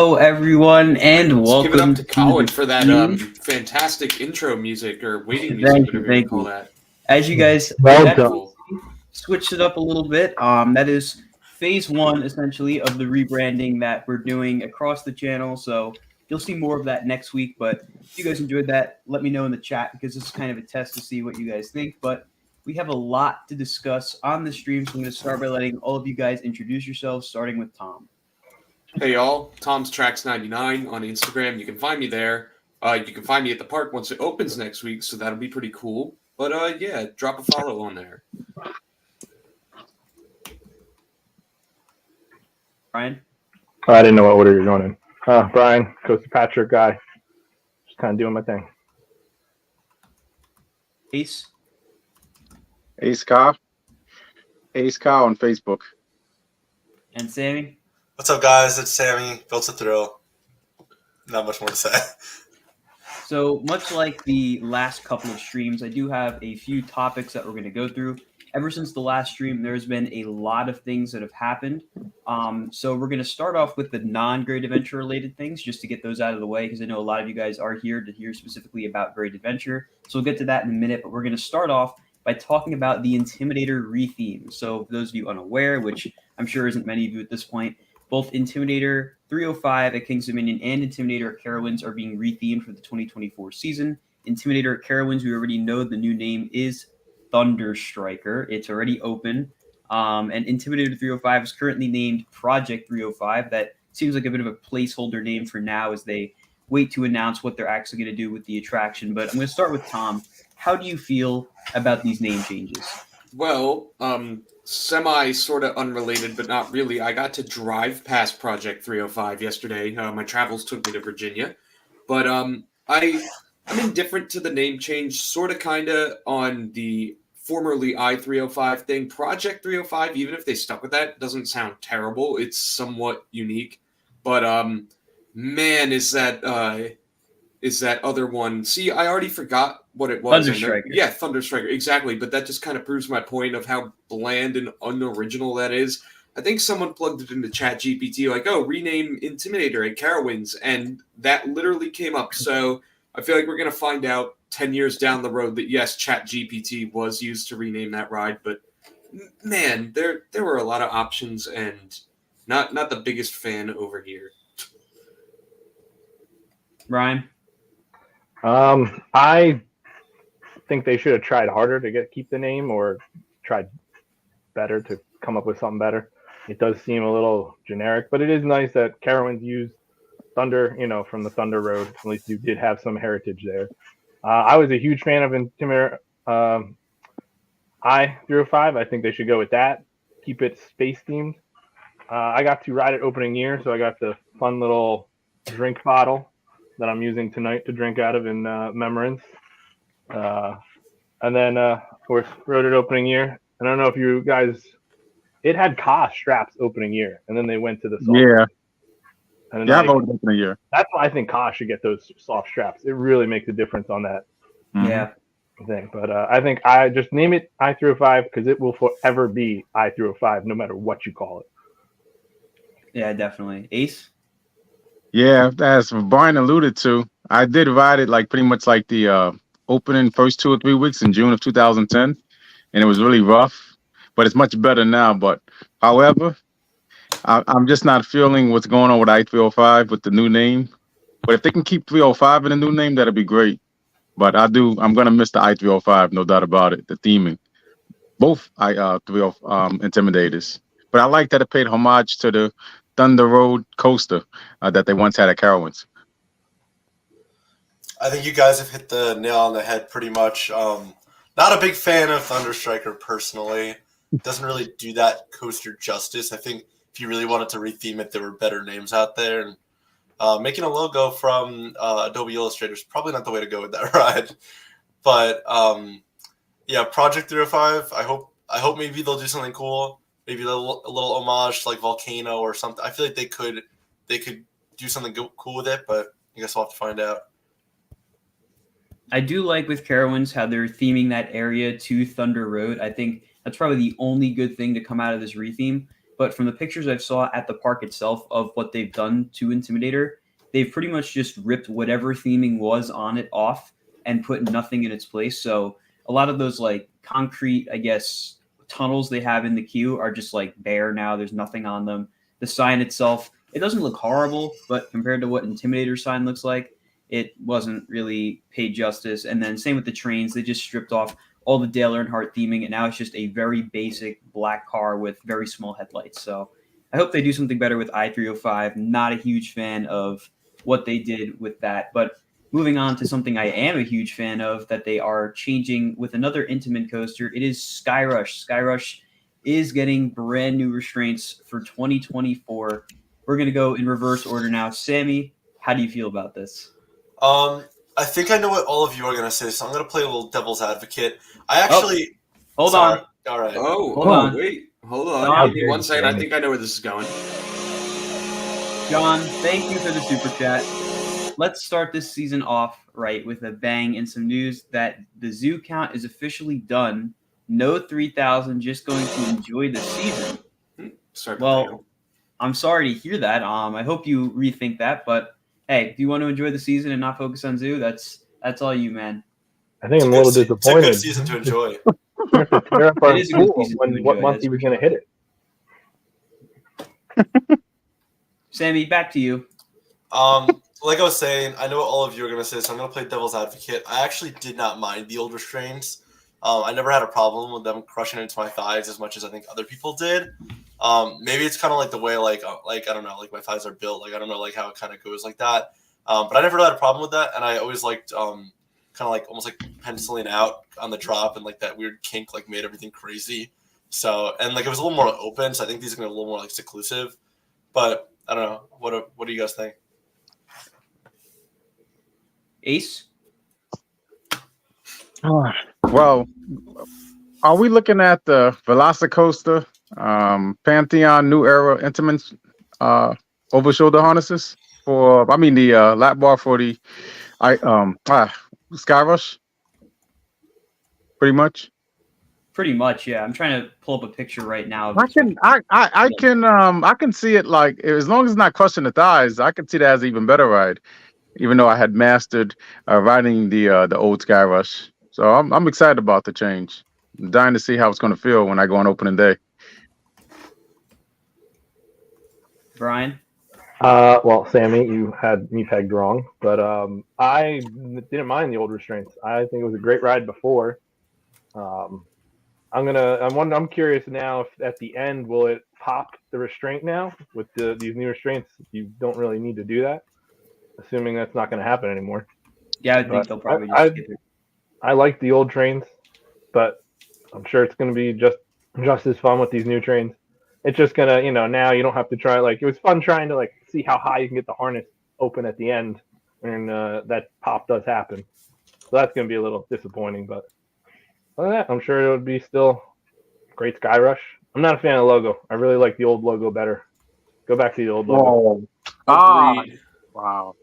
Hello, everyone, and Let's give it welcome up to Colin the for that stream. fantastic intro music or waiting music, Thank you, whatever you want thank to call you. that. As you guys Well definitely done. switched it up a little bit. That is phase one, essentially, of the rebranding that we're doing across the channel. So you'll see more of that next week. But if you guys enjoyed that, let me know in the chat because this is kind of a test to see what you guys think. But we have a lot to discuss on the stream, so I'm going to start by letting all of you guys introduce yourselves, starting with Tom. Hey y'all, Tom's Tracks 99 on Instagram. You can find me there. You can find me at the park once it opens next week, so that'll be pretty cool. But yeah, drop a follow on there. Brian? I didn't know what order you're going in. Brian, Costa Patrick guy. Just kind of doing my thing. Ace? Ace Cow on Facebook. And Sammy? What's up, guys? It's Sammy. Built to Thrill. Not much more to say. So much like the last couple of streams, I do have a few topics that we're going to go through. Ever since the last stream, there's been a lot of things that have happened. So we're going to start off with the non-Great Adventure related things just to get those out of the way because I know a lot of you guys are here to hear specifically about Great Adventure. So we'll get to that in a minute, but we're going to start off by talking about the Intimidator retheme. So for those of you unaware, which I'm sure isn't many of you at this point, both Intimidator 305 at King's Dominion and Intimidator at Carowinds are being rethemed for the 2024 season. Intimidator at Carowinds, we already know the new name is Thunder Striker. It's already open. And Intimidator 305 is currently named Project 305. That seems like a bit of a placeholder name for now as they wait to announce what they're actually going to do with the attraction. But I'm going to start with Tom. How do you feel about these name changes? Well, semi sort of unrelated, but not really. I got to drive past Project 305 yesterday. My travels took me to Virginia, but I'm indifferent to the name change, sort of, kind of on the formerly I-305 thing. Project 305, even if they stuck with that, doesn't sound terrible. It's somewhat unique, but man, is that other one. See, I already forgot what it was. Thunder Striker. Yeah, Thunder Striker, exactly. But that just kind of proves my point of how bland and unoriginal that is. I think someone plugged it into ChatGPT, like, oh, rename Intimidator at Carowinds, and that literally came up. So I feel like we're going to find out 10 years down the road that, yes, ChatGPT was used to rename that ride, but man, there were a lot of options, and not the biggest fan over here. Ryan? I think they should have tried harder to keep the name or tried better to come up with something better. It does seem a little generic, but it is nice that Carowinds used Thunder, from the Thunder Road. At least you did have some heritage there. I was a huge fan of Intimidator I-305. I think they should go with that. Keep it space themed. I got to ride it opening year, so I got the fun little drink bottle that I'm using tonight to drink out of in remembrance. And then, of course, rode it opening year. I don't know if you guys, it had Kosh straps opening year, and then they went to the soft. Yeah. And Yeah, I voted opening year. That's why I think Kosh should get those soft straps. It really makes a difference on that Yeah. thing. But I think I just name it I-305 because it will forever be I-305 no matter what you call it. Yeah, definitely. Ace? Yeah, as Brian alluded to, I did ride it like pretty much like the opening first 2 or 3 weeks in June of 2010, and it was really rough, but it's much better now. But however, I'm just not feeling what's going on with I-305 with the new name. But if they can keep 305 in the new name, that'd be great. But I'm gonna miss the I-305, no doubt about it. The theming, both Intimidators. But I like that it paid homage to the Thunder Road coaster that they once had at Carowinds. I think you guys have hit the nail on the head pretty much. Not a big fan of Thunder Striker personally. Doesn't really do that coaster justice. I think if you really wanted to retheme it, there were better names out there. And making a logo from Adobe Illustrator is probably not the way to go with that ride. But yeah, Project 305. I hope maybe they'll do something cool. Maybe a little homage to like Volcano or something. I feel like they could do something cool with it, but I guess we'll have to find out. I do like with Carowinds how they're theming that area to Thunder Road. I think that's probably the only good thing to come out of this retheme. but from the pictures I saw at the park itself of what they've done to Intimidator, they've pretty much just ripped whatever theming was on it off and put nothing in its place. So a lot of those like concrete, I guess, tunnels they have in the queue are just like bare now. There's nothing on them. The sign itself, it doesn't look horrible, but compared to what Intimidator sign looks like, it wasn't really paid justice. And then same with the trains. They just stripped off all the Dale Earnhardt theming, and now it's just a very basic black car with very small headlights. So I hope they do something better with i305. Not a huge fan of what they did with that. But moving on to something I am a huge fan of that they are changing with another Intamin coaster, it is Skyrush. Skyrush is getting brand new restraints for 2024. We're going to go in reverse order now. Sammy, how do you feel about this? I think I know what all of you are going to say, so I'm going to play a little devil's advocate. I actually... Hold on. All right. Oh, Hold on. Wait. Hold on. John, Give me 1 second. I think I know where this is going. John, thank you for the super chat. Let's start this season off right with a bang and some news that the zoo count is officially done. No 3,000, just going to enjoy the season. Sorry. Well, I'm sorry to hear that. I hope you rethink that, but hey, if you want to enjoy the season and not focus on zoo, that's all you, man. I think I'm a little disappointed. It's a good season to enjoy. We have to tear up our It is a good pool season to when what enjoy, month that's he was for going to hit it. Sammy, back to you. Like I was saying, I know what all of you are going to say, so I'm going to play devil's advocate. I actually did not mind the old restraints. I never had a problem with them crushing into my thighs as much as I think other people did. Maybe it's kind of like the way, like I don't know, like my thighs are built. Like I don't know, like how it kind of goes like that. But I never had a problem with that, and I always liked kind of like almost like penciling out on the drop, and like that weird kink like made everything crazy. So and like it was a little more open. So I think these are gonna be a little more like seclusive. But I don't know. What do you guys think? Ace? Well, are we looking at the Velocicoaster, Pantheon New Era Intimate over shoulder harnesses for? I mean the lap bar for the Skyrush. Pretty much. Pretty much, yeah. I'm trying to pull up a picture right now. Of I can see it like as long as it's not crushing the thighs. I can see that as an even better ride. Even though I had mastered riding the old Skyrush, so I'm excited about the change. I'm dying to see how it's going to feel when I go on opening day. Brian? Well, Sammy, you had me pegged wrong, but I didn't mind the old restraints. I think it was a great ride before. I'm curious now if at the end will it pop the restraint now with these new restraints? You don't really need to do that, assuming that's not going to happen anymore. Yeah, I think they'll probably just skip it. I like the old trains, but I'm sure it's going to be just as fun with these new trains. It's just gonna, now you don't have to try. Like it was fun trying to see how high you can get the harness open at the end, and that pop does happen. So that's gonna be a little disappointing, but other than that, I'm sure it would be still great Skyrush. I'm not a fan of the logo. I really like the old logo better. Go back to the old logo. Agreed. Wow.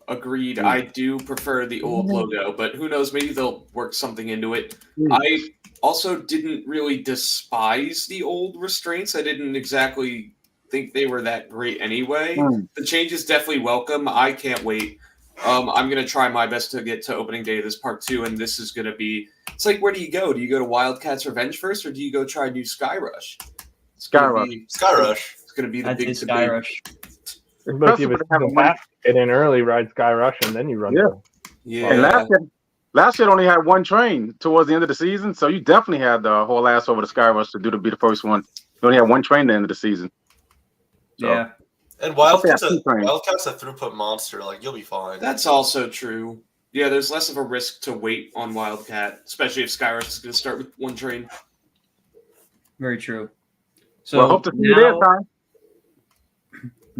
Agreed. I do prefer the old logo, but who knows? Maybe they'll work something into it. I also didn't really despise the old restraints. I didn't exactly think they were that great anyway. The change is definitely welcome. I can't wait. I'm going to try my best to get to opening day of this part 2, and this is going to be... It's like, where do you go? Do you go to Wildcats Revenge first, or do you go try new Skyrush? Skyrush. It's going to be the That's big his debate. Skyrush. But you have to get in early, ride Skyrush, and then you run. Yeah. And last year only had one train towards the end of the season, so you definitely had the whole ass over the Skyrush to be the first one. You only had one train at the end of the season. So. Yeah. And Wildcat's a throughput monster. Like, you'll be fine. That's also true. Yeah, there's less of a risk to wait on Wildcat, especially if Skyrush is going to start with one train. Very true. So I hope to see you there, time.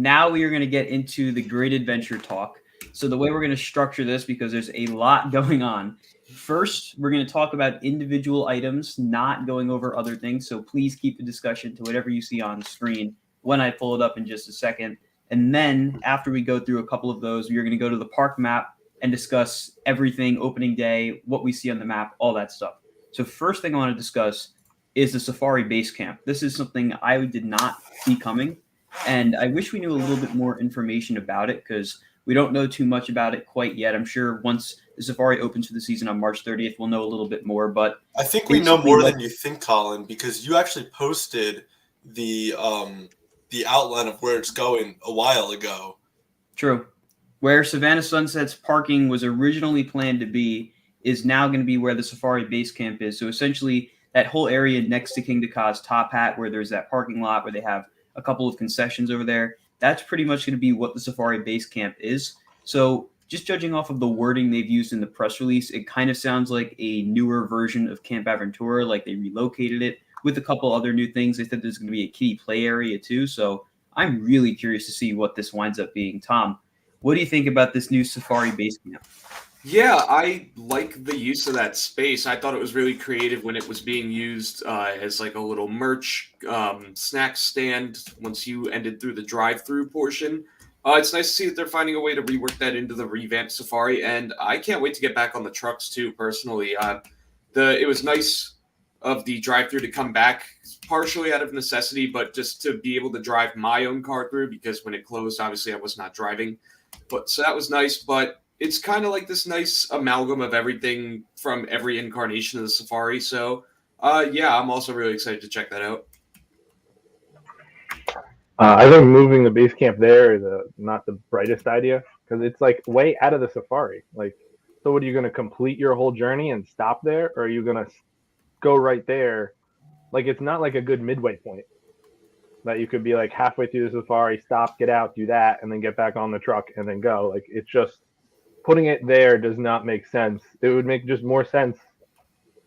Now we are going to get into the Great Adventure talk. So the way we're going to structure this, because there's a lot going on. First, we're going to talk about individual items, not going over other things. So please keep the discussion to whatever you see on the screen when I pull it up in just a second. And then after we go through a couple of those, we are going to go to the park map and discuss everything, opening day, what we see on the map, all that stuff. So first thing I want to discuss is the Safari Base Camp. This is something I did not see coming, and I wish we knew a little bit more information about it because we don't know too much about it quite yet. I'm sure once the Safari opens for the season on March 30th, we'll know a little bit more. But I think we know more than you think, Colin, because you actually posted the outline of where it's going a while ago. True. Where Savannah Sunset's parking was originally planned to be is now going to be where the Safari Base Camp is. So essentially, that whole area next to King Dakot's Top Hat, where there's that parking lot where they have a couple of concessions over there, that's pretty much going to be what the Safari Base Camp is. So just judging off of the wording they've used in the press release, it kind of sounds like a newer version of Camp Aventura, like they relocated it with a couple other new things. They said there's going to be a kiddie play area too. So I'm really curious to see what this winds up being. Tom, what do you think about this new Safari Base Camp? Yeah, I like the use of that space. I thought it was really creative when it was being used as like a little merch snack stand once you ended through the drive-through portion. It's nice to see that they're finding a way to rework that into the revamped Safari, and I can't wait to get back on the trucks too, personally. It was nice of the drive-through to come back, partially out of necessity, but just to be able to drive my own car through, because when it closed, obviously I was not driving. But so that was nice, but it's kind of like this nice amalgam of everything from every incarnation of the Safari. So, yeah, I'm also really excited to check that out. I think moving the base camp there is not the brightest idea because it's like way out of the Safari. Like, so what are you going to complete your whole journey and stop there, or are you going to go right there? Like, it's not like a good midway point that you could be like halfway through the Safari, stop, get out, do that, and then get back on the truck and then go. Like, it's just putting it there does not make sense. It would make just more sense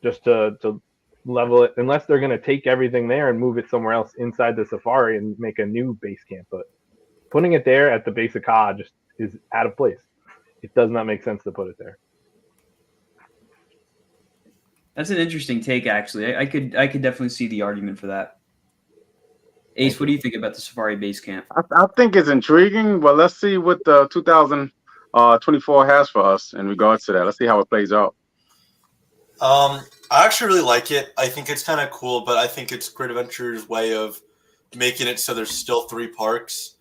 just to level it, unless they're going to take everything there and move it somewhere else inside the Safari and make a new base camp. But putting it there at the base of Ka just is out of place. It does not make sense to put it there. That's an interesting take, actually. I could definitely see the argument for that. Ace, what do you think about the Safari Base Camp? I think it's intriguing, but let's see what the 2024 has for us in regards to that. Let's see how it plays out. I actually really like it. I think it's kind of cool, but I think it's Great Adventure's way of making it so there's still 3 parks,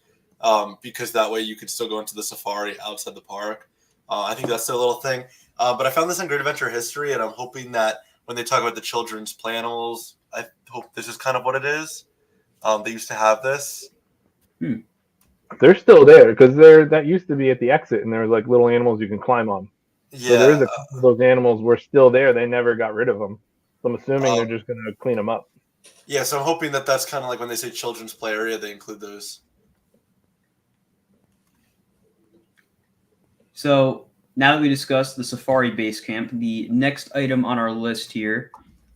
because that way you could still go into the Safari outside the park. I think that's their little thing. But I found this in Great Adventure history, and I'm hoping that when they talk about the children's play animals, I hope this is kind of what it is. They used to have this. They're still there because that used to be at the exit, and there was like little animals you can climb on. Yeah, so there is a couple of those animals were still there. They never got rid of them. So I'm assuming they're just going to clean them up. Yeah, so I'm hoping that that's kind of like when they say children's play area, they include those. So now that we discussed the Safari Base Camp, the next item on our list here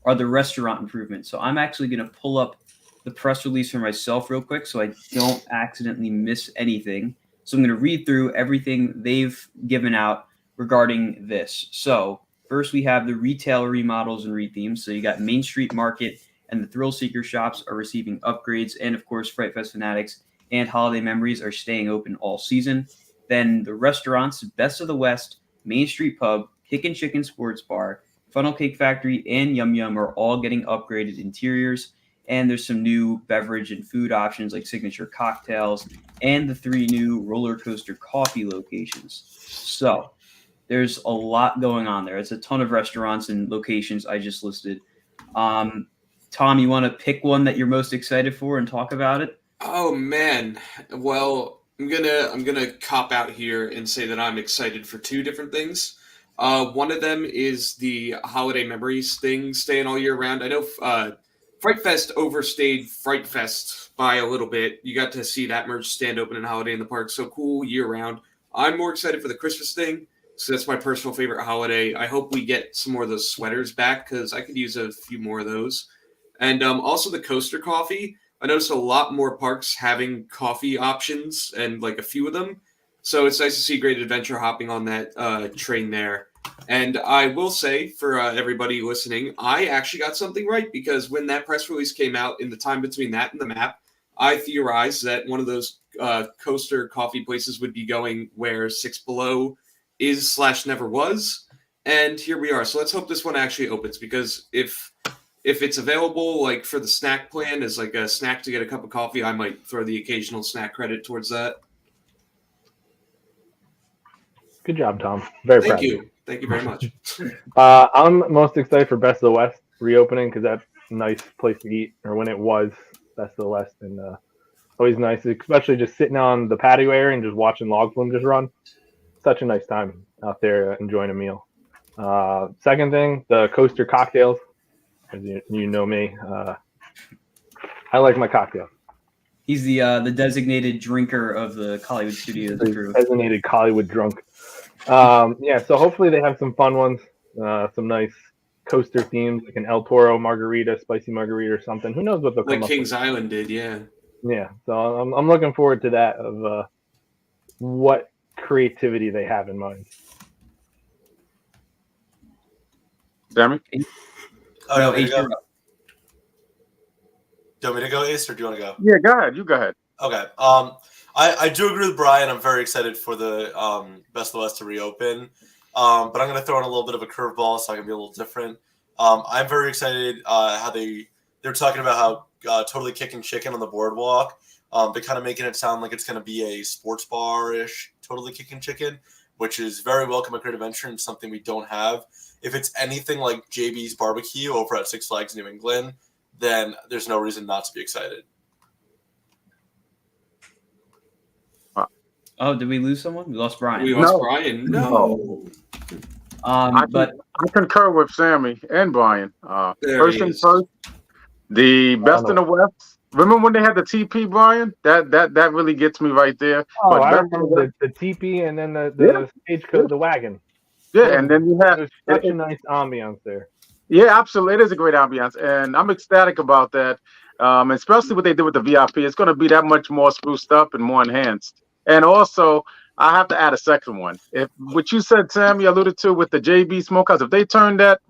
are the restaurant improvements. So I'm actually going to pull up the press release for myself real quick so I don't accidentally miss anything. So I'm going to read through everything they've given out regarding this. So first we have the retail remodels and rethemes. So you got Main Street Market and the Thrill Seeker shops are receiving upgrades. And of course, Fright Fest Fanatics and Holiday Memories are staying open all season. Then the restaurants, Best of the West, Main Street Pub, Kickin' Chicken Sports Bar, Funnel Cake Factory, and Yum Yum are all getting upgraded interiors. And there's some new beverage and food options like signature cocktails and the 3 new roller coaster coffee locations. So there's a lot going on there. It's a ton of restaurants and locations I just listed. Tom, you want to pick one that you're most excited for and talk about it? Oh man, well, I'm gonna cop out here and say that I'm excited for 2 different things. One of them is the Holiday Memories thing staying all year round. I know Fright Fest overstayed Fright Fest by a little bit. You got to see that merch stand open and Holiday in the Park, so cool year round. I'm more excited for the Christmas thing, so that's my personal favorite holiday. I hope we get some more of those sweaters back because I could use a few more of those. And also the coaster coffee. I noticed a lot more parks having coffee options and like a few of them. So it's nice to see Great Adventure hopping on that train there. And I will say for everybody listening, I actually got something right because when that press release came out in the time between that and the map, I theorized that one of those coaster coffee places would be going where 6 Below is / never was. And here we are. So let's hope this one actually opens because if if it's available, like for the snack plan as like a snack to get a cup of coffee, I might throw the occasional snack credit towards that. Good job, Tom. Very Thank proud of you. Thank you very much. I'm most excited for Best of the West reopening because that's a nice place to eat, or when it was Best of the West, and always nice, especially just sitting on the patio area and just watching log flume just run. Such a nice time out there enjoying a meal. Second thing, the coaster cocktails. As you know me, I like my cocktails. He's the designated drinker of the Hollywood Studios crew. Designated Hollywood drunk. Yeah, so hopefully they have some fun ones, some nice coaster themes, like an El Toro margarita, spicy margarita or something. Who knows what they'll come Like up Kings with. Island did, yeah. Yeah, so I'm looking forward to that, of what creativity they have in mind. Sammy? Oh, No, do you Ace, want you're up. me to go, Ace, or do you want to go? Yeah, go ahead. You go ahead. Okay. I do agree with Brian. I'm very excited for the Best of the West to reopen. But I'm going to throw in a little bit of a curveball so I can be a little different. I'm very excited how they're talking about how Totally Kicking Chicken on the Boardwalk. They're kind of making it sound like it's going to be a sports bar-ish Totally Kicking Chicken, which is very welcome at Great Adventure and something we don't have. If it's anything like JB's Barbecue over at Six Flags New England, then there's no reason not to be excited. Oh, did we lose someone? We lost Brian. We lost No. Brian. No. But I concur with Sammy and Brian. There First he things is. first, the Best in the West. Remember when they had the TP, Brian? That really gets me right there. Oh, But I Best in the remember West- the teepee and then the Yeah. stagecoach, the wagon. yeah, and then you have There's such a nice ambiance there. Yeah, absolutely. It is a great ambiance, and I'm ecstatic about that. Especially what they did with the VIP. It's going to be that much more spruced up and more enhanced. And also, I have to add a second one. If what you said, Sam, you alluded to with the JB Smokehouse, if they turn that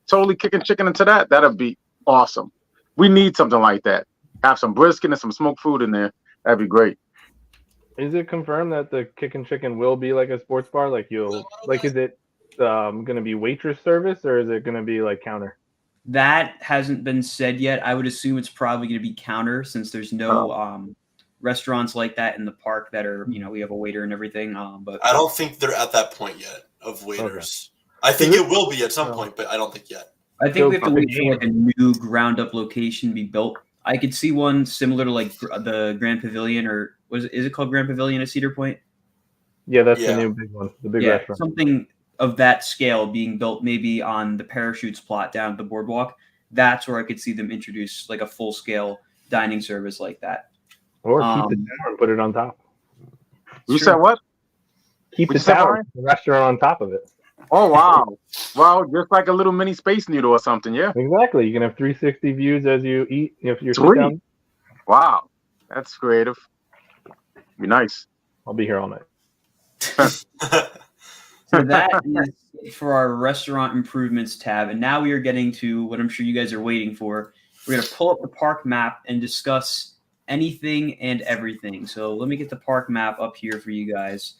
Totally Kicking Chicken into that'd be awesome. We need something like that. Have some brisket and some smoked food in there. That'd be great. Is it confirmed that the Kickin' Chicken will be like a sports bar? Like is it going to be waitress service, or is it going to be like counter? that hasn't been said yet. I would assume it's probably going to be counter since there's no restaurants like that in the park that are, we have a waiter and everything. But I don't think they're at that point yet of waiters. Okay. I think it will be at some point, but I don't think yet. I think we have to wait for like a new ground up location to be built. I could see one similar to like the Grand Pavilion, or is it called Grand Pavilion at Cedar Point? Yeah, that's the new big one, the big restaurant. Something of that scale being built maybe on the Parachutes plot down at the Boardwalk. That's where I could see them introduce like a full scale dining service like that. Or keep the tower and put it on top. You said what? Keep the tower, the restaurant on top of it. Oh, wow. Well, just like a little mini Space Needle or something, yeah. Exactly. You can have 360 views as you eat if you're Sweet. down. Wow. That's creative. Be nice. I'll be here all night. So that is it for our restaurant improvements tab. And now we are getting to what I'm sure you guys are waiting for. We're going to pull up the park map and discuss anything and everything. So let me get the park map up here for you guys,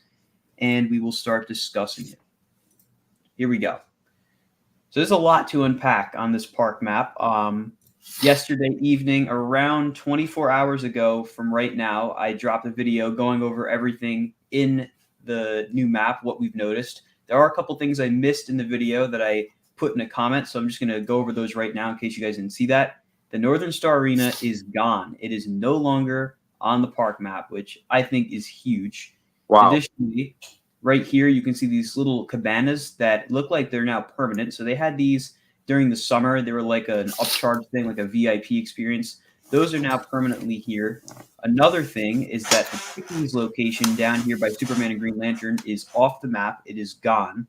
and we will start discussing it. Here we go. So there's a lot to unpack on this park map. Yesterday evening, around 24 hours ago from right now, I dropped a video going over everything in the new map, what we've noticed. There are a couple things I missed in the video that I put in a comment, so I'm just going to go over those right now in case you guys didn't see that. The Northern Star Arena is gone. It is no longer on the park map, which I think is huge. Wow. Additionally, right here, you can see these little cabanas that look like they're now permanent. So they had these during the summer. They were like an upcharge thing, like a VIP experience. Those are now permanently here. Another thing is that the Chickies location down here by Superman and Green Lantern is off the map. It is gone.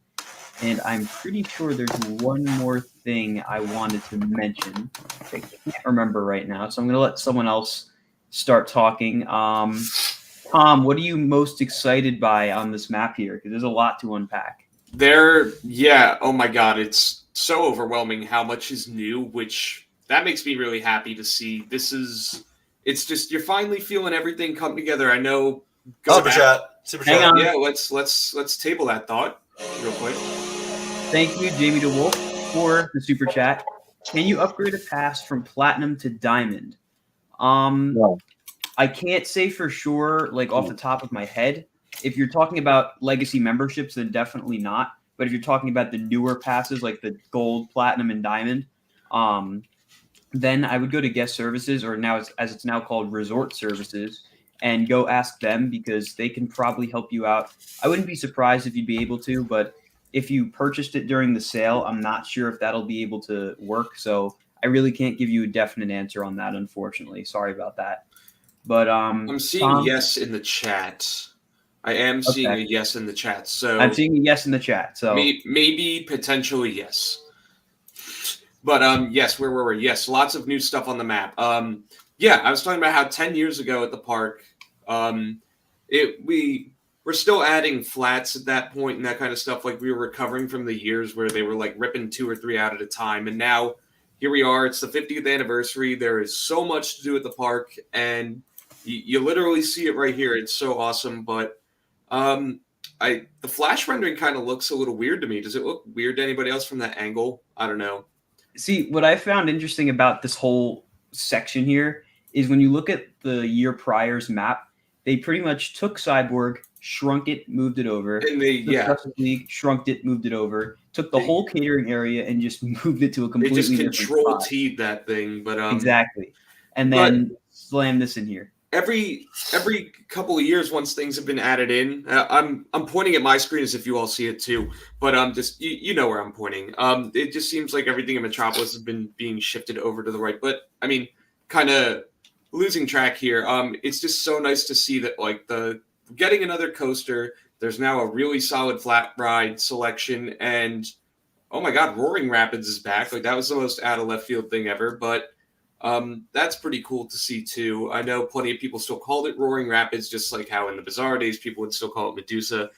And I'm pretty sure there's one more thing I wanted to mention. I can't remember right now, so I'm going to let someone else start talking. Tom, what are you most excited by on this map here? Because there's a lot to unpack. Oh my God, it's so overwhelming how much is new, which that makes me really happy to see. It's just, you're finally feeling everything come together. I know. Super chat. Hang on. Yeah, let's table that thought real quick. Thank you, Jamie DeWolf, for the super chat. Can you upgrade a pass from platinum to diamond? No. I can't say for sure, like off the top of my head. If you're talking about legacy memberships, then definitely not. But if you're talking about the newer passes, like the gold, platinum, and diamond, then I would go to guest services, or now as it's now called resort services, and go ask them because they can probably help you out. I wouldn't be surprised if you'd be able to, but if you purchased it during the sale, I'm not sure if that'll be able to work. So I really can't give you a definite answer on that, unfortunately. Sorry about that. But I'm seeing Tom, yes in the chat. I am seeing a okay. yes in the chat. So I'm seeing a yes in the chat. So maybe potentially yes. But yes, where were we? Yes, lots of new stuff on the map. Yeah, I was talking about how 10 years ago at the park, we were still adding flats at that point and that kind of stuff. Like we were recovering from the years where they were like ripping 2 or 3 out at a time, and now here we are. It's the 50th anniversary. There is so much to do at the park, and you literally see it right here. It's so awesome. But the flash rendering kind of looks a little weird to me. Does it look weird to anybody else from that angle? I don't know. see, what I found interesting about this whole section here is when you look at the year prior's map, they pretty much took Cyborg, shrunk it, moved it over. And they Took Justice League, shrunk it, moved it over. Took the whole catering area and just moved it to a they completely just different control spot. T'd that thing. But Exactly. And then slam this in here. every couple of years, once things have been added in, I'm pointing at my screen as if you all see it too, but just you know where I'm pointing. It just seems like everything in Metropolis has been being shifted over to the right, but I mean, kind of losing track here. It's just so nice to see that like getting another coaster. There's now a really solid flat ride selection, and oh my God, Roaring Rapids is back. Like that was the most out of left field thing ever, but. That's pretty cool to see too. I know plenty of people still called it Roaring Rapids, just like how in the Bizarre days people would still call it Medusa.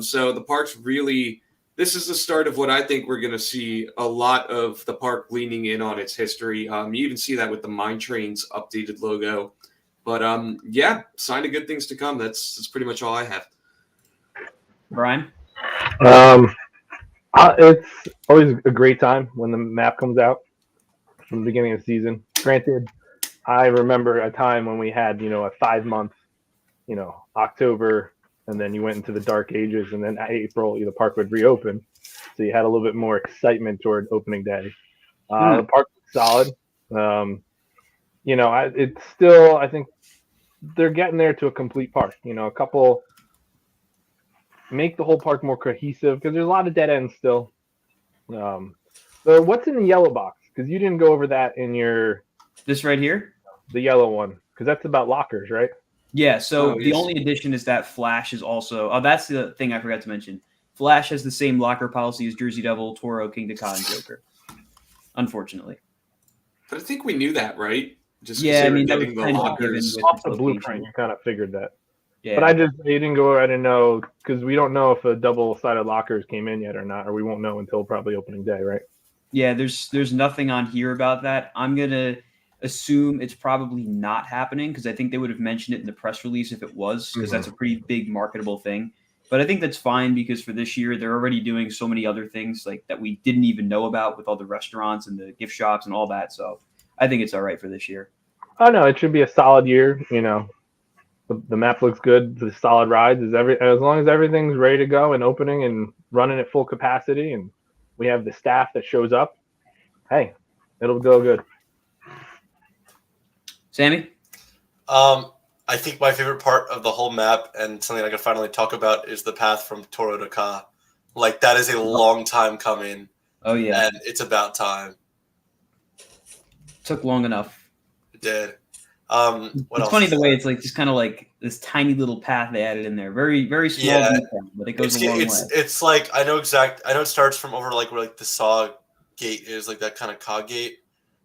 So the park's really, this is the start of what I think we're going to see a lot of the park leaning in on its history. You even see that with the Mine Train's updated logo. But yeah, sign of good things to come. That's pretty much all I have. Brian? It's always a great time when the map comes out from the beginning of the season. Granted, I remember a time when we had, a 5-month, October, and then you went into the dark ages, and then April, the park would reopen. So you had a little bit more excitement toward opening day. The park was solid. It's still, I think they're getting there to a complete park. A couple make the whole park more cohesive because there's a lot of dead ends still. So what's in the yellow box? Because you didn't go over that in This right here? the yellow one, because that's about lockers, right? Yeah, so the yes. only addition is that Flash is also... Oh, that's the thing I forgot to mention. Flash has the same locker policy as Jersey Devil, Toro, King Dakar, and Joker. Unfortunately. But I think we knew that, right? Just Yeah, I mean, that was getting the kind of lockers. given Off the with blueprint, you kind of figured that. Yeah. But you didn't go. I didn't know because we don't know if a double-sided lockers came in yet or not, or we won't know until probably opening day, right? Yeah, there's nothing on here about that. I'm gonna assume it's probably not happening because I think they would have mentioned it in the press release if it was, because that's a pretty big marketable thing. But I think that's fine because for this year they're already doing so many other things like that we didn't even know about with all the restaurants and the gift shops and all that. So I think it's all right for this year. Oh no, it should be a solid year. The map looks good. The solid rides as long as everything's ready to go and opening and running at full capacity, and we have the staff that shows up. Hey, it'll go good. Sammy? I think my favorite part of the whole map and something I can finally talk about is the path from Toro to Ka. Like that is a long time coming. Oh yeah. And it's about time. Took long enough. It did. It's funny the way it's like just kind of like this tiny little path they added in there. Very, very small detail, but it goes a long way. It's like I know it starts from over like where like the Saw gate is, like that kind of Ka gate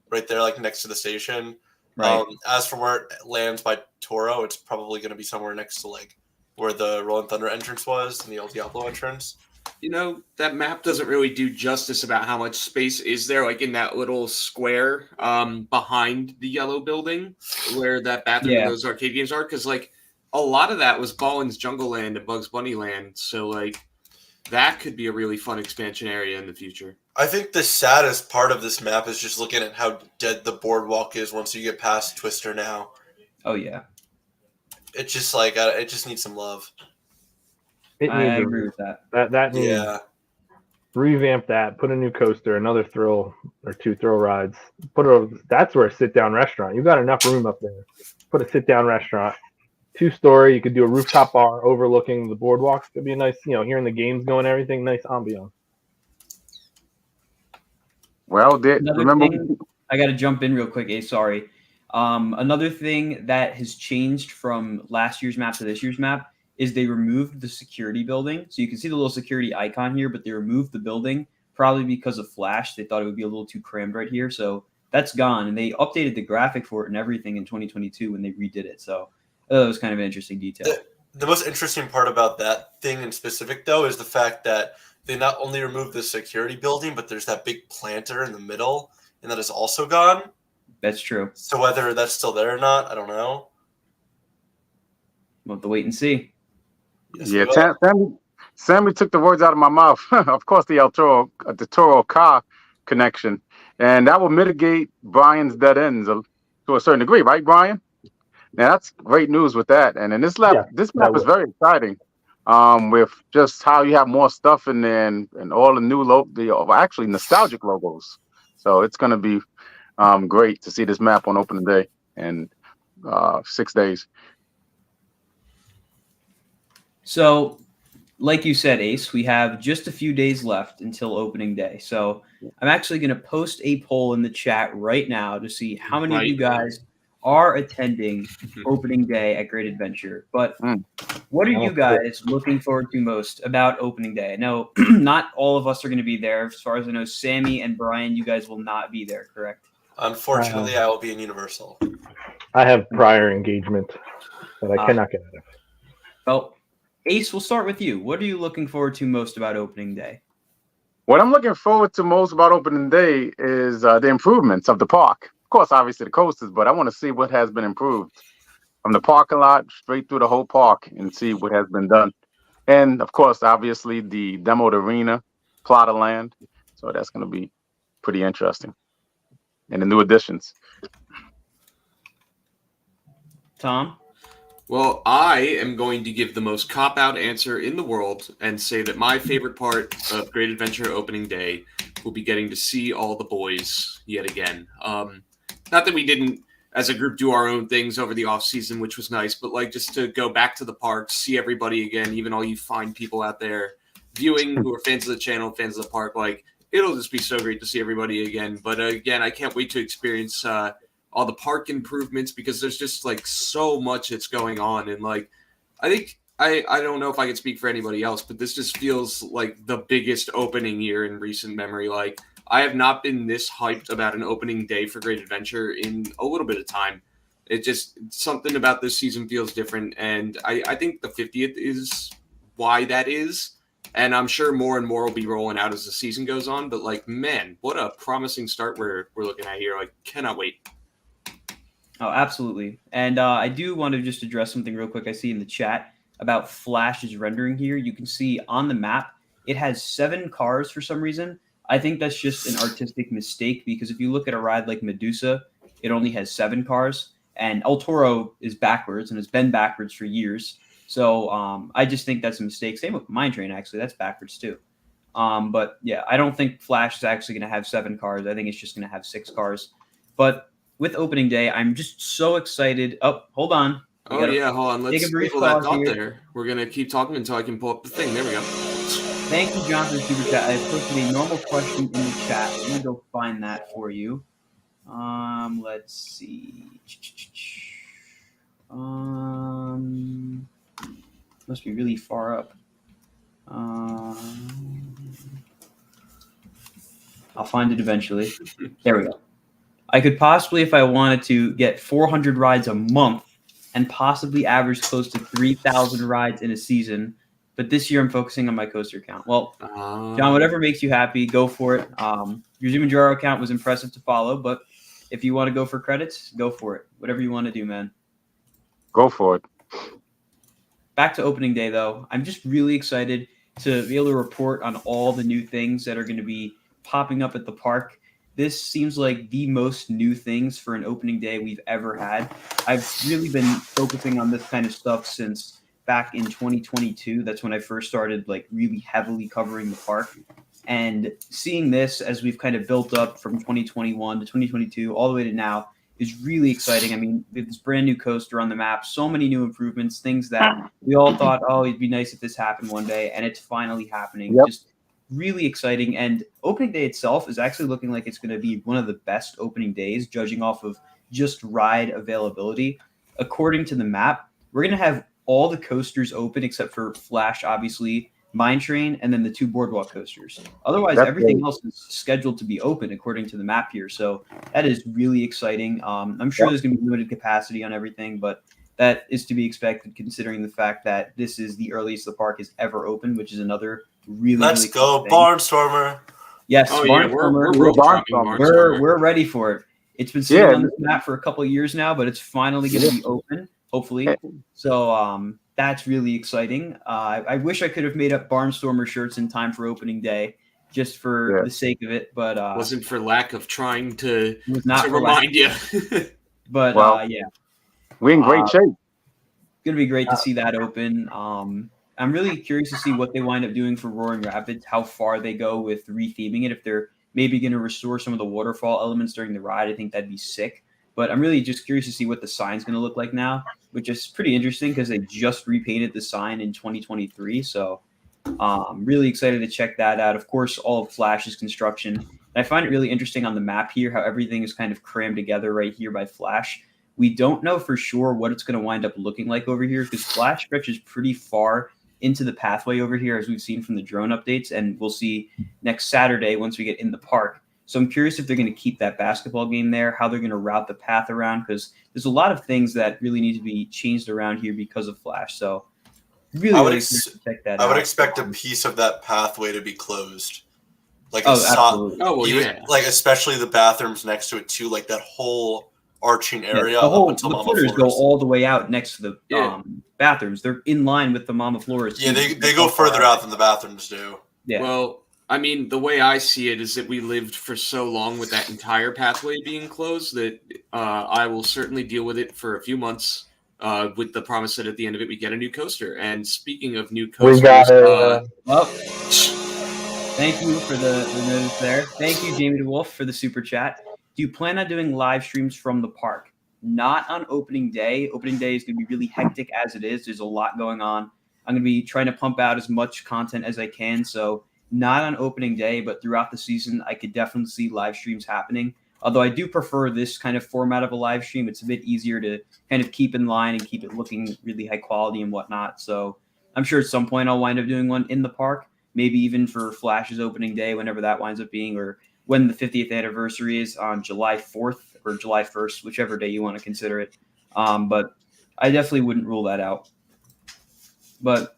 right there, like next to the station. Right. As for where it lands by Toro, it's probably going to be somewhere next to like where the Rolling Thunder entrance was and the El Diablo entrance. That map doesn't really do justice about how much space is there, like in that little square behind the yellow building where that bathroom and those arcade games are. Because like a lot of that was Ballin's Jungle Land and Bugs Bunny Land. So like that could be a really fun expansion area in the future. I think the saddest part of this map is just looking at how dead the boardwalk is once you get past Twister now. Oh yeah, It's just like it just needs some love. It I needs a agree with that. that needs Yeah. revamp that. Put a new coaster, another thrill or 2 thrill rides. That's where a sit down restaurant. You got enough room up there. Put a sit down restaurant. 2-story. You could do a rooftop bar overlooking the boardwalks. Could be a nice, hearing the games going, everything. Nice ambiance. Well, Another remember, thing, I got to jump in real quick. Sorry. Another thing that has changed from last year's map to this year's map is they removed the security building. So you can see the little security icon here, but they removed the building probably because of Flash. They thought it would be a little too crammed right here. So that's gone. And they updated the graphic for it and everything in 2022 when they redid it. So that was kind of an interesting detail. The most interesting part about that thing in specific, though, is the fact that they not only removed the security building, but there's that big planter in the middle, and that is also gone. That's true. So whether that's still there or not, I don't know. We'll have to wait and see. Yes, yeah, we will. Sammy took the words out of my mouth. Of course, the Toro car connection, and that will mitigate Brian's dead ends to a certain degree, right, Brian? Now that's great news with that. And then this map is very exciting. With just how you have more stuff in there and all the new actually nostalgic logos. So it's gonna be great to see this map on opening day and 6 days. So, like you said, Ace, we have just a few days left until opening day. So I'm actually going to post a poll in the chat right now to see how many of you guys are attending opening day at Great Adventure. But what are you guys looking forward to most about opening day? I know not all of us are going to be there. As far as I know, Sammy and Brian, you guys will not be there, correct? Unfortunately, I will be in Universal. I have prior engagement that I cannot get out of. Well, Ace, we'll start with you. What are you looking forward to most about opening day? What I'm looking forward to most about opening day is the improvements of the park. Of course, obviously the coasters, but I want to see what has been improved from the parking lot straight through the whole park and see what has been done. And of course, obviously the demoed arena, plot of land. So that's going to be pretty interesting. And the new additions. Tom? Well, I am going to give the most cop-out answer in the world and say that my favorite part of Great Adventure opening day will be getting to see all the boys yet again. Not that we didn't, as a group, do our own things over the off-season, which was nice, but like just to go back to the park, see everybody again, even all you fine people out there viewing who are fans of the channel, fans of the park, like it'll just be so great to see everybody again. But again, I can't wait to experience all the park improvements because there's just like so much that's going on. And like, I think, I don't know if I can speak for anybody else, but this just feels like the biggest opening year in recent memory. Like, I have not been this hyped about an opening day for Great Adventure in a little bit of time. It just, something about this season feels different. And I think the 50th is why that is. And I'm sure more and more will be rolling out as the season goes on. But like, man, what a promising start we're looking at here. Like, cannot wait. Oh, absolutely. And I do want to just address something real quick I see in the chat about Flash's rendering here. You can see on the map, it has 7 cars for some reason. I think that's just an artistic mistake because if you look at a ride like Medusa, it only has 7 cars. And El Toro is backwards and has been backwards for years. So I just think that's a mistake. Same with Mine Train, actually. That's backwards too. But yeah, I don't think Flash is actually going to have 7 cars. I think it's just going to have 6 cars. But with opening day, I'm just so excited. Oh, hold on. Oh, yeah, hold on. Let's table that thought there. We're going to keep talking until I can pull up the thing. There we go. Thank you, John, for the super chat. I posted a normal question in the chat. Let me go find that for you. Let's see. Must be really far up. I'll find it eventually. There we go. I could possibly, if I wanted to, get 400 rides a month and possibly average close to 3,000 rides in a season. But this year I'm focusing on my coaster count. Well, John, whatever makes you happy, go for it. Your Zumanjaro account was impressive to follow, but if you want to go for credits, go for it. Whatever you want to do, man. Go for it. Back to opening day, though. I'm just really excited to be able to report on all the new things that are going to be popping up at the park. This seems like the most new things for an opening day we've ever had. I've really been focusing on this kind of stuff since back in 2022. That's when I first started like really heavily covering the park. And seeing this as we've kind of built up from 2021 to 2022 all the way to now is really exciting. I mean, we have this brand new coaster on the map, so many new improvements, things that we all thought, oh, it'd be nice if this happened one day, and it's finally happening. Yep. Just really exciting. And opening day itself is actually looking like it's going to be one of the best opening days, judging off of just ride availability. According to the map, we're going to have all the coasters open except for Flash, obviously, Mine Train, and then the 2 Boardwalk coasters. Otherwise, That's everything great. else is scheduled to be open according to the map here. So that is really exciting. I'm sure there's going to be limited capacity on everything, but that is to be expected considering the fact that this is the earliest the park has ever opened, which is another really, Let's really go, cool thing. Barnstormer. Yes, Oh yeah, Barnstormer. we're rope Barnstormer. dropping We're Barnstormer. ready for it. It's been sitting Yeah. on this map for a couple of years now, but it's finally going to be open, hopefully. So that's really exciting. I wish I could have made up Barnstormer shirts in time for opening day, just for the sake of it. But Wasn't for lack of trying to it was not to for lack. remind you. But Well, yeah, We're in great shape. gonna be great to see that open. I'm really curious to see what they wind up doing for Roaring Rapids, how far they go with retheming it. If they're maybe going to restore some of the waterfall elements during the ride, I think that'd be sick. But I'm really just curious to see what the sign's going to look like now, which is pretty interesting because they just repainted the sign in 2023. So I'm really excited to check that out. Of course, all of Flash's construction. And I find it really interesting on the map here how everything is kind of crammed together right here by Flash. We don't know for sure what it's going to wind up looking like over here because Flash stretches pretty far into the pathway over here, as we've seen from the drone updates, and we'll see next Saturday once we get in the park. So I'm curious if they're going to keep that basketball game there, how they're going to route the path around, because there's a lot of things that really need to be changed around here because of Flash. So really, I would, really curious to check that I out. would expect a piece of that pathway to be closed. Like Oh, a absolutely. Oh well, even, yeah. like especially the bathrooms next to it too, like that whole arching Yeah, area the up until the Mama footers go Flora's. all the way out next to the Yeah. bathrooms. They're in line with the Mama Flora's. Yeah, they go further out than the bathrooms do. Yeah. Well, I mean, the way I see it is that we lived for so long with that entire pathway being closed that I will certainly deal with it for a few months with the promise that at the end of it we get a new coaster. And speaking of new coasters, We got Well, thank you for the notice there. Thank you, Jamie DeWolf, for the super chat. Do you plan on doing live streams from the park? Not on opening day. Opening day is going to be really hectic as it is. There's a lot going on. I'm going to be trying to pump out as much content as I can. So not on opening day, but throughout the season, I could definitely see live streams happening. Although I do prefer this kind of format of a live stream. It's a bit easier to kind of keep in line and keep it looking really high quality and whatnot. So I'm sure at some point I'll wind up doing one in the park, maybe even for Flash's opening day, whenever that winds up being, or when the 50th anniversary is on July 4th or July 1st, whichever day you want to consider it. But I definitely wouldn't rule that out. But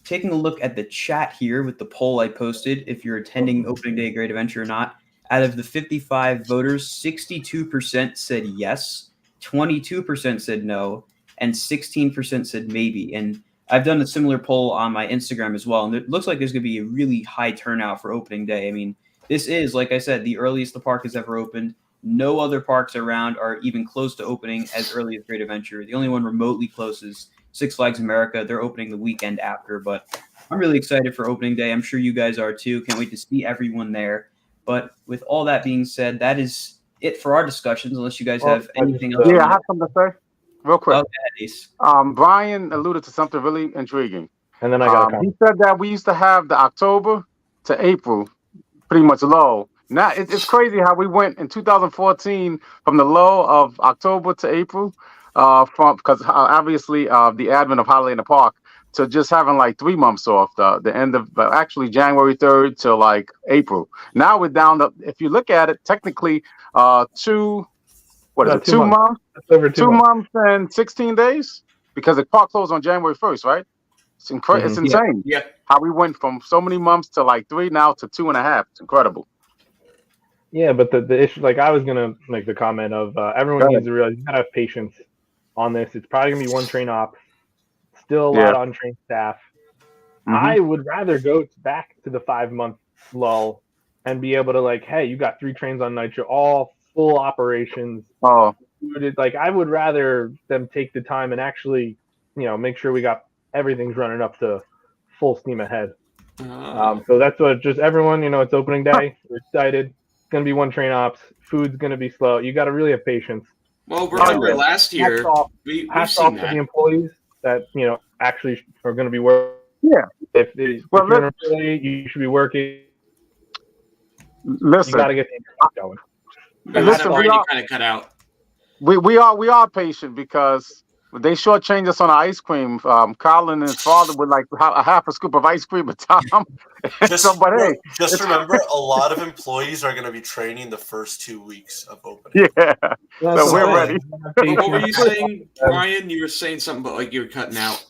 taking a look at the chat here with the poll I posted, if you're attending opening day Great Adventure or not, out of the 55 voters, 62% said yes, 22% said no, and 16% said maybe. And I've done a similar poll on my Instagram as well, and it looks like there's going to be a really high turnout for opening day. I mean, this is, like I said, the earliest the park has ever opened. No other parks around are even close to opening as early as Great Adventure. The only one remotely close is Six Flags America. They're opening the weekend after, but I'm really excited for opening day. I'm sure you guys are too. Can't wait to see everyone there. But with all that being said, that is it for our discussions, unless you guys have anything else. Yeah, I have something to say real quick. Okay, Ace. Brian alluded to something really intriguing. and then I got He said that we used to have the October to April pretty much low. Now it's crazy how we went in 2014 from the low of October to April, from because obviously the advent of Holiday in the Park, to just having like 3 months off, the end of actually January 3rd to like April. Now we're down to, if you look at it, technically 2 months, over 2 months and 16 days, because the park closed on January 1st, right? It's incredible. It's insane. Yeah. How we went from so many months to like 3 now to 2.5. It's incredible. Yeah, but the issue, like I was gonna make the comment of everyone needs to realize you gotta have patience on this. It's probably gonna be one train op, still a lot of untrained staff. I would rather go back to the 5-month lull and be able to like, hey, you got 3 trains on Nitro, all full operations. Oh, Like I would rather them take the time and actually, make sure we got everything's running up to full steam ahead. So that's what just everyone, it's opening day. We're excited. It's gonna be 1 train ops. Food's gonna be slow. You got to really have patience. Well, remember last year, Hats off, we've hats seen off to that. the employees that actually are going to be working. yeah. If Well, you're an employee, you should be working. You Listen, got to get things going. listen, Brian, you kind of cut out. we are patient because they shortchanged us on ice cream. Colin and his father would like a half a scoop of ice cream a time. Just remember, a lot of employees are going to be training the first 2 weeks of opening. Yeah, That's so we're ready. What were you saying, Brian? You were saying something about like you were cutting out.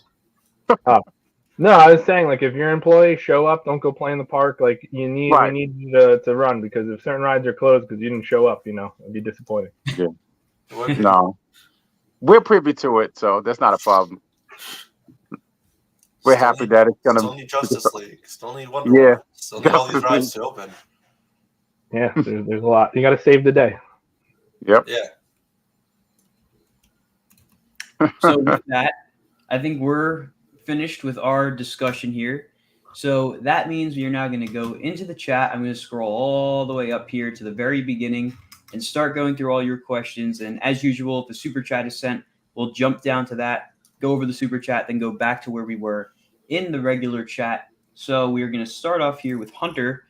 No, I was saying like if you're an employee, show up. Don't go play in the park. Like we need you to run because if certain rides are closed because you didn't show up, it'd be disappointing. Yeah. No, we're privy to it, so that's not a problem. We're happy that it's gonna. Still need Justice League. Still need Wonder Yeah. Woman. Still need all these rides to open. Yeah, there's a lot. You got to save the day. Yep. Yeah. So with that, I think we're finished with our discussion here. So that means we are now going to go into the chat. I'm going to scroll all the way up here to the very beginning and start going through all your questions. And as usual, if the super chat is sent, we'll jump down to that, go over the super chat, then go back to where we were in the regular chat. So we're going to start off here with Hunter.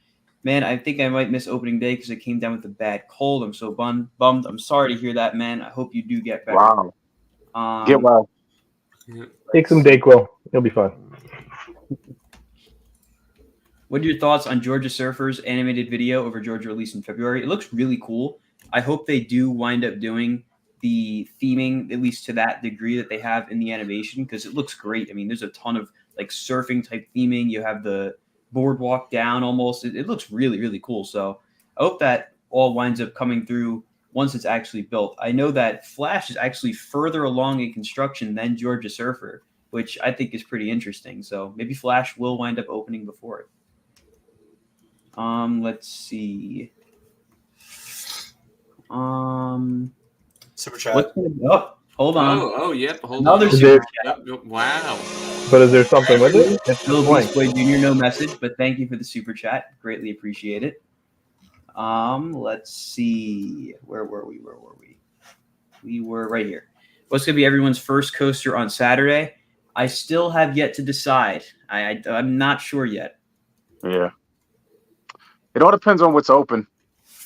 Man, I think I might miss opening day because I came down with a bad cold. I'm so bummed. I'm sorry to hear that, man. I hope you do get better. Wow. Get well. Take some Dayquil. It'll be fun. What are your thoughts on Georgia Surfer's animated video over Georgia release in February? It looks really cool. I hope they do wind up doing the theming, at least to that degree that they have in the animation, because it looks great. I mean, there's a ton of like surfing type theming. You have the boardwalk down almost. It looks really, really cool. So I hope that all winds up coming through once it's actually built. I know that Flash is actually further along in construction than Georgia Surfer, which I think is pretty interesting. So maybe Flash will wind up opening before it. Let's see. Super chat. Hold on. Oh, yep. Hold Another on. super chat. Wow. But is there something with it? It's Bill blank. Beast Boy Jr. No message, but thank you for the super chat. Greatly appreciate it. Let's see. Where were we? We were right here. What's going to be everyone's first coaster on Saturday? I still have yet to decide. I'm not sure yet. Yeah. It all depends on what's open.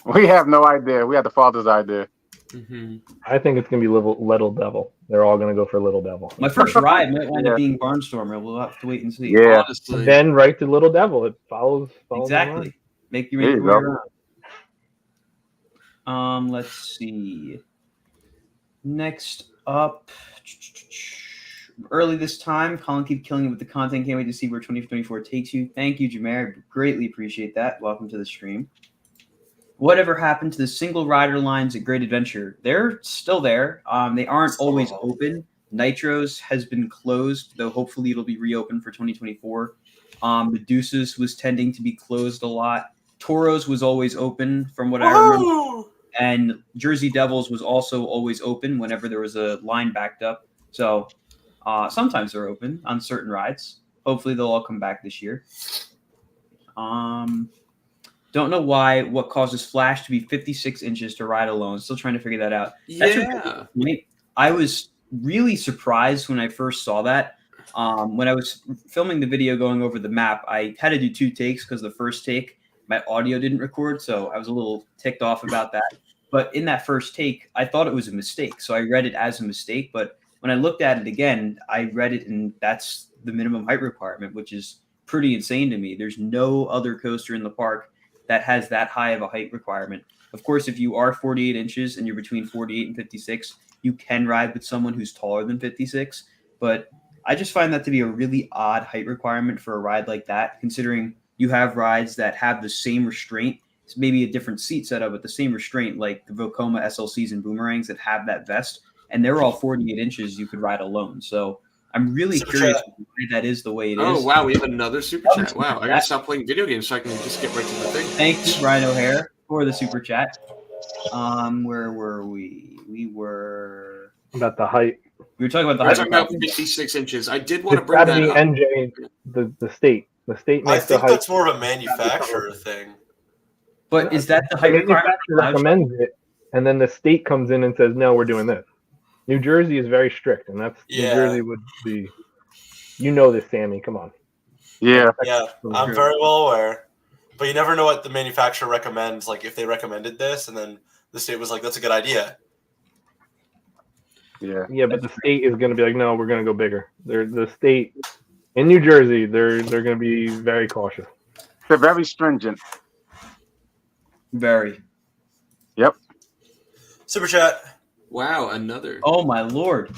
We have no idea. We had the father's idea. Mm-hmm. I think it's going to be Little Devil. They're all going to go for Little Devil. My first ride might wind up being Barnstormer. We'll have to wait and see. Yeah. Honestly. Then right to Little Devil. It follows Exactly. Make your There you way go. around. Let's see. Next up, early this time, Colin keep killing it with the content. Can't wait to see where 2024 takes you. Thank you, Jameer. Greatly appreciate that. Welcome to the stream. Whatever happened to the single rider lines at Great Adventure? They're still there. They aren't always open. Nitro's has been closed, though hopefully it'll be reopened for 2024. Medusa's was tending to be closed a lot. Toro's was always open from what I remember. And Jersey Devils was also always open whenever there was a line backed up. So sometimes they're open on certain rides. Hopefully they'll all come back this year. Don't know what causes Flash to be 56 inches to ride alone. Still trying to figure that out. Yeah. I was really surprised when I first saw that. When I was filming the video going over the map, I had to do 2 takes because the first take, my audio didn't record. So I was a little ticked off about that. But in that first take, I thought it was a mistake. So I read it as a mistake. But when I looked at it again, I read it and that's the minimum height requirement, which is pretty insane to me. There's no other coaster in the park that has that high of a height requirement. Of course, if you are 48 inches and you're between 48 and 56, you can ride with someone who's taller than 56. But I just find that to be a really odd height requirement for a ride like that, considering you have rides that have the same restraint. It's maybe a different seat setup, but the same restraint, like the Vekoma SLCs and Boomerangs that have that vest. And they're all 48 inches you could ride alone. So I'm really Super curious chat. why that is the way it is. Oh wow, we have another super Another chat. Wow, super I gotta chat. stop playing video games so I can just get right to the thing. Thank you, Brian O'Hare, for the super chat. Where were we? We were About the height. talking about the We're height. talking about 56 inches. I did want to It's bring got to that be up. NJ, the state. The state I makes the think height. that's more of a manufacturer thing. But is that the The height requirement? manufacturer recommends it, and then the state comes in and says, "No, we're doing this." New Jersey is very strict, and that's New Yeah. Jersey would be. You know this, Sammy. Come on. Yeah. Yeah, I'm very well aware. But you never know what the manufacturer recommends. Like if they recommended this, and then the state was like, "That's a good idea." Yeah. Yeah, but the state is going to be like, "No, we're going to go bigger." The state in New Jersey, they're going to be very cautious. They're very stringent. Very. Yep. Super chat. Wow, another. Oh my lord.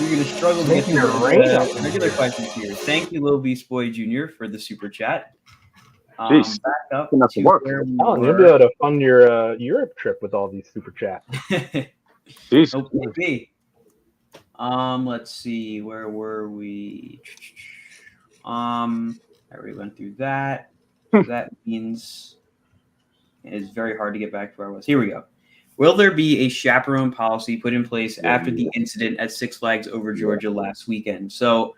You're gonna struggle to get Making through it rain the up in regular here. questions here. Thank you, Lil Beast Boy Jr. for the super chat. Jeez, Back up enough to work. where we Oh, you'll be were. able to fund your Europe trip with all these super chats. Jeez. Oh, maybe. Let's see, where were we? I already went through that. That means it's very hard to get back to where I was. Here we go. Will there be a chaperone policy put in place after the incident at Six Flags Over Georgia last weekend? So,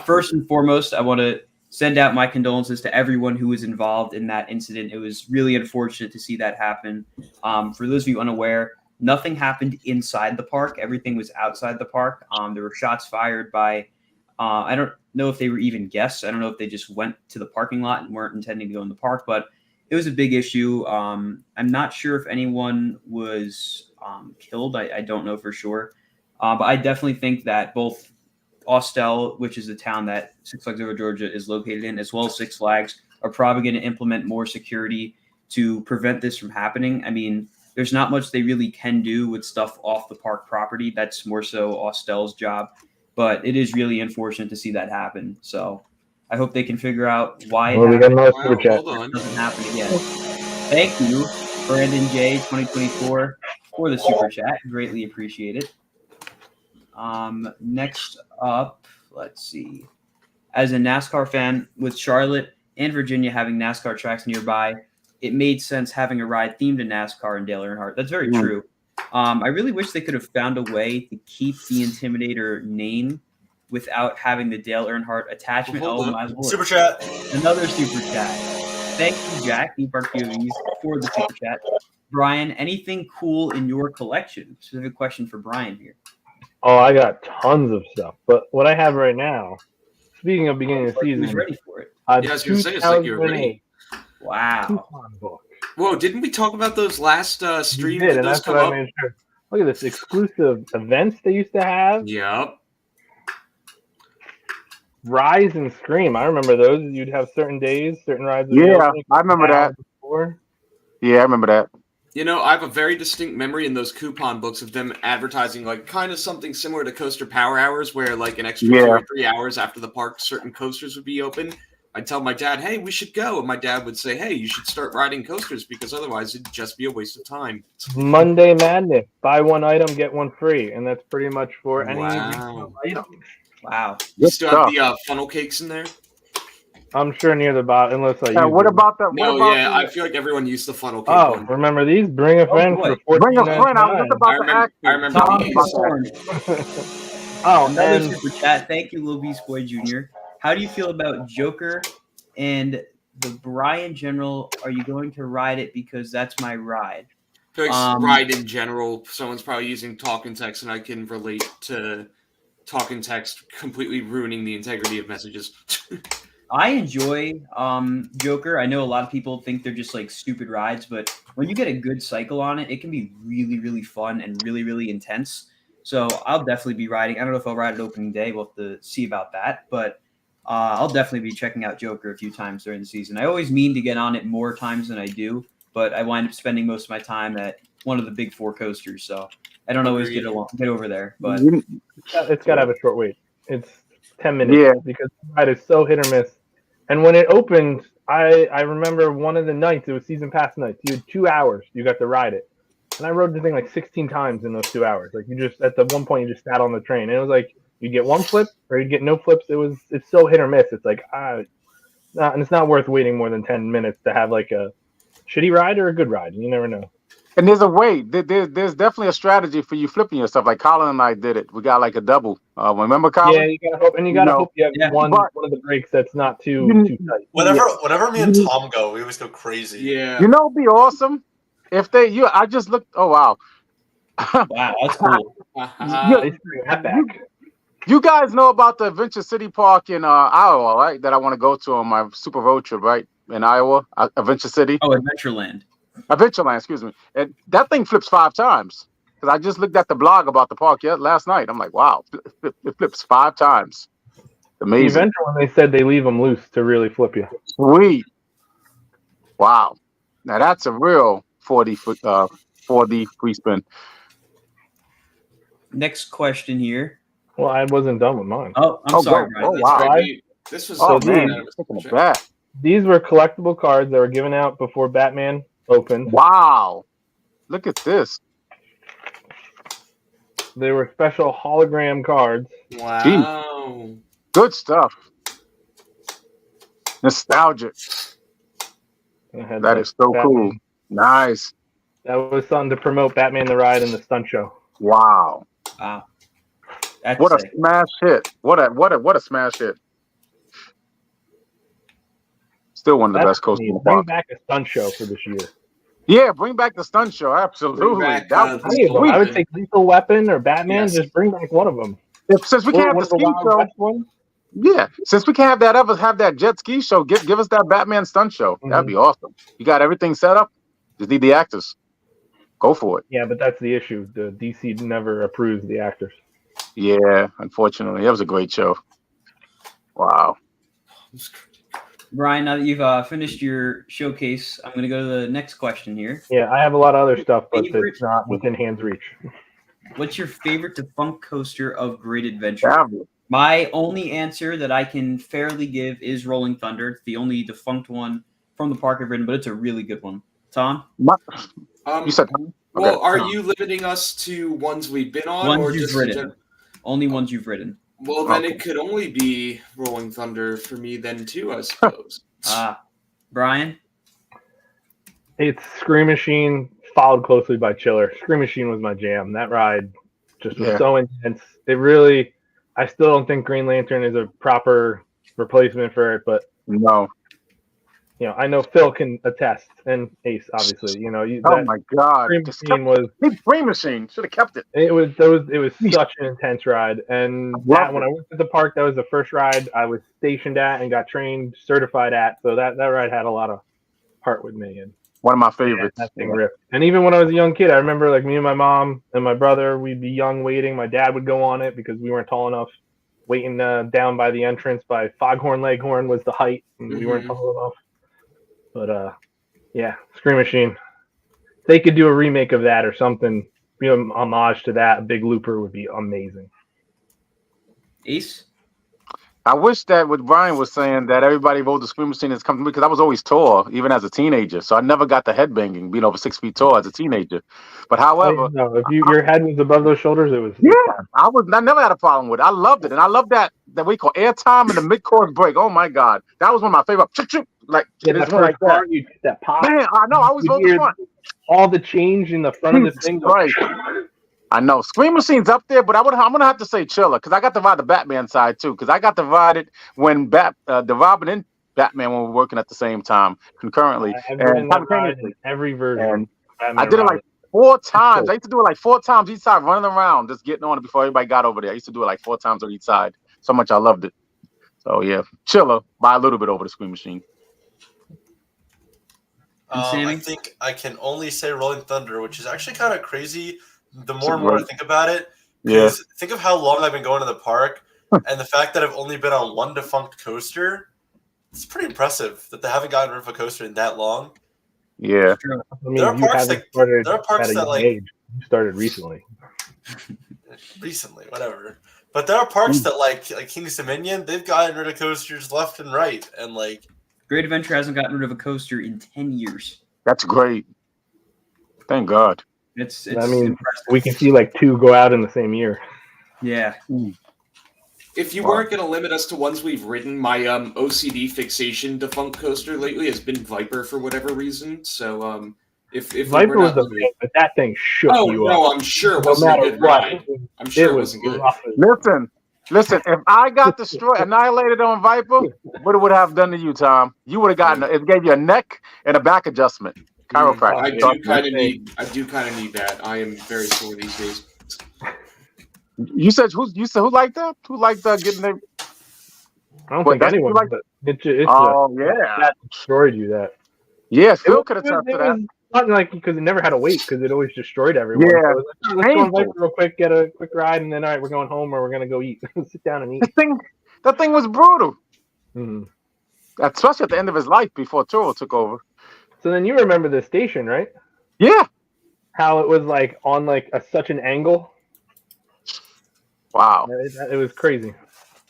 first and foremost, I want to send out my condolences to everyone who was involved in that incident. It was really unfortunate to see that happen. For those of you unaware, nothing happened inside the park. Everything was outside the park. There were shots fired by, I don't know if they were even guests. I don't know if they just went to the parking lot and weren't intending to go in the park, but it was a big issue. I'm not sure if anyone was killed. I don't know for sure. But I definitely think that both Austell, which is the town that Six Flags Over Georgia is located in, as well as Six Flags, are probably going to implement more security to prevent this from happening. I mean, there's not much they really can do with stuff off the park property. That's more so Austell's job. But it is really unfortunate to see that happen. So I hope they can figure out why it Well, we got happened. another Wow, super chat. hold on. It doesn't happen again. Thank you, Brandon J 2024, for the super chat. Greatly appreciate it. Next up, let's see. As a NASCAR fan, with Charlotte and Virginia having NASCAR tracks nearby, it made sense having a ride themed to NASCAR in Dale Earnhardt. That's very true. I really wish they could have found a way to keep the Intimidator name without having the Dale Earnhardt attachment. Well, Oh hold my on. lord! Super chat. Another super chat. Thank you, Jack, EParQVs, for the super chat. Brian, anything cool in your collection? Specific question for Brian here. Oh, I got tons of stuff. But what I have right now, speaking of beginning of the Like, who's season, ready for it? a Yeah, I was gonna say, it's like you're ready. 2008 Wow. coupon book. Whoa, didn't we talk about those last You stream? did, Did and those that's come what I up? made sure. Look at this exclusive events they used to have. Yep. Rise and Scream. I remember those. You'd have certain days, certain rides. would be Yeah, open I remember that. before. Yeah, I remember that. You know, I have a very distinct memory in those coupon books of them advertising like kind of something similar to Coaster Power Hours, where like an extra 2 or 3 hours after the park, certain coasters would be open. I'd tell my dad, "Hey, we should go," and my dad would say, "Hey, you should start riding coasters because otherwise it'd just be a waste of time." Monday Madness. Buy one item, get one free, and that's pretty much for any Wow. item. Wow. You still have the funnel cakes in there? I'm sure near the bottom, unless I use What them. about the? No, What about yeah, the, I feel like everyone used the funnel cake Oh, one. remember these? Bring a friend boy. for Bring a $14.99. friend. I was just about to ask you. I remember Tom these. Thorne. Oh, Another and super chat. Thank you, Lil Beast Boy Jr. How do you feel about Joker and the Brian General? Are you going to ride it because that's my ride? I feel like ride in general, someone's probably using talk and text, and I can relate to talk and text completely ruining the integrity of messages. I enjoy Joker. I know a lot of people think they're just like stupid rides, but when you get a good cycle on it, it can be really, really fun and really, really intense. So I'll definitely be riding. I don't know if I'll ride it opening day. We'll have to see about that. But I'll definitely be checking out Joker a few times during the season. I always mean to get on it more times than I do, but I wind up spending most of my time at one of the big four coasters. So I don't always get over there. But it's got to have a short wait. It's 10 minutes Yeah. because the ride is so hit or miss. And when it opened, I remember one of the nights, it was season pass nights. You had 2 hours. You got to ride it. And I rode the thing like 16 times in those 2 hours. Like you just, at the one point, you just sat on the train. And it was like, You get one flip or you get no flips. It's so hit or miss. It's like and it's not worth waiting more than 10 minutes to have like a shitty ride or a good ride. You never know. And there's a way. There's definitely a strategy for you flipping yourself. Like Colin and I did it. We got like a double. Remember, Colin? Yeah, you gotta hope, and you gotta hope you have one of the brakes that's not too tight. Whenever me and Tom go, we always go crazy. Yeah. You know, it'd be awesome if I just looked. Oh wow. Wow, that's cool. They bring that back. You guys know about the Adventure City Park in Iowa, right? That I want to go to on my super road trip, right? In Iowa, Adventure City. Oh, Adventureland. Adventureland, excuse me. And that thing flips 5 times. Because I just looked at the blog about the park last night. I'm like, wow, it flips 5 times. Amazing. The Adventureland, they said they leave them loose to really flip you. Sweet. Wow. Now that's a real 4D free spin. Next question here. Well, I wasn't done with mine. Oh, I'm sorry, Brian. Oh, wow. This was These were collectible cards that were given out before Batman opened. Wow. Look at this. They were special hologram cards. Wow. Jeez. Good stuff. Nostalgic. That is so Batman. cool. Nice. That was something to promote Batman the Ride and the stunt show. Wow. Wow. That's What a sick. smash hit. What a smash hit. Still one of the best coasters in the Bring park. back a stunt show for this year. Yeah, bring back the stunt show. Absolutely. Back, That was sweet. I would take Lethal Weapon or Batman. Yes. Just bring back one of them. Since we can't have the ski show, yeah. Since we can't have that jet ski show, give us that Batman stunt show. Mm-hmm. That'd be awesome. You got everything set up. Just need the actors. Go for it. Yeah, but that's the issue. The DC never approves the actors. Yeah, unfortunately, that was a great show. Wow. Brian, now that you've finished your showcase, I'm going to go to the next question here. Yeah, I have a lot of other stuff, but Favorite- it's not within hand's reach. What's your favorite defunct coaster of Great Adventure? Travel. My only answer that I can fairly give is Rolling Thunder. It's the only defunct one from the park I've ridden, but it's a really good one. Tom? You said. Well, Okay. are you limiting us to ones we've been on, Ones or you've just ridden. Only ones you've ridden. Well, then it could only be Rolling Thunder for me then too, I suppose. Brian? It's Scream Machine, followed closely by Chiller. Scream Machine was my jam. That ride just was so intense. It really, I still don't think Green Lantern is a proper replacement for it, but No. I know Phil can attest, and Ace, obviously. Oh my God. Scream Machine was. Big free machine. Should have kept it. It was such an intense ride, and when I went to the park, that was the first ride I was stationed at and got trained, certified at. So that ride had a lot of heart with me, and One of my favorites. that thing ripped. And even when I was a young kid, I remember like me and my mom and my brother, we'd be young waiting. My dad would go on it because we weren't tall enough. Waiting down by the entrance by Foghorn Leghorn was the height, and we weren't tall enough. But yeah, Scream Machine. If they could do a remake of that or something, homage to that, a big looper would be amazing. Ace? I wish that what Brian was saying, that everybody rode the Scream Machine has come to me, because I was always tall, even as a teenager. So I never got the headbanging, being over 6 feet tall as a teenager. But however, No, if your head was above those shoulders, it was. yeah, I never had a problem with it. I loved it. And I love that we call airtime and the mid-course break. Oh my God. That was one of my favorite. Like, Yeah, it's that like first part, you get that pop. Man, I know. I always You rode the hear front. all the change in the front of the thing. Right. I know. Scream Machine's up there, but I'm gonna have to say Chiller, because I got to ride the Batman side too. Because I got to ride it when the Robin and Batman were working at the same time concurrently. I've ridden that ride in every version. I did it like 4 times. I used to do it like 4 times each side, running around, just getting on it before everybody got over there. I used to do it like 4 times on each side. So much I loved it. So yeah, Chiller by a little bit over the Scream Machine. I think I can only say Rolling Thunder, which is actually kind of crazy. The more and more I think about it, Yeah. Think of how long I've been going to the park, and the fact that I've only been on one defunct coaster. It's pretty impressive that they haven't gotten rid of a coaster in that long. Yeah. I mean, There are you parks haven't that- started there are parks at a that, young like- age. You started recently. Recently, whatever. But there are parks that like King's Dominion, they've gotten rid of coasters left and right, and like Great Adventure hasn't gotten rid of a coaster in 10 years. That's great. Thank God. It's I mean, impressive. we can see like 2 go out in the same year. Yeah. If you Wow. weren't going to limit us to ones we've ridden, my OCD fixation defunct coaster lately has been Viper for whatever reason. So if we Viper were was not the best, but that thing shook oh you no, up. I'm sure it No wasn't a matter good what, ride. I'm sure it wasn't good. rough as- Listen. If I got destroyed, annihilated on Viper, what it would have done to you, Tom? You would have gotten it. Gave you a neck and a back adjustment, chiropractic. I yeah. do kind of need that. I am very sore these days. You said who liked that? Who liked getting their? I don't What, think that's what you anyone. like? But it's Oh yeah, that destroyed you. That yeah. it Phil was, could have it touched to was that. not like because it never had a weight because it always destroyed everyone. Yeah, So it was like, oh, let's go on painful. Viper real quick, get a quick ride, and then all right, we're going home or we're gonna go eat. Sit down and eat. That thing was brutal, Mhm. especially at the end of his life before Turo took over. So then you remember the station, right? Yeah. How it was like on like such an angle. Wow. It was crazy.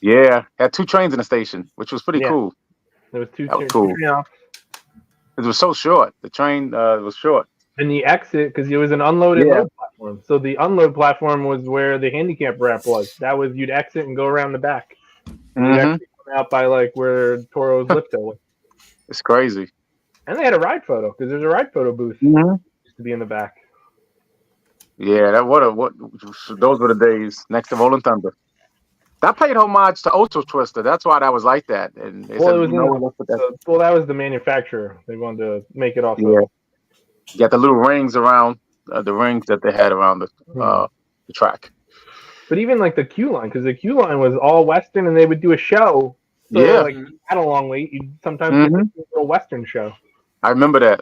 Yeah, had 2 trains in the station, which was pretty Yeah. cool. There was two That was train cool. offs. It was so short. The train was short. And the exit, because it was an unload and Yeah. load platform. So the unload platform was where the handicap ramp was. That was you'd exit and go around the back. And you'd Mhm. actually come out by like where Toro's lift hill was. It's crazy. And they had a ride photo because there's a ride photo booth Mhm. used to be in the back. Yeah, those were the days next to Rolling Thunder. That paid homage to Ultra Twister. That's why that was like that. And they Well, said, it was let's put that. well, that was the manufacturer. They wanted to make it also. Yeah. You got the little rings around the rings that they had around the track. But even like the Q line, because the Q line was all Western, and they would do a show. So Yeah. like you had a long wait. You'd sometimes get a little Western show. I remember that.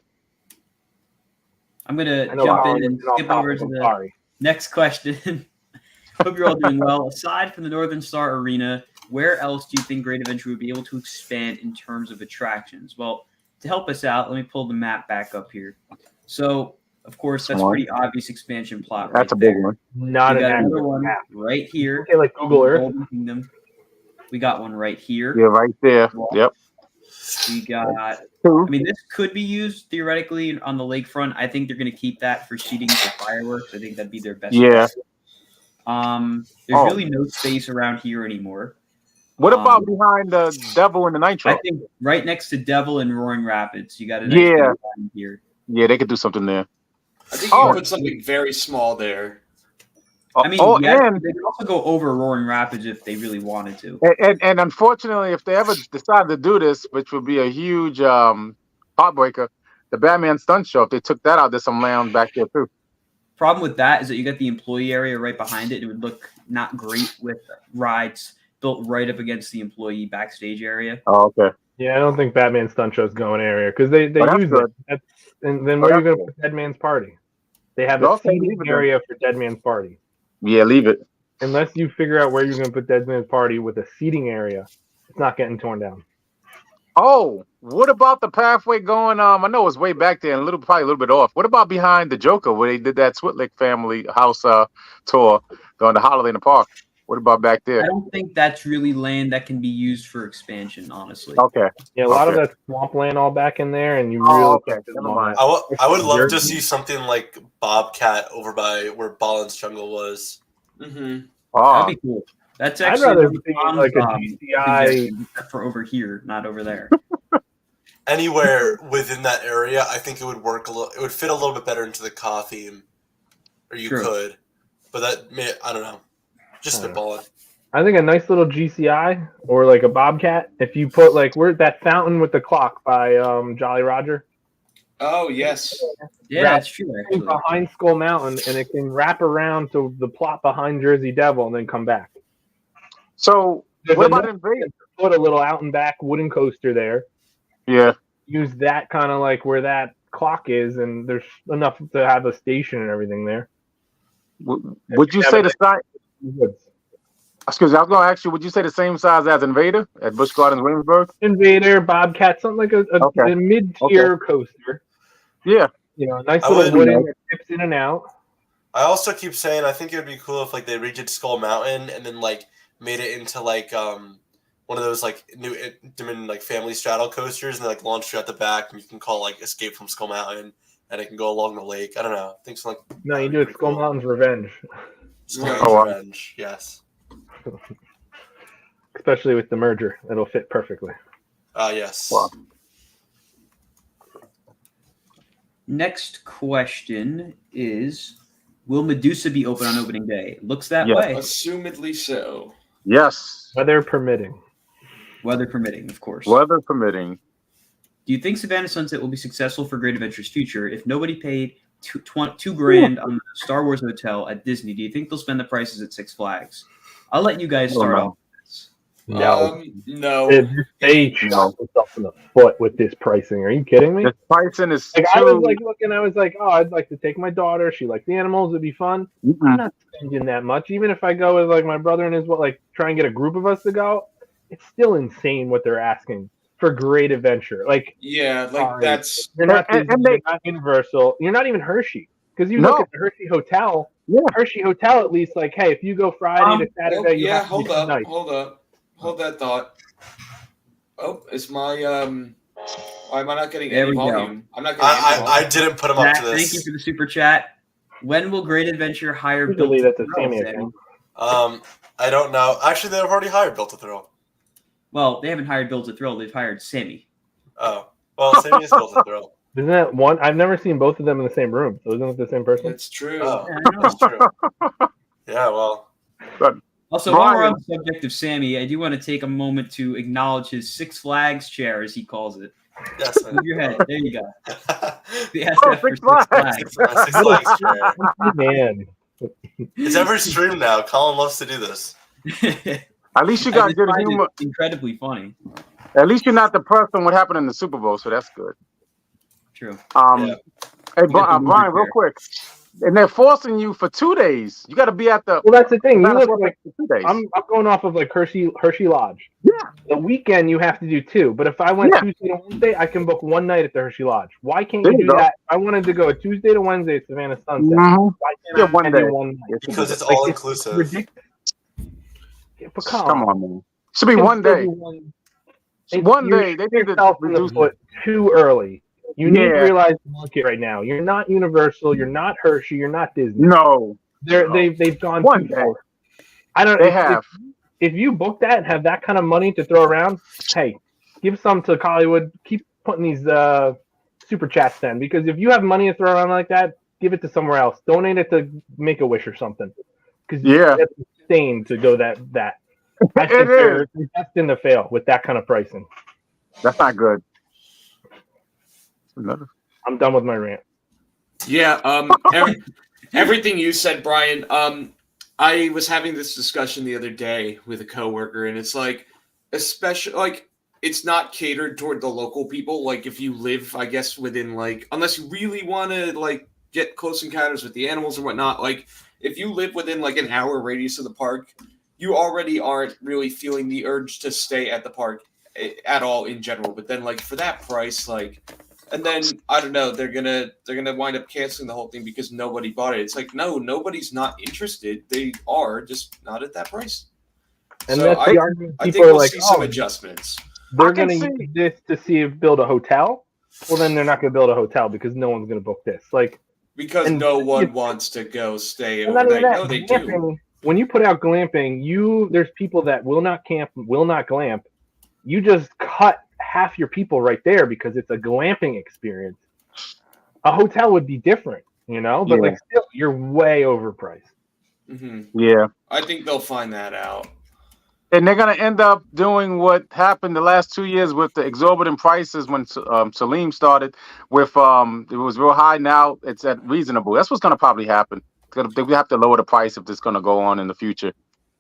I'm gonna I know jump how in and off skip topic, over to I'm the sorry. next question. Hope you're all doing well. Aside from the Northern Star Arena, where else do you think Great Adventure would be able to expand in terms of attractions? Well, to help us out, let me pull the map back up here. So, of course, that's a pretty obvious expansion plot right That's a big there. one. Not We an got another accurate one map. right here. Okay, like Google in Earth. Golden Kingdom. We got one right here. Yeah, right there. Yep. We got. Two. I mean, this could be used theoretically on the lakefront. I think they're going to keep that for seating for fireworks. I think that'd be their best. Yeah. There's really no space around here anymore. What about behind the Devil and the Nitro? I think right next to Devil and Roaring Rapids, you got a nice big line here. Yeah, they could do something there. I think you can put something very small there. I mean, and they could also go over Roaring Rapids if they really wanted to. And unfortunately, if they ever decide to do this, which would be a huge heartbreaker, the Batman stunt show, if they took that out, there's some land back there too. Problem with that is that you got the employee area right behind it. It would look not great with rides built right up against the employee backstage area. Oh, okay. Yeah, I don't think Batman Stunt Show's going area because they use it. And then where are you going to put Dead Man's Party? They have a seating area for Dead Man's Party. Yeah, leave it. Unless you figure out where you're going to put Dead Man's Party with a seating area, it's not getting torn down. Oh, what about the pathway going? I know it's way back there and probably a little bit off. What about behind the Joker where they did that Switlick family house tour going to Holiday in the Park? What about back there? I don't think that's really land that can be used for expansion, honestly. Okay. Yeah, a lot of that swamp land all back in there, and you really can't fit them on that. I would love to see something like Bobcat over by where Ballin's Jungle was. Mm-hmm. Oh. That'd be cool. That's actually I'd rather see like a GCI for over here, not over there. Anywhere within that area, I think it would work a little. It would fit a little bit better into the car theme, or you could. But I don't know. Just spitballing. I think a nice little GCI or like a Bobcat. If you put like where that fountain with the clock by Jolly Roger. Oh yes. Yeah, that's true. Actually. Behind Skull Mountain, and it can wrap around to the plot behind Jersey Devil and then come back. So what about Invader? Put a little out and back wooden coaster there. Yeah. Use that kind of like where that clock is, and there's enough to have a station and everything there. Would you say the size? Excuse me, I was going to ask you, would you say the same size as Invader at Busch Gardens, Williamsburg? Invader, Bobcat, something like a mid-tier coaster. Yeah. You know, nice little wooden that tips in and out. I also keep saying I think it would be cool if like they redid Skull Mountain and then like made it into like one of those like new Intamin like family straddle coasters and they like launch you at the back and you can call like Escape from Skull Mountain and it can go along the lake. I don't know. I think something like no, you do it Skull Mountain's Revenge. Skull Mountain's Revenge, yes. especially with the merger. It'll fit perfectly. Yes. Wow. Next question is, will Medusa be open on opening day? Looks that Yes. way. Assumedly so. Yes. Weather permitting. Weather permitting, of course. Weather permitting. Do you think Savannah Sunset will be successful for Great Adventures Future? If nobody paid $2,000 on the Star Wars Hotel at Disney, do you think they'll spend the prices at Six Flags? I'll let you guys start off with this. No. No. They shot themselves in the foot with this pricing. Are you kidding me? The pricing is Like, I was like looking, I was like, oh, I'd like to take my daughter. She likes the animals. It'd be fun. I'm not spending that much. Even if I go with like my brother and his, like try and get a group of us to go, it's still insane what they're asking for Great Adventure. Like, Yeah, like that's you're not And Disney, they- you're not Universal. You're not even Hershey. Because you No. look at the Hershey Hotel. Yeah. Hershey Hotel, at least, like, hey, if you go Friday to Saturday, oh, you yeah, have to be hold nice. hold that thought. Oh, is my why am I not getting There any we go. volume? I'm not getting any volume. I didn't put him up Matt, to thank you this. for the super chat. When will Great Adventure hire Usually Built that's a to Thrill, Sammy Sammy? account. I don't know. Actually, they've already hired Built to Thrill. Well, they haven't hired Built to Thrill. They've hired Sammy. Oh, well, Sammy is Built to Thrill. Isn't that one? I've never seen both of them in the same room. So isn't it the same person? It's true. Oh, Yeah, I know. that's true. Yeah, well, Also, while we're Brian. on the subject of Sammy, I do want to take a moment to acknowledge his Six Flags chair, as he calls it. yes. Move your head. There you go. The Oh, SF for Six Six Flags. Flags. Six Flags chair. Man, It's every stream now. Colin loves to do this. At least you I got just good find it humor. incredibly funny. At least you're not depressed on what happened in the Super Bowl, so that's good. True. Yeah. Hey, got the movie Brian, real chair. quick. And they're forcing you for 2 days. You got to be at the. well, that's the thing. You Savannah look Sunset like for 2 days. I'm going off of like Hershey Lodge. Yeah. The weekend you have to do 2, but if I went Yeah. Tuesday to Wednesday, I can book one night at the Hershey Lodge. Why can't There you you do go. that? I wanted to go Tuesday to Wednesday at Savannah Sunset. Mhm. Why can't Yeah, I one do day. one night? Because it's Like, all inclusive. ridiculous. Yeah, but Come on, man. Should be one day. One You're day. They shooting need to yourself in the reduce it. foot too early. You need to Yeah. realize the market right now. You're not Universal. You're not Hershey. You're not Disney. No. They've gone One too day. far. I don't. They if, have. If you book that and have that kind of money to throw around, hey, give some to Hollywood. Keep putting these super chats then, because if you have money to throw around like that, give it to somewhere else. Donate it to Make a Wish or something. Because Yeah. that's insane to go that. I It think they're is. destined to fail with that kind of pricing. That's not good. Another. I'm done with my rant. Yeah, everything you said, Brian. I was having this discussion the other day with a coworker, and it's like, especially like it's not catered toward the local people. Like if you live, I guess, within like, unless you really want to like get close encounters with the animals and whatnot. Like if you live within like an hour radius of the park, you already aren't really feeling the urge to stay at the park at all in general. But then like for that price, like. And then I don't know, they're gonna wind up canceling the whole thing because nobody bought it. It's like no, nobody's not interested. They are just not at that price. And So that's the argument. I People think are we'll like, see some oh, adjustments they're I can going to see- use this to see if build a hotel. Well, then they're not going to build a hotel because no one's going to book this. Like, because and no one it's- wants to go stay and not even overnight. that, No, they do. glamping, when you put out glamping, there's people that will not camp, will not glamp. You just cut half your people right there because it's a glamping experience. A hotel would be different, but Yeah. like still, you're way overpriced. hmm Yeah. I think they'll find that out. And they're going to end up doing what happened the last 2 years with the exorbitant prices when Salim started with it was real high. Now it's at reasonable. That's what's going to probably happen. They have to lower the price if this is going to go on in the future,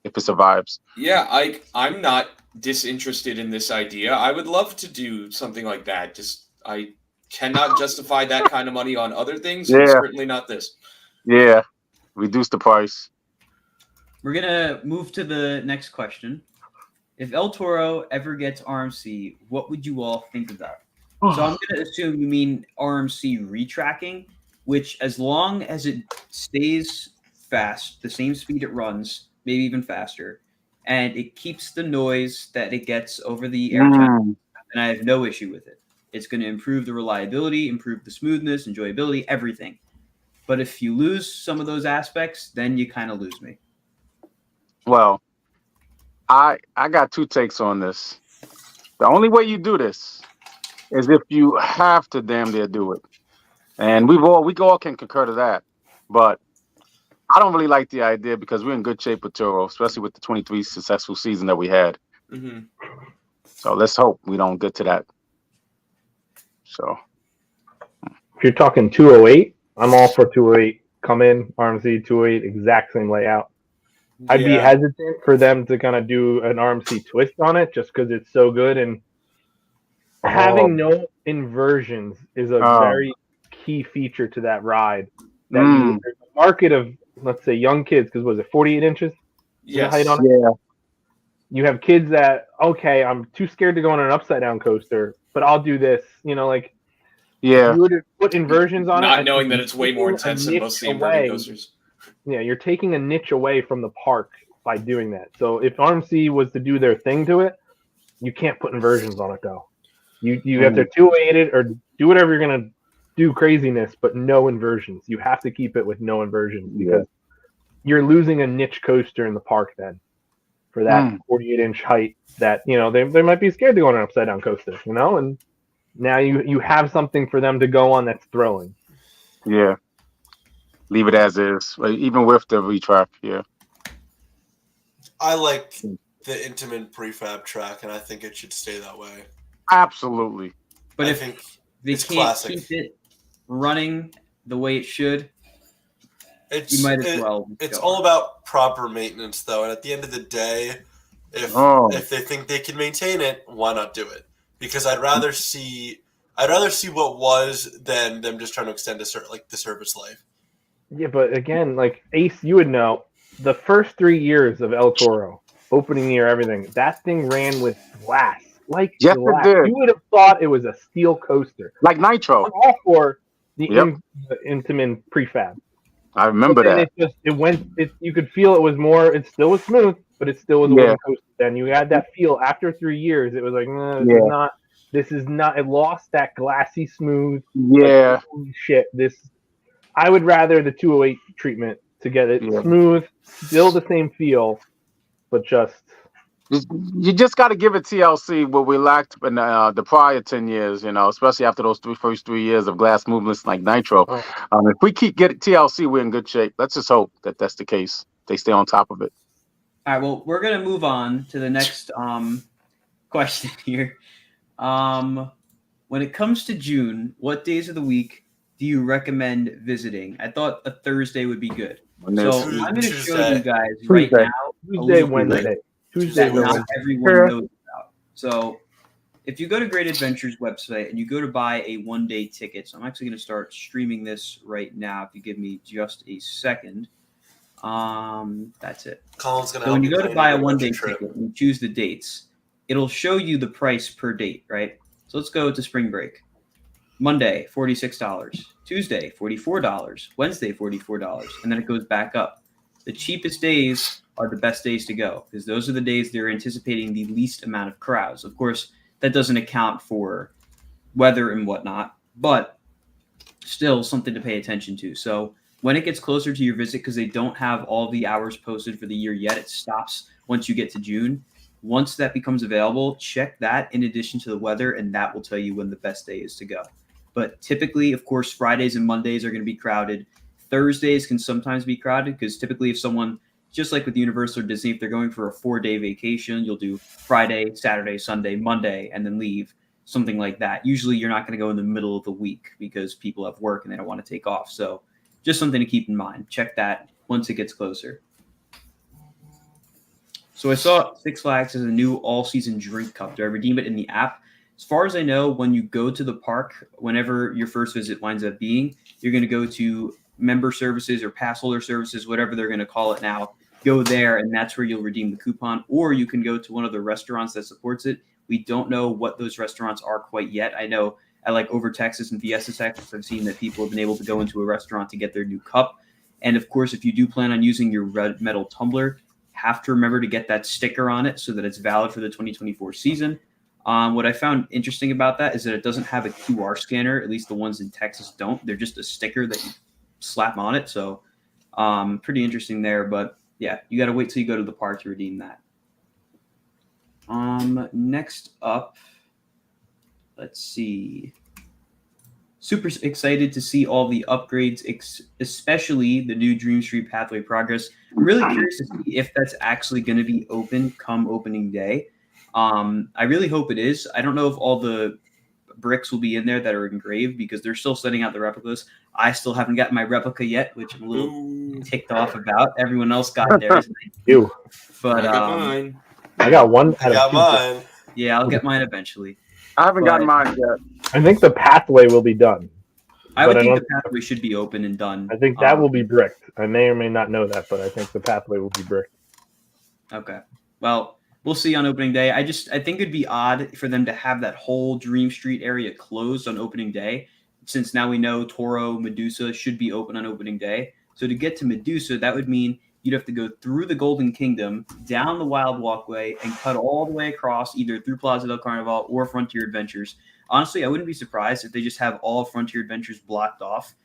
if it survives. Yeah, I'm not disinterested in this idea. I would love to do something like that. Just I cannot justify that kind of money on other things, and Yeah. certainly not this. Yeah. Reduce the price. We're gonna move to the next question. If El Toro ever gets RMC, what would you all think of that? So I'm gonna assume you mean RMC retracking, which as long as it stays fast, the same speed it runs, maybe even faster, and it keeps the noise that it gets over the air channel, and I have no issue with it. It's going to improve the reliability, improve the smoothness, enjoyability, everything. But if you lose some of those aspects, then you kind of lose me. Well, I got two takes on this. The only way you do this is if you have to damn near do it, and we all can concur to that. But I don't really like the idea because we're in good shape with Turo, especially with the 23 successful season that we had. Mm-hmm. So let's hope we don't get to that. So If you're talking 208, I'm all for 208. Come in, RMC 208, exact same layout. I'd be hesitant for them to kind of do an RMC twist on it just because it's so good. And having no inversions is a very key feature to that ride. That there's a market of, let's say, young kids, because was it 48 inches? Yes. Height on it? yeah, You have kids that, okay, I'm too scared to go on an upside down coaster, but I'll do this. If you were to put inversions on it, Not knowing that it's way more intense than most of the inverted coasters. Yeah, you're taking a niche away from the park by doing that. So if RMC was to do their thing to it, you can't put inversions on it though. You have to 208 it or do whatever you're gonna do craziness, but no inversions. You have to keep it with no inversions because you're losing a niche coaster in the park then for that 48-inch height that they might be scared to go on an upside down coaster, and now you have something for them to go on that's thrilling. Yeah. Leave it as is, even with the retrack. Yeah. I like the Intimate prefab track, and I think it should stay that way. Absolutely. But I if think they it's can't classic. keep it running the way it should, you might as well. It's all about proper maintenance, though, and at the end of the day, if they think they can maintain it, why not do it? Because I'd rather see what was than them just trying to extend the service life. Yeah, but again, like Ace, you would know the first 3 years of El Toro, opening year, everything, that thing ran with glass. Like yes, glass. it did. You would have thought it was a steel coaster. Like Nitro. I'm all for the Intamin prefab. I remember that. You could feel it was more, it still was smooth, but it still was a wooden coaster. Then you had that feel after 3 years. It was like, this is not, it lost that glassy smooth. Yeah. Like, holy shit, I would rather the 208 treatment to get it smooth, still the same feel, but you just got to give it TLC what we lacked in the prior 10 years, especially after those first 3 years of glass movements like Nitro. If we keep getting TLC, we're in good shape. Let's just hope that that's the case. They stay on top of it. All right, well, we're going to move on to the next question here. When it comes to June, what days of the week do you recommend visiting? I thought a Thursday would be good. So I'm going to show you guys right now. Tuesday, Wednesday. That not everyone knows about. So if you go to Great Adventure's website and you go to buy a one-day ticket, so I'm actually going to start streaming this right now. If you give me just a second. That's it. Colin's gonna so when you go to buy a one-day ticket and you choose the dates, it'll show you the price per date, right? So let's go to spring break. Monday, $46. Tuesday, $44. Wednesday, $44. And then it goes back up. The cheapest days are the best days to go because those are the days they're anticipating the least amount of crowds. Of course, that doesn't account for weather and whatnot, but still something to pay attention to. So when it gets closer to your visit, because they don't have all the hours posted for the year yet, it stops once you get to June. Once that becomes available, check that in addition to the weather, and that will tell you when the best day is to go. But typically, of course, Fridays and Mondays are going to be crowded. Thursdays can sometimes be crowded because typically if someone, just like with Universal or Disney, if they're going for a 4-day vacation, you'll do Friday, Saturday, Sunday, Monday, and then leave, something like that. Usually you're not going to go in the middle of the week because people have work and they don't want to take off. So just something to keep in mind. Check that once it gets closer. So I saw Six Flags has a new all-season drink cup. Do I redeem it in the app? As far as I know, when you go to the park, whenever your first visit winds up being, you're going to go to member services or pass holder services, whatever they're going to call it now. Go there, and that's where you'll redeem the coupon. Or you can go to one of the restaurants that supports it. We don't know what those restaurants are quite yet. I know at like Over Texas and Fiesta Texas, I've seen that people have been able to go into a restaurant to get their new cup. And of course, if you do plan on using your red metal tumbler, have to remember to get that sticker on it so that it's valid for the 2024 season. What I found interesting about that is that it doesn't have a QR scanner. At least the ones in Texas don't. They're just a sticker that you slap on it. So pretty interesting there. But yeah, you got to wait till you go to the park to redeem that. Next up, let's see. Super excited to see all the upgrades, especially the new Dream Street Pathway Progress. I'm really curious to see if that's actually going to be open come opening day. I really hope it is. I don't know if all the bricks will be in there that are engraved because they're still sending out the replicas. I still haven't gotten my replica yet, which I'm a little ticked off about. Everyone else got theirs. You. But I got mine. I got one I out got of two. mine. yeah, I'll get mine eventually. I haven't gotten But- mine yet. I think the pathway will be done. I would But I think don't- the pathway should be open and done. I think that will be bricked. I may or may not know that, but I think the pathway will be bricked. Okay. Well, we'll see on opening day. I think it'd be odd for them to have that whole Dream Street area closed on opening day, since now we know Toro, Medusa should be open on opening day. So to get to Medusa, that would mean you'd have to go through the Golden Kingdom, down the Wild Walkway, and cut all the way across either through Plaza del Carnaval or Frontier Adventures. Honestly, I wouldn't be surprised if they just have all Frontier Adventures blocked off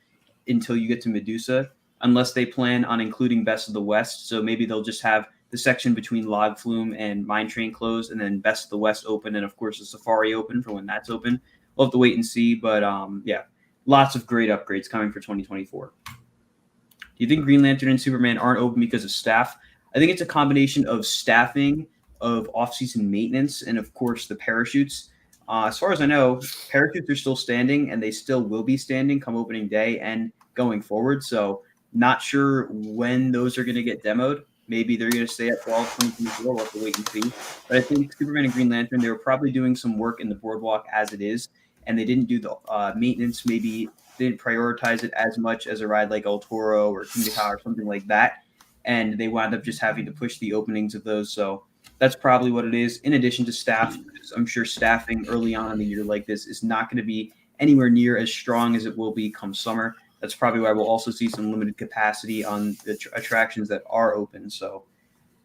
until you get to Medusa, unless they plan on including Best of the West. So maybe they'll just have the section between Log Flume and Mine Train closed, and then Best of the West open, and of course the Safari open for when that's open. We'll have to wait and see, but yeah, lots of great upgrades coming for 2024. Do you think Green Lantern and Superman aren't open because of staff? I think it's a combination of staffing, of off-season maintenance, and of course the parachutes. As far as I know, parachutes are still standing, and they still will be standing come opening day and going forward. So not sure when those are going to get demoed. Maybe they're going to stay at fall 2024. We'll have to wait and see. But I think Superman and Green Lantern, they were probably doing some work in the Boardwalk as it is, and they didn't do the maintenance. Maybe didn't prioritize it as much as a ride like El Toro or King Ka or something like that. And they wound up just having to push the openings of those. So that's probably what it is, in addition to staff. I'm sure staffing early on in the year like this is not going to be anywhere near as strong as it will be come summer. That's probably why we'll also see some limited capacity on the attractions that are open. So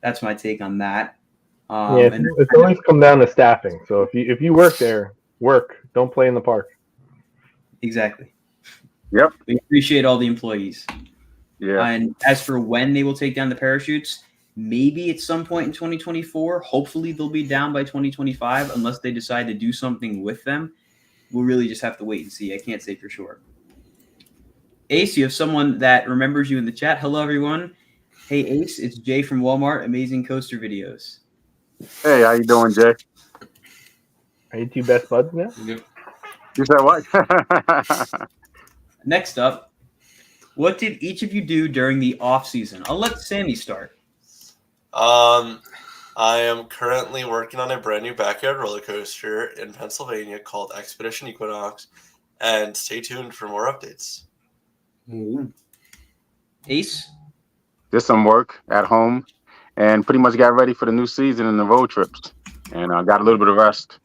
that's my take on that. Yeah, it's always come down to staffing. So if you work there, work. Don't play in the park. Exactly. Yep. We appreciate all the employees. Yeah. And as for when they will take down the parachutes, maybe at some point in 2024. Hopefully they'll be down by 2025 unless they decide to do something with them. We'll really just have to wait and see. I can't say for sure. Ace, you have someone that remembers you in the chat. Hello, everyone. Hey, Ace, it's Jay from Walmart. Amazing coaster videos. Hey, how you doing, Jay? Are you two best buds now? Yep. You said what? Next up, what did each of you do during the off season? I'll let Sammy start. I am currently working on a brand new backyard roller coaster in Pennsylvania called Expedition Equinox, and stay tuned for more updates. Ooh. Ace? Did some work at home and pretty much got ready for the new season and the road trips. And I got a little bit of rest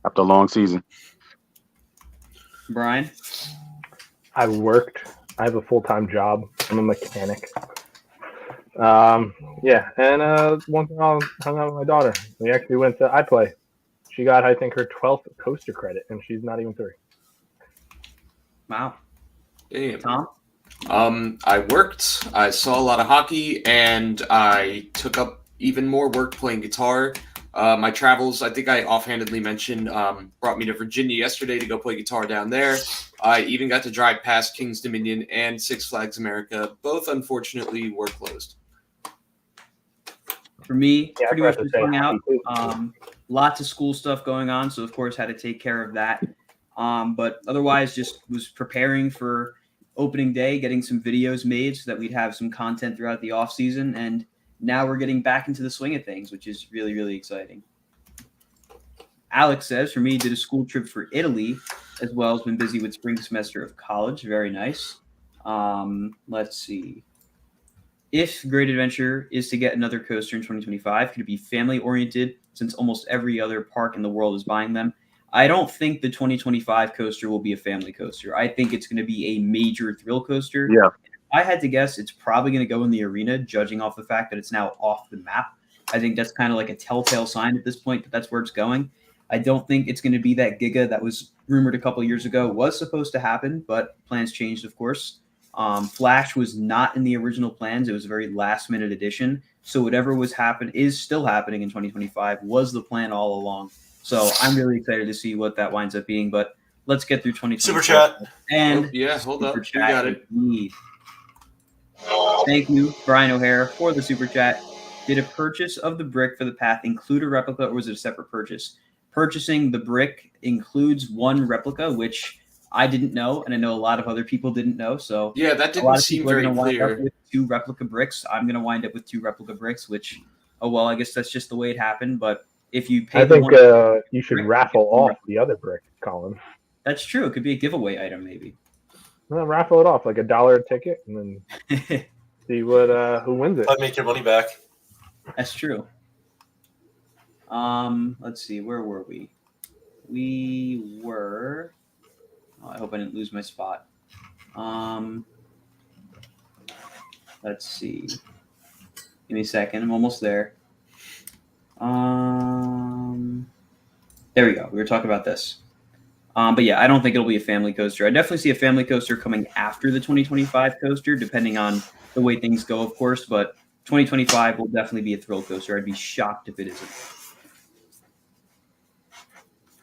after a long season. Brian? I worked. I have a full-time job. I'm a mechanic. Yeah, and one thing I hung out with my daughter. We actually went to iPlay. She got, I think, her 12th coaster credit, and she's not even 3. Wow. Damn. Tom? I worked. I saw a lot of hockey, and I took up even more work playing guitar. My travels, I think I offhandedly mentioned, brought me to Virginia yesterday to go play guitar down there. I even got to drive past King's Dominion and Six Flags America. Both, unfortunately, were closed. For me, Yeah, pretty I much forgot to just say hung out. hockey, too. Lots of school stuff going on, so of course had to take care of that. But otherwise, just was preparing for opening day, getting some videos made so that we'd have some content throughout the off season. And now we're getting back into the swing of things, which is really, really exciting. Alex says, for me, did a school trip for Italy, as well as been busy with spring semester of college. Very nice. Let's see. If Great Adventure is to get another coaster in 2025, could it be family-oriented since almost every other park in the world is buying them? I don't think the 2025 coaster will be a family coaster. I think it's going to be a major thrill coaster. Yeah. If I had to guess, it's probably going to go in the arena, judging off the fact that it's now off the map. I think that's kind of like a telltale sign at this point that that's where it's going. I don't think it's going to be that Giga that was rumored a couple of years ago was supposed to happen, but plans changed, of course. Flash was not in the original plans. It was a very last minute addition. So whatever is still happening in 2025 was the plan all along. So I'm really excited to see what that winds up being. But let's get through 2024. Super chat. And Hold up. super We chat got it. indeed. Thank you, Brian O'Hare, for the super chat. Did a purchase of the brick for the path include a replica, or was it a separate purchase? Purchasing the brick includes one replica, which I didn't know, and I know a lot of other people didn't know. So Yeah, that a didn't lot of seem people are very going to wind up clear. with 2 replica bricks. I'm going to wind up with 2 replica bricks, which, oh well, I guess that's just the way it happened. But if you pay, I think you should brick, raffle you get off the other brick, Colin. That's true. It could be a giveaway item, maybe. Well, raffle it off like $1 a ticket, and then see what who wins it. I'd make your money back. That's true. Let's see. Where were we? We were. Oh, I hope I didn't lose my spot. Let's see. Give me a second. I'm almost there. There we go. We were talking about this. But yeah, I don't think it'll be a family coaster. I definitely see a family coaster coming after the 2025 coaster, depending on the way things go, of course. But 2025 will definitely be a thrill coaster. I'd be shocked if it isn't.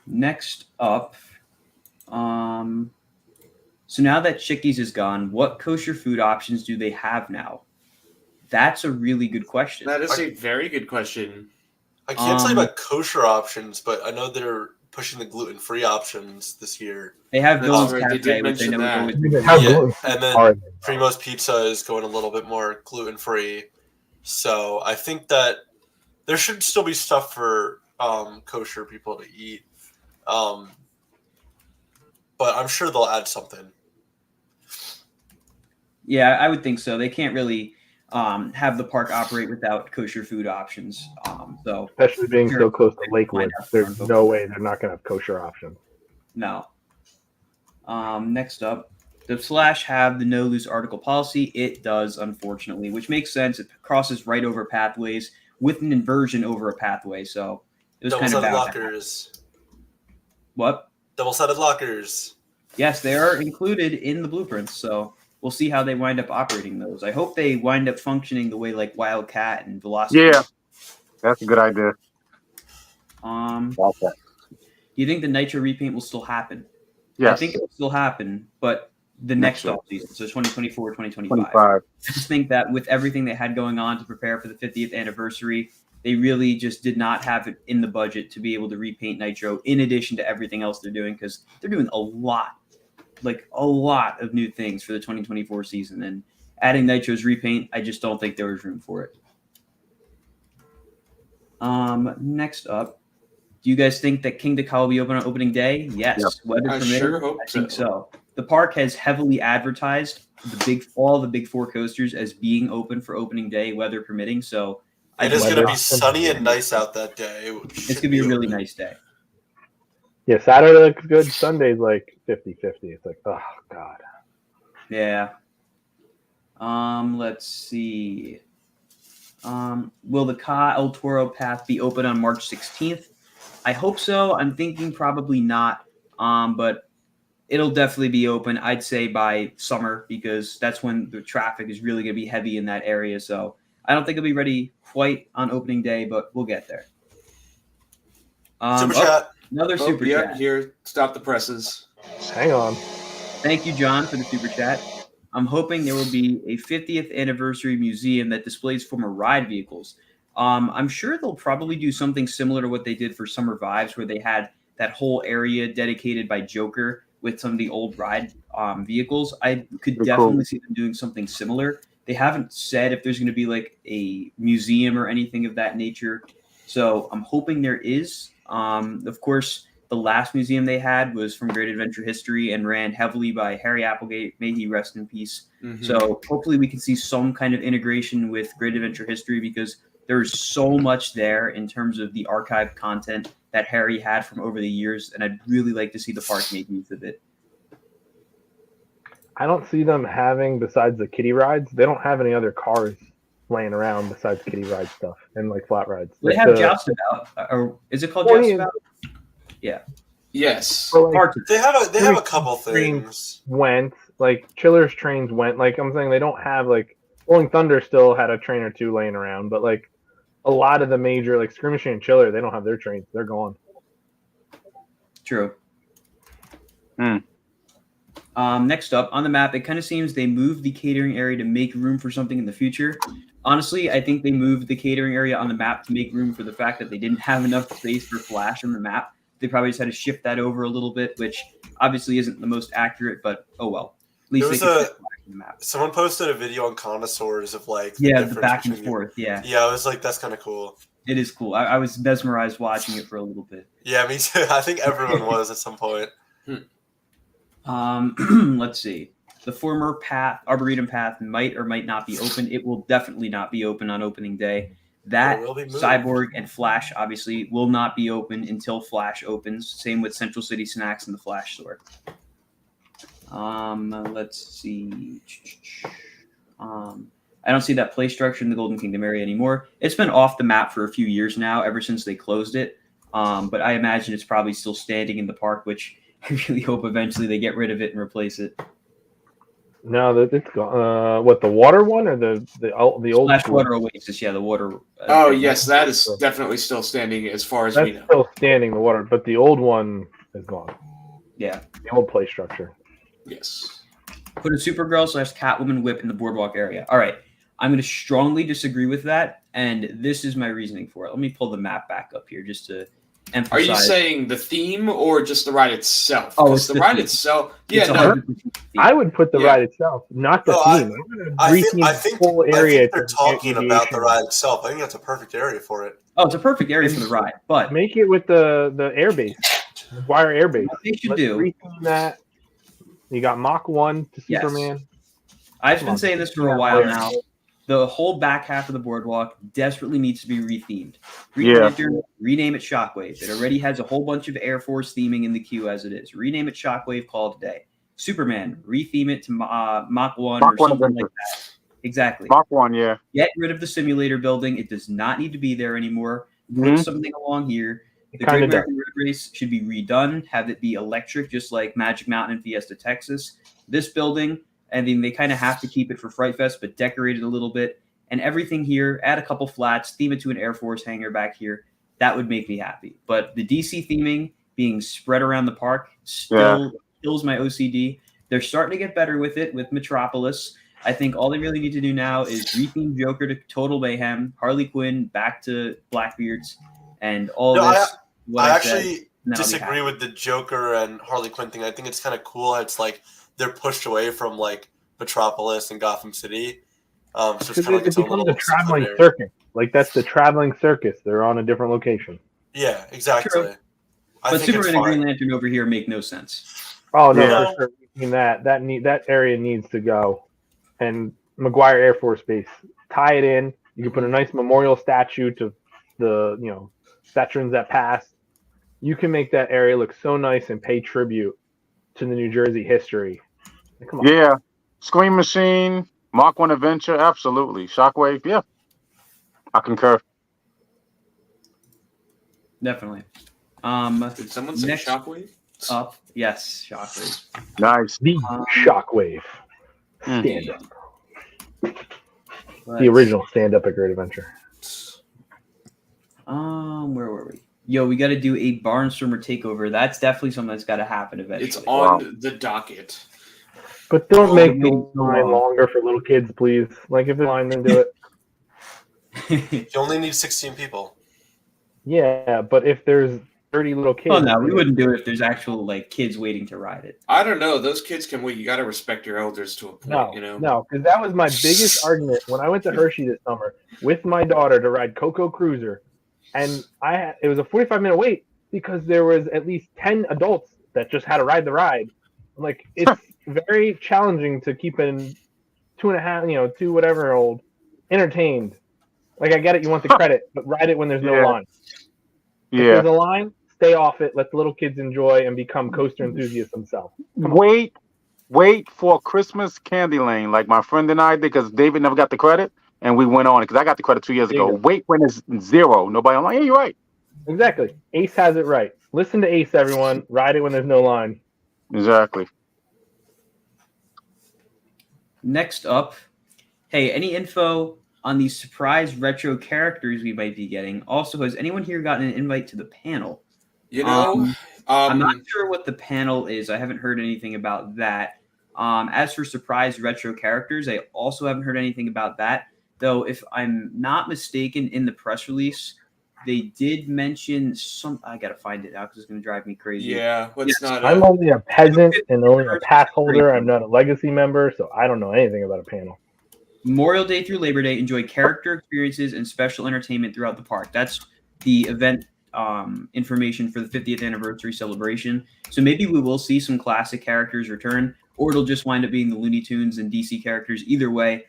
Next up, so now that Chickies is gone, what kosher food options do they have now? That's a really good question. That is a very good question. I can't tell you about kosher options, but I know they're pushing the gluten-free options this year. They have That's Bill's right, they Cafe, did which I mention know that. is always How Yeah, gluten and then are they? Primo's Pizza is going a little bit more gluten-free. So I think that there should still be stuff for kosher people to eat. But I'm sure they'll add something. Yeah, I would think so. They can't really have the park operate without kosher food options. So Especially being so close to Lakewood, out. there's no way they're not going to have kosher options. no. Next up, does Flash have the no loose article policy? It does, unfortunately, which makes sense. It crosses right over pathways with an inversion over a pathway. So it was kind of Double-sided bad. lockers. What? Double-sided lockers. Yes, they are included in the blueprints. So we'll see how they wind up operating those. I hope they wind up functioning the way like Wildcat and Velocity. Yeah, that's a good idea. Do you think the Nitro repaint will still happen? Yes. I think it will still happen, but the next off season, so 2024, 2025. 25. I just think that with everything they had going on to prepare for the 50th anniversary, they really just did not have it in the budget to be able to repaint Nitro in addition to everything else they're doing, because they're doing a lot of new things for the 2024 season. And adding Nitro's repaint, I just don't think there was room for it. Next up, do you guys think that King Dakar will be open on opening day? Yes. Yep. Weather I permitting, sure hope I think so. The park has heavily advertised all the big 4 coasters as being open for opening day, weather permitting. So It is going weather to be options. sunny and nice out that day. it's going to be a really nice day. Yeah, Saturday looks good. Sunday's like 50-50. It's like, oh, God. Yeah. Let's see. Will the Ca El Toro path be open on March 16th? I hope so. I'm thinking probably not. But it'll definitely be open, I'd say, by summer, because that's when the traffic is really going to be heavy in that area. So I don't think it'll be ready quite on opening day, but we'll get there. Super chat. Another super chat. Here, stop the presses. Hang on. Thank you, John, for the super chat. I'm hoping there will be a 50th anniversary museum that displays former ride vehicles. I'm sure they'll probably do something similar to what they did for Summer Vibes, where they had that whole area dedicated by Joker with some of the old ride vehicles. I could definitely see them doing something similar. They haven't said if there's going to be like a museum or anything of that nature. So I'm hoping there is. Of course, the last museum they had was from Great Adventure History and ran heavily by Harry Applegate. May he rest in peace. Mm-hmm. So hopefully we can see some kind of integration with Great Adventure History, because there's so much there in terms of the archived content that Harry had from over the years, and I'd really like to see the park make use of it. I don't see them having, besides the kiddie rides, they don't have any other cars laying around besides kiddie ride stuff and like flat rides. They have Joustabout, or is it called Joustabout? Yeah. Yes. So, like, They have a couple things. Went like Chiller's trains went. Like I'm saying, they don't have like Rolling Thunder still had a train or two laying around, but like a lot of the major like Skirmishing and Chiller, they don't have their trains. They're gone. True. Hmm. Next up on the map, it kind of seems they moved the catering area to make room for something in the future. Honestly, I think they moved the catering area on the map to make room for the fact that they didn't have enough space for Flash on the map. They probably just had to shift that over a little bit, which obviously isn't the most accurate, but oh well. At least they could fit Flash on the map. Someone posted a video on Connoisseurs of like The back and forth. Yeah, I was like, that's kind of cool. it is cool. I was mesmerized watching it for a little bit. Yeah, me too. I think everyone was at some point. Let's see. The former Arboretum path might or might not be open. It will definitely not be open on opening day. That Cyborg and Flash obviously will not be open until Flash opens. Same with Central City Snacks and the Flash store. Let's see. I don't see that play structure in the Golden Kingdom area anymore. It's been off the map for a few years now, ever since they closed it. But I imagine it's probably still standing in the park, which I really hope eventually they get rid of it and replace it. No, it's gone. What, the water one or the old Splash Water Oasis? Yeah, the water. Oh yes, that is definitely still standing as far as we know. Still standing, the water, but the old one is gone. Yeah, the old play structure. Yes. Put a Supergirl / Catwoman whip in the Boardwalk area. All right, I'm going to strongly disagree with that, and this is my reasoning for it. Let me pull the map back up here just to emphasize. Are you saying the theme or just the ride itself? Oh, it's the ride itself. Yeah, no. I would put the ride itself, not the theme. I think they're talking about the ride itself. I think that's a perfect area for it. Oh, it's a perfect area for the ride, but make it with the airbase, McGuire airbase. What they should do. That. You got Mach 1 to Superman. Yes. I've been saying this for a while now. The whole back half of the Boardwalk desperately needs to be rethemed. Rename it Shockwave. It already has a whole bunch of Air Force theming in the queue as it is. Rename it Shockwave, call it a day. Superman, retheme it to Mach 1 or something like that. Exactly. Mach 1, yeah. Get rid of the simulator building. It does not need to be there anymore. Put something along here. The Great American Road Race should be redone. Have it be electric, just like Magic Mountain and Fiesta, Texas. This building, I mean, they kind of have to keep it for Fright Fest, but decorate it a little bit. And everything here, add a couple flats, theme it to an Air Force hangar back here. That would make me happy. But the DC theming being spread around the park still kills my OCD. They're starting to get better with it with Metropolis. I think all they really need to do now is retheme Joker to Total Mayhem, Harley Quinn back to Blackbeards, and all this. I actually disagree with the Joker and Harley Quinn thing. I think it's kind of cool. It's like they're pushed away from like Metropolis and Gotham City. So it's kind of like its own little traveling circus. Like that's the traveling circus. They're on a different location. Yeah, exactly. True. But Superman and Green Lantern over here make no sense. Oh no, for sure. That area needs to go. And McGuire Air Force Base, tie it in. You can put a nice memorial statue to the veterans that passed. You can make that area look so nice and pay tribute to the New Jersey history. Come on. Yeah, Scream Machine, Mach 1 Adventure, absolutely. Shockwave, yeah, I concur. Definitely. Did someone say Shockwave? Up, yes, Shockwave. Nice. The Shockwave stand-up. The original stand-up at Great Adventure. Where were we? Yo, we got to do a Barnstormer takeover. That's definitely something that's got to happen eventually. It's on the docket. But don't make the line longer for little kids, please. Like, if the line, then do it. You only need 16 people. Yeah, but if there's 30 little kids... Oh, no, we wouldn't do it if there's actual, like, kids waiting to ride it. I don't know. Those kids can wait. You got to respect your elders to a point, you know? No, because that was my biggest argument when I went to Hershey this summer with my daughter to ride Coco Cruiser. And it was a 45-minute wait because there was at least 10 adults that just had to ride the ride. I'm like, it's very challenging to keep an 2.5, 2 whatever old entertained. Like, I get it, you want the credit, but ride it when there's no line. If there's a line, stay off it, let the little kids enjoy and become coaster enthusiasts themselves. Wait for Christmas Candy Lane, like my friend and I did, because David never got the credit. And we went on it because I got the credit 2 years ago. Wait when it's 0. Nobody. I'm like, yeah, you're right. Exactly. Ace has it right. Listen to Ace, everyone. Ride it when there's no line. Exactly. Next up, hey, any info on these surprise retro characters we might be getting? Also, has anyone here gotten an invite to the panel? You know, I'm not sure what the panel is. I haven't heard anything about that. As for surprise retro characters, I also haven't heard anything about that. Though, if I'm not mistaken, in the press release, they did mention some. I gotta find it out because it's gonna drive me crazy. yeah, let's not. I'm only a peasant and only a pass holder. celebration. I'm not a legacy member, so I don't know anything about a panel. Memorial Day through Labor Day, enjoy character experiences and special entertainment throughout the park. That's the event information for the 50th anniversary celebration. So maybe we will see some classic characters return, or it'll just wind up being the Looney Tunes and DC characters. Either way,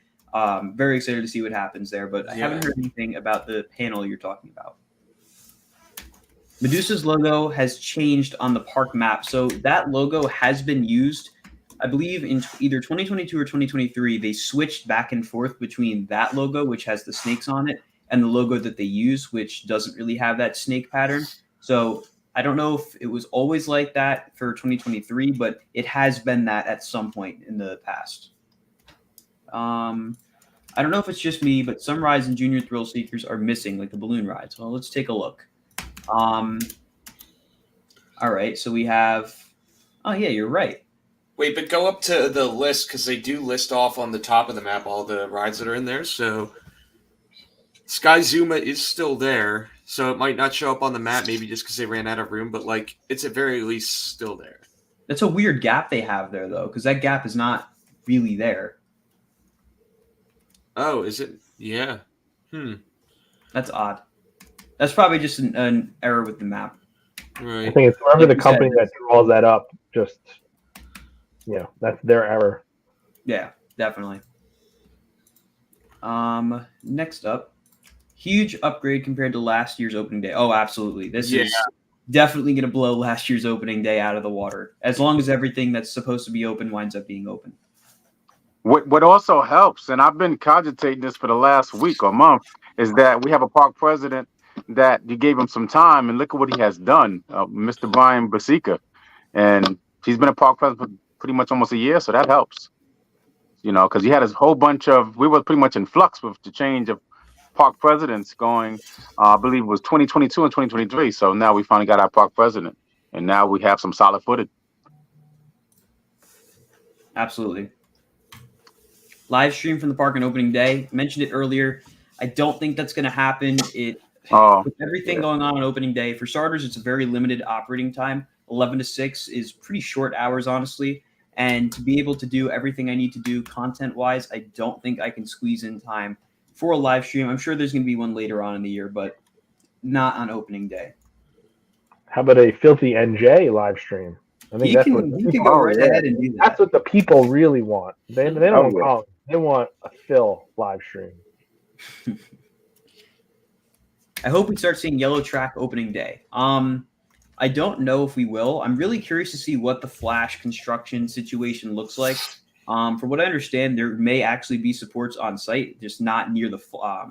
very excited to see what happens there. But I haven't heard anything about the panel you're talking about. Medusa's logo has changed on the park map. So that logo has been used, I believe, in either 2022 or 2023. They switched back and forth between that logo, which has the snakes on it, and the logo that they use, which doesn't really have that snake pattern. So I don't know if it was always like that for 2023, but it has been that at some point in the past. I don't know if it's just me, but some rides in Junior Thrill Seekers are missing, like the balloon rides. Well, let's take a look. All right, so we have. Oh yeah, you're right. Wait, but go up to the list because they do list off on the top of the map all the rides that are in there. So Sky Zuma is still there, so it might not show up on the map, maybe just because they ran out of room, but like it's at very least still there. That's a weird gap they have there, though, because that gap is not really there. Oh, is it? Yeah. That's odd. That's probably just an error with the map. Right. I think it's whoever Like the you company said. that draws that up. Just that's their error. Yeah, definitely. Next up, huge upgrade compared to last year's opening day. Oh, absolutely. This is definitely going to blow last year's opening day out of the water. As long as everything that's supposed to be open winds up being open. What also helps, and I've been cogitating this for the last week or month, is that we have a park president that you gave him some time, and look at what he has done, Mr. Brian Basica, and he's been a park president for pretty much almost a year, so that helps. Because he had a whole bunch of, we were pretty much in flux with the change of park presidents going, I believe it was 2022 and 2023. So now we finally got our park president, and now we have some solid footage. Absolutely. Live stream from the park on opening day. Mentioned it earlier. I don't think that's going to happen. With everything going on opening day, for starters, it's a very limited operating time. 11 to 6 is pretty short hours, honestly. And to be able to do everything I need to do content-wise, I don't think I can squeeze in time for a live stream. I'm sure there's going to be one later on in the year, but not on opening day. How about a filthy NJ live stream? I think He that's can go right ahead and do that. That's what the people really want. They don't want Colin. They want a Phil live stream. I hope we start seeing yellow track opening day. I don't know if we will. I'm really curious to see what the Flash construction situation looks like. From what I understand, there may actually be supports on site, just not near the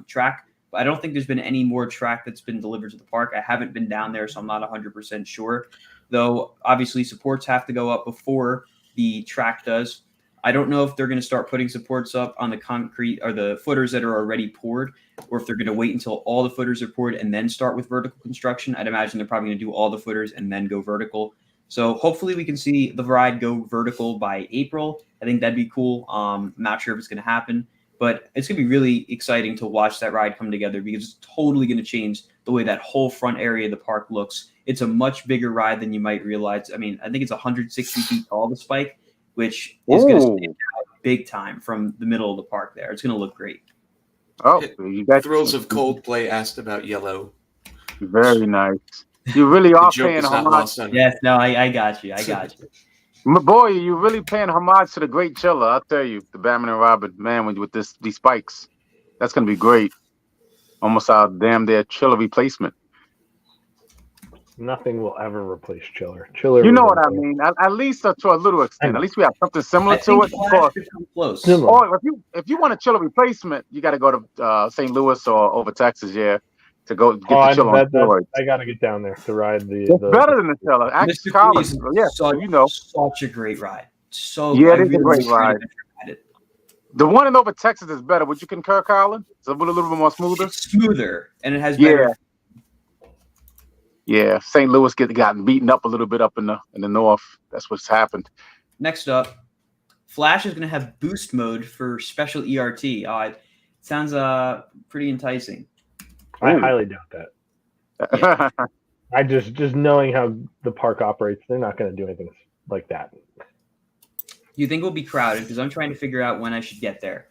track. But I don't think there's been any more track that's been delivered to the park. I haven't been down there, so I'm not 100% sure. Though, obviously, supports have to go up before the track does. I don't know if they're going to start putting supports up on the concrete or the footers that are already poured, or if they're going to wait until all the footers are poured and then start with vertical construction. I'd imagine they're probably going to do all the footers and then go vertical. So hopefully we can see the ride go vertical by April. I think that'd be cool. I'm not sure if it's going to happen, but it's going to be really exciting to watch that ride come together because it's totally going to change the way that whole front area of the park looks. It's a much bigger ride than you might realize. I mean, I think it's 160 feet tall, the spike, which is going to stand out big time from the middle of the park there. It's going to look great. Oh, you got Thrills of Coldplay asked about yellow. Very nice. You really are paying homage. Yes, no, I got you. I got you. My boy, you really paying homage to the great Chiller. I'll tell you, the Batman and Robin, man, with these spikes. That's going to be great. Almost our damn their Chiller replacement. Nothing will ever replace Chiller. You know what I mean? At least to a little extent. At least we have something similar to it. Close. Or if you want a Chiller replacement, you got to go to St. Louis or over Texas, to go get the Chiller on steroids. I got to get down there to ride the. It's better than the Chiller. Actually, Collins, such a great ride. So it is a great ride. The one in over Texas is better. Would you concur, Colin? It's a little bit more smoother. It's smoother, and it has better. Yeah. St. Louis gotten beaten up a little bit up in the north. That's what's happened. Next up, Flash is going to have boost mode for special ERT. It sounds pretty enticing. I highly doubt that. Yeah. I just knowing how the park operates, they're not going to do anything like that. You think it'll be crowded? Because I'm trying to figure out when I should get there.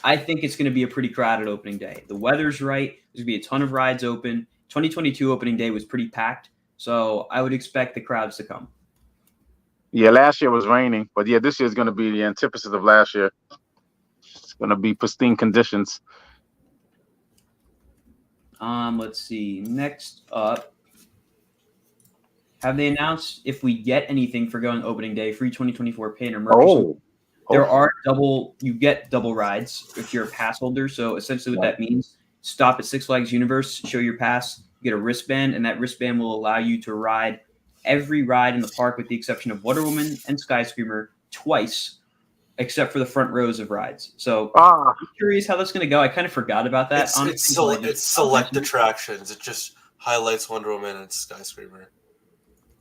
I think it's going to be a pretty crowded opening day. The weather's right. There's going to be a ton of rides open. 2022 opening day was pretty packed, so I would expect the crowds to come. Yeah, last year was raining, but yeah, this year is going to be the antithesis of last year. It's going to be pristine conditions. Let's see. Next up, have they announced if we get anything for going opening day, free 2024 pin or merch? You get double rides if you're a pass holder. So essentially what that means, stop at Six Flags Universe, show your pass, you get a wristband, and that wristband will allow you to ride every ride in the park with the exception of Wonder Woman and Skyscreamer twice, except for the front rows of rides. So I'm curious how that's going to go. I kind of forgot about that. It's select attractions. It just highlights Wonder Woman and Skyscraper.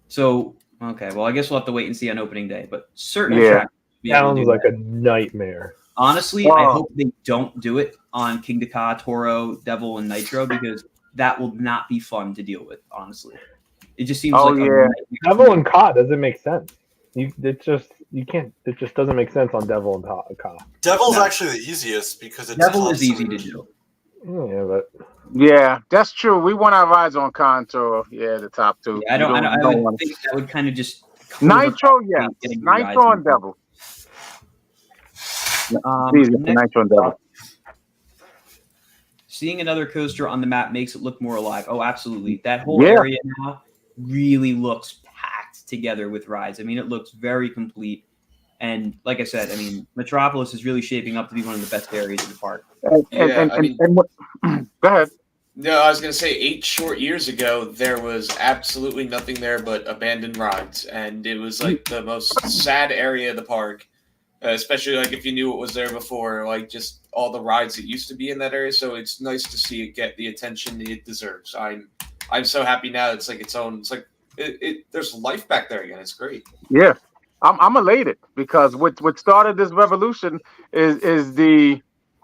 So, okay, well, I guess we'll have to wait and see on opening day, but certain attractions. Sounds like a nightmare. Honestly, I hope they don't do it on King Ka, Toro, Devil, and Nitro because that will not be fun to deal with, honestly. It just seems Devil and Ka doesn't make sense. It just doesn't make sense on Devil and Ka. Devil's actually the easiest because it's Devil is easy to do. Yeah, that's true. We want our rides on Contour. Yeah, the top two. Yeah, I would think that would kind of just Nitro, yes. Nitro and Devil. Nitro and Devil. Seeing another coaster on the map makes it look more alive. Oh, absolutely. That whole area now really looks packed together with rides. I mean, it looks very complete. And like I said, I mean, Metropolis is really shaping up to be one of the best areas of the park. Go ahead. No, I was going to say 8 short years ago, there was absolutely nothing there but abandoned rides. And it was like the most sad area of the park, especially like if you knew what was there before, like just all the rides that used to be in that area. So it's nice to see it get the attention it deserves. I'm so happy now. It's like its own, it's like there's life back there again. It's great. Yeah. I'm elated because what started this revolution is the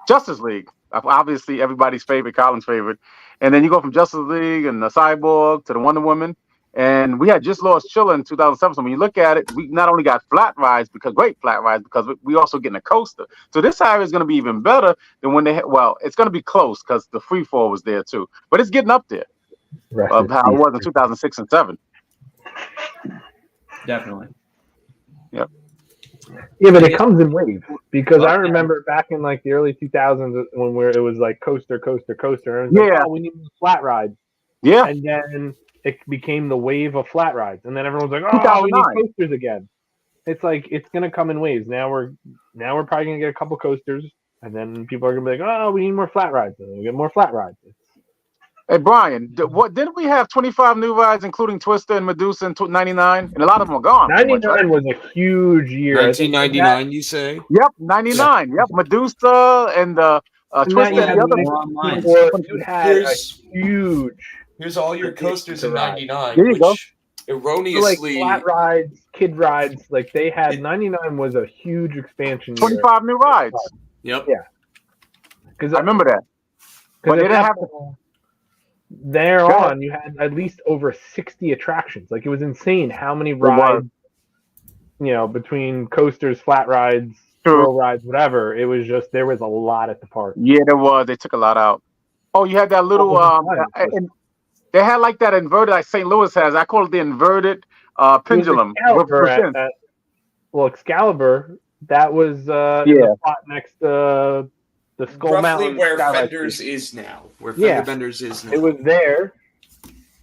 Justice League. Obviously, everybody's favorite, Colin's favorite. And then you go from Justice League and the Cyborg to the Wonder Woman. And we had just lost Chilla in 2007. So when you look at it, we not only got great flat rides, because we also getting a coaster. So this area is going to be even better than when it's going to be close because the free fall was there too. But it's getting up there of how it was in 2006 and 2007. Definitely. Yep. Yeah, but it comes in waves because I remember back in like the early 2000s when it was like coaster, and we need flat rides. Yeah, and then it became the wave of flat rides, and then everyone's like, "Oh, we need coasters again." It's like it's gonna come in waves. Now we're probably gonna get a couple coasters, and then people are gonna be like, "Oh, we need more flat rides," and then we get more flat rides. Hey Brian, didn't we have 25 new rides, including Twister and Medusa in 99? And a lot of them are gone. 99 was a huge year. 1999, you say? Yep, 99. Yep, Medusa and Twister and the other. You had a huge. Here's all your coasters in 99. There you go. Erroneously, so like flat rides, kid rides, like they had 99 was a huge expansion. 25 new rides. Yep. Yeah. Because I remember that. But they didn't have to. You had at least over 60 attractions. Like it was insane how many rides, between coasters, flat rides, thrill rides, whatever. It was just there was a lot at the park. Yeah, there was. They took a lot out. Oh, you had that little they had like that inverted, like St. Louis has. I call it the inverted pendulum. Excalibur, that was in the spot next to the Skull roughly Mountain. Where Fenders is now. Where Fender Benders is now. It was there.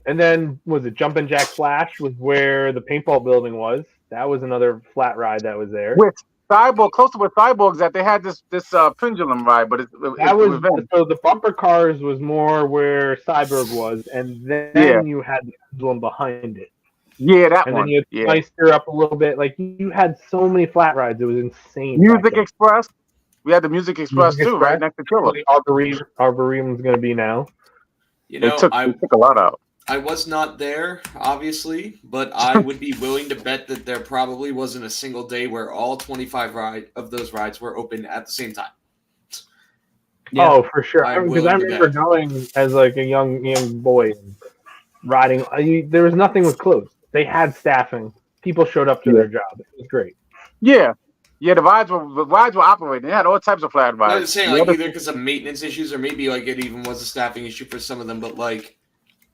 And then, was it Jumpin' Jack Flash was where the paintball building was. That was another flat ride that was there. With Cyborg, close to where Cyborg's at, they had this pendulum ride, but so the bumper cars was more where Cyborg was, and then you had the pendulum behind it. Yeah, that and one. And then you had Meister up a little bit. Like you had so many flat rides, it was insane. Music Express. We had the Music Express too, right next to Killer. The Arboretum's going to be now. You They know, took a lot out. I was not there, obviously, but I would be willing to bet that there probably wasn't a single day where all 25 of those rides were open at the same time. Yeah. Oh, for sure. I'm Because I willing to remember bet. going as like a young boy and riding. There was nothing was closed. They had staffing. People showed up to their job. It was great. Yeah. Yeah, the rides were operating. They had all types of flat rides. I was saying, like, either because of maintenance issues or maybe, like, it even was a staffing issue for some of them. But, like,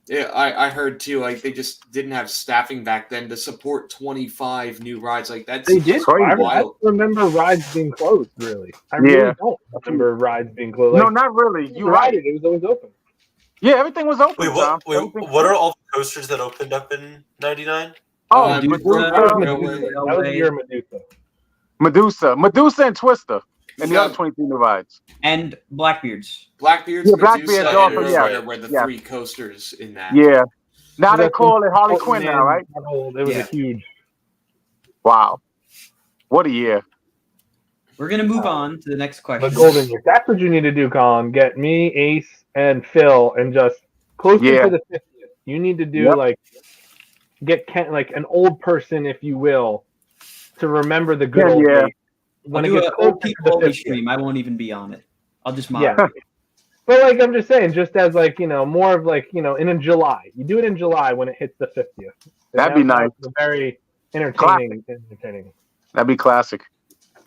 yeah, I heard, too, like, they just didn't have staffing back then to support 25 new rides. Like, that's They did. crazy. I don't remember rides being closed, really. I really don't remember rides being closed. No, Like, not really. You ride right. it. It was always open. Yeah, everything was open. Wait, Tom. what are all the coasters that opened up in '99? Oh, Medusa, That Railway. was your Medusa. Medusa and Twister. And the Yeah. other 23 new rides. And Blackbeards. Blackbeard's, Yeah, Blackbeard's Medusa, also, and yeah. Rover were the Yeah. 3 coasters in that. Yeah. Now So they that's call it Harley Golden Quinn Man, now, right? It was Yeah. a huge. Wow. What a year. We're gonna move on to the next question. The golden year. That's what you need to do, Colin. Get me, Ace, and Phil, and just closer Yeah. to the 50th. You need to do Yep. like get Ken, like an old person, if you will, to remember the good Yeah, old yeah. days. I'll When it do gets an closer old to people the only 50th. stream. I won't even be on it. I'll just Yeah. moderate. But like I'm just saying, just as like more of like in July. You do it in July when it hits the 50th. That'd be nice. Very entertaining. That'd be classic.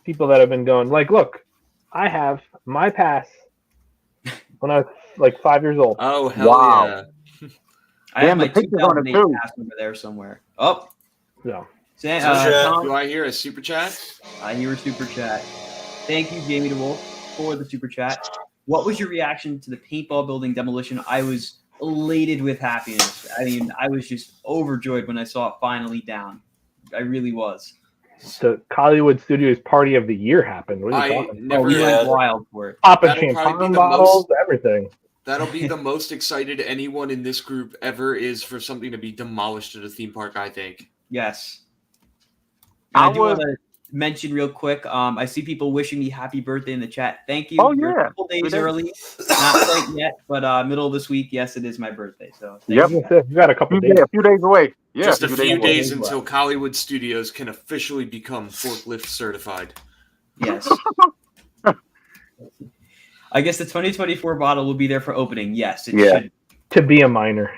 People that have been going like, look, I have my pass when I was like 5 years old. Oh, hell Wow. yeah. I have Damn, my the pictures on it 2008 too. pass over there somewhere. Oh, So Tom, Do I hear a super chat? I hear a super chat. Thank you, Jamie DeWolf, for the super chat. What was your reaction to the paintball building demolition? I was elated with happiness. I mean, I was just overjoyed when I saw it finally down. I really was. the Hollywood Studios Party of the Year happened. What are you I talking about? Oh, never. we Yeah. went wild for it. Popping That'll probably be champagne the bottles, everything. That'll be the most excited anyone in this group ever is for something to be demolished at a theme park, I think. Yes. And I do was- want to mention real quick. I see people wishing me happy birthday in the chat. Thank you. Oh, You're yeah. a couple days Good day. early. Not quite yet, but middle of this week, yes, it is my birthday. So thank Yep. you. You got a couple days. Yeah, a few days away. Yeah, Just a few away. days until Hollywood Studios can officially become forklift certified. Yes. I guess the 2024 bottle will be there for opening. Yes, it Yeah. should. To be a minor.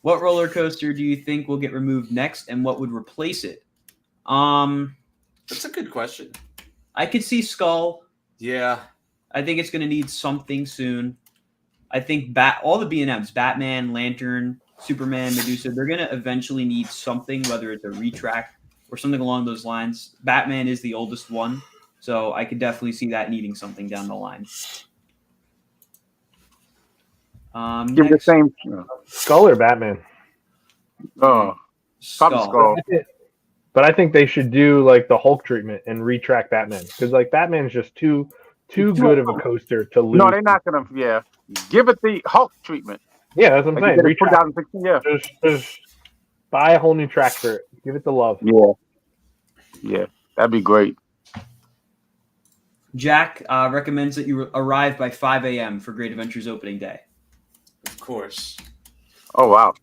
What roller coaster do you think will get removed next, and what would replace it? That's a good question. I could see Skull. Yeah. I think it's going to need something soon. I think all the B&Ms, Batman, Lantern, Superman, Medusa, they're going to eventually need something, whether it's a retract or something along those lines. Batman is the oldest one, so I could definitely see that needing something down the line. Give it the Next, same. Skull or Batman? Oh, probably Skull. Skull. But I think they should do like the Hulk treatment and retract Batman because like Batman's just too good of a coaster to lose. No, they're not gonna. Yeah, give it the Hulk treatment. Yeah, that's what I'm Like saying. you did in Retract. 2016. Yeah. Just buy a whole new track for it. Give it the love. Yeah. Yeah, that'd be great. Jack recommends that you arrive by 5 a.m. for Great Adventures opening day. Of course. Oh wow.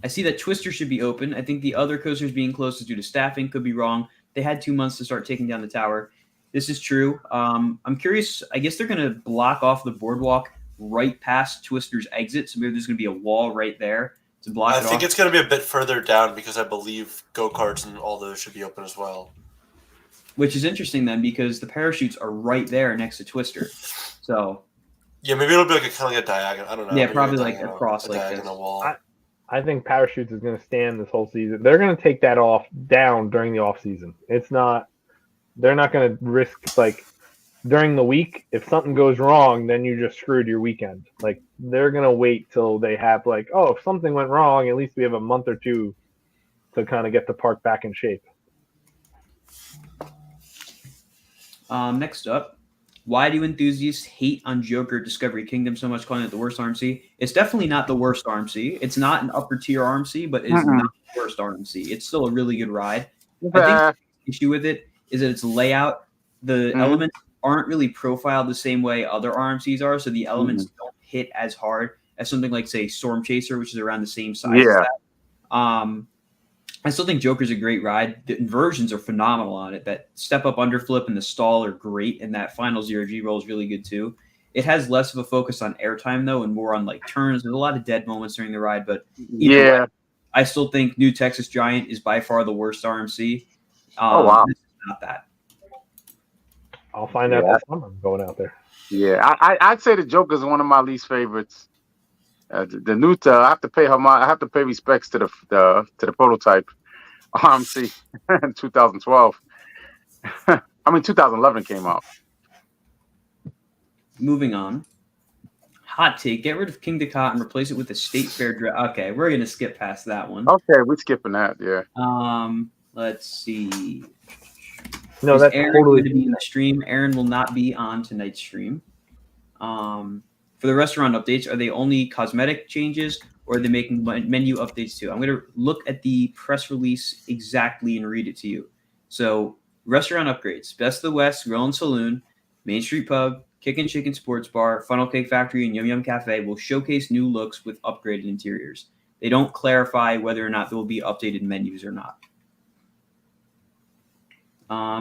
I see that Twister should be open. I think the other coasters being closed is due to staffing. Could be wrong. They had 2 months to start taking down the tower. This is true. I'm curious. I guess they're going to block off the boardwalk right past Twister's exit. So maybe there's going to be a wall right there to block I it think off. it's going to be a bit further down because I believe go-karts and all those should be open as well. Which is interesting then because the parachutes are right there next to Twister. So Yeah, maybe it'll be like a kind of like a diagonal. I don't know. Yeah, maybe probably a like diagonal- across a like diagonal this. wall. I think parachutes is going to stand this whole season. They're going to take that down during the off season. It's not. They're not going to risk like during the week. If something goes wrong, then you just screwed your weekend. Like they're going to wait till they have like, oh, if something went wrong, at least we have a month or two to kind of get the park back in shape. next up, why do enthusiasts hate on Joker Discovery Kingdom so much, calling it the worst RMC? It's definitely not the worst RMC. It's not an upper tier RMC, but it's not the worst RMC. It's still a really good ride. I think issue with it is that its layout. The elements aren't really profiled the same way other RMCs are, so the elements don't hit as hard as something like, say, Storm Chaser, which is around the same size as that. I still think Joker's a great ride. The inversions are phenomenal on it. That step-up underflip and the stall are great, and that final 0G roll is really good too. It has less of a focus on airtime, though, and more on like turns. There's a lot of dead moments during the ride, but either way, I still think New Texas Giant is by far the worst RMC. This is not that. I'll find out this summer. I'm going out there. Yeah, I'd say the Joker is one of my least favorites. The new, I have to pay respects to the prototype RMC in 2012. I mean, 2011 came out. Moving on. Hot take: get rid of King Ducat and replace it with the State Fair dress. Okay, we're gonna skip past that one. Okay, we're skipping that. Yeah. Let's see. No, that's Aaron totally going to be in the stream. Aaron will not be on tonight's stream. For the restaurant updates, are they only cosmetic changes or are they making menu updates too? I'm going to look at the press release exactly and read it to you. So, restaurant upgrades: Best of the West Grill and Saloon, Main Street Pub, Kickin' Chicken Sports Bar, Funnel Cake Factory, and Yum Yum Cafe will showcase new looks with upgraded interiors. They don't clarify whether or not there will be updated menus or not.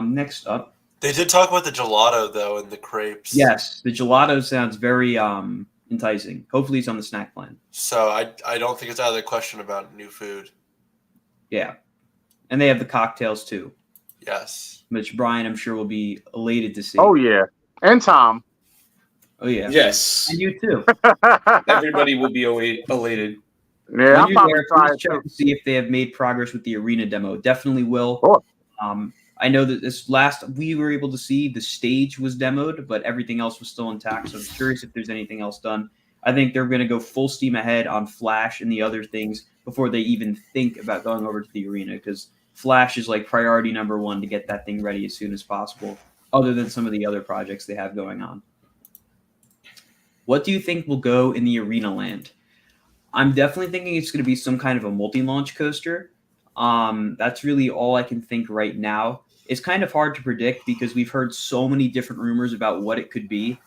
Next up. They did talk about the gelato, though, and the crepes. Yes, the gelato sounds very enticing. Hopefully it's on the snack plan. So I don't think it's out of the question about new food. Yeah. And they have the cocktails, too. Yes. Which Brian, I'm sure, will be elated to see. Oh, yeah. And Tom. Oh, yeah. Yes. And you, too. Everybody will be elated. Yeah, I'm probably please check to see if they have made progress with the arena demo. Definitely will. Oh. I know that this last we were able to see the stage was demoed, but everything else was still intact. So I'm curious if there's anything else done. I think they're going to go full steam ahead on Flash and the other things before they even think about going over to the arena, because Flash is like priority number one to get that thing ready as soon as possible, other than some of the other projects they have going on. What do you think will go in the arena land? I'm definitely thinking it's going to be some kind of a multi-launch coaster. That's really all I can think right now. It's kind of hard to predict because we've heard so many different rumors about what it could be.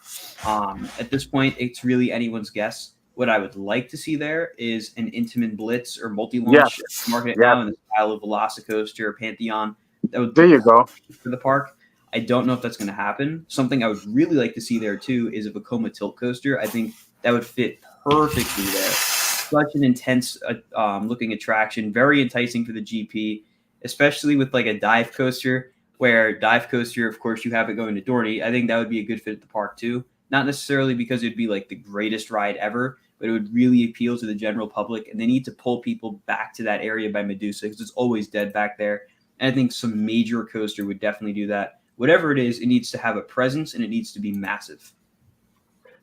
At this point, it's really anyone's guess. What I would like to see there is an Intamin Blitz or multi-launch market now in the style of Velocicoaster or Pantheon. That would there you go for the park. I don't know if that's going to happen. Something I would really like to see there too is a Vekoma tilt coaster. I think that would fit perfectly there. Such an intense looking attraction, very enticing for the GP, especially with like a dive coaster, where dive coaster, of course, you have it going to Dorney. I think that would be a good fit at the park too. Not necessarily because it'd be like the greatest ride ever, but it would really appeal to the general public. And they need to pull people back to that area by Medusa because it's always dead back there. And I think some major coaster would definitely do that. Whatever it is, it needs to have a presence and it needs to be massive.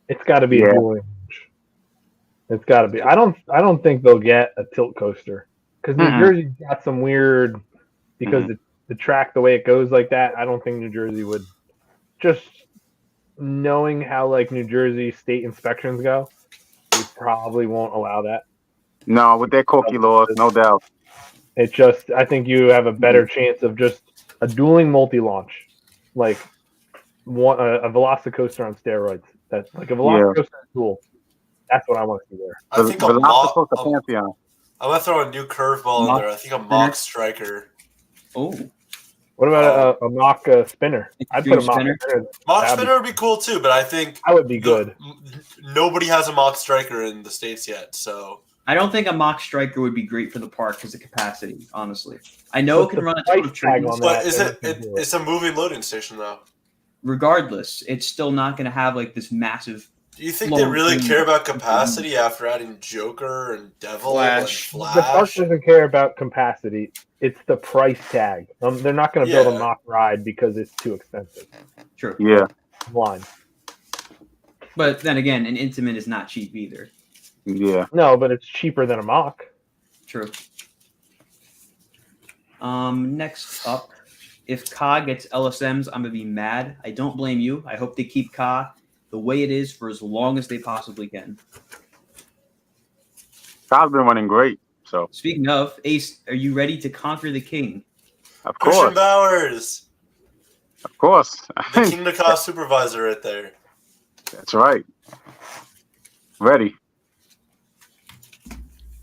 It's got to be a dual range. It's got to be. I don't think they'll get a tilt coaster because New Jersey's got some weird because the track the way it goes like that. I don't think New Jersey would, just knowing how like New Jersey state inspections go, they probably won't allow that. No, with their cookie laws, no doubt. It just, I think you have a better chance of just a dueling multi-launch, like a Velocicoaster on steroids. That's like a Velocicoaster duel. That's what I want to see there. I think I'm gonna throw a new curveball in there. I think a mock striker. Oh, what about a mock spinner? I'd put a mock spinner. Mock spinner would be cool too, but I think that would be good. Nobody has a mock striker in the States yet, so I don't think a mock striker would be great for the park because of capacity. Honestly, I know it can run a ton of trains, but it's a moving loading station though. Regardless, it's still not going to have like this massive. Do you think they really care about capacity after adding Joker and Devil and Flash? The park doesn't care about capacity. It's the price tag. They're not going to build a mock ride because it's too expensive. True. Yeah. Line. But then again, an Intamin is not cheap either. Yeah. No, but it's cheaper than a mock. True. Next up, if Ka gets LSMs, I'm going to be mad. I don't blame you. I hope they keep Ka the way it is for as long as they possibly can. Ka's been running great. So speaking of, Ace, are you ready to conquer the king? Of Christian course. Bowers, Of course. the King of Cost supervisor right there. That's right. Ready.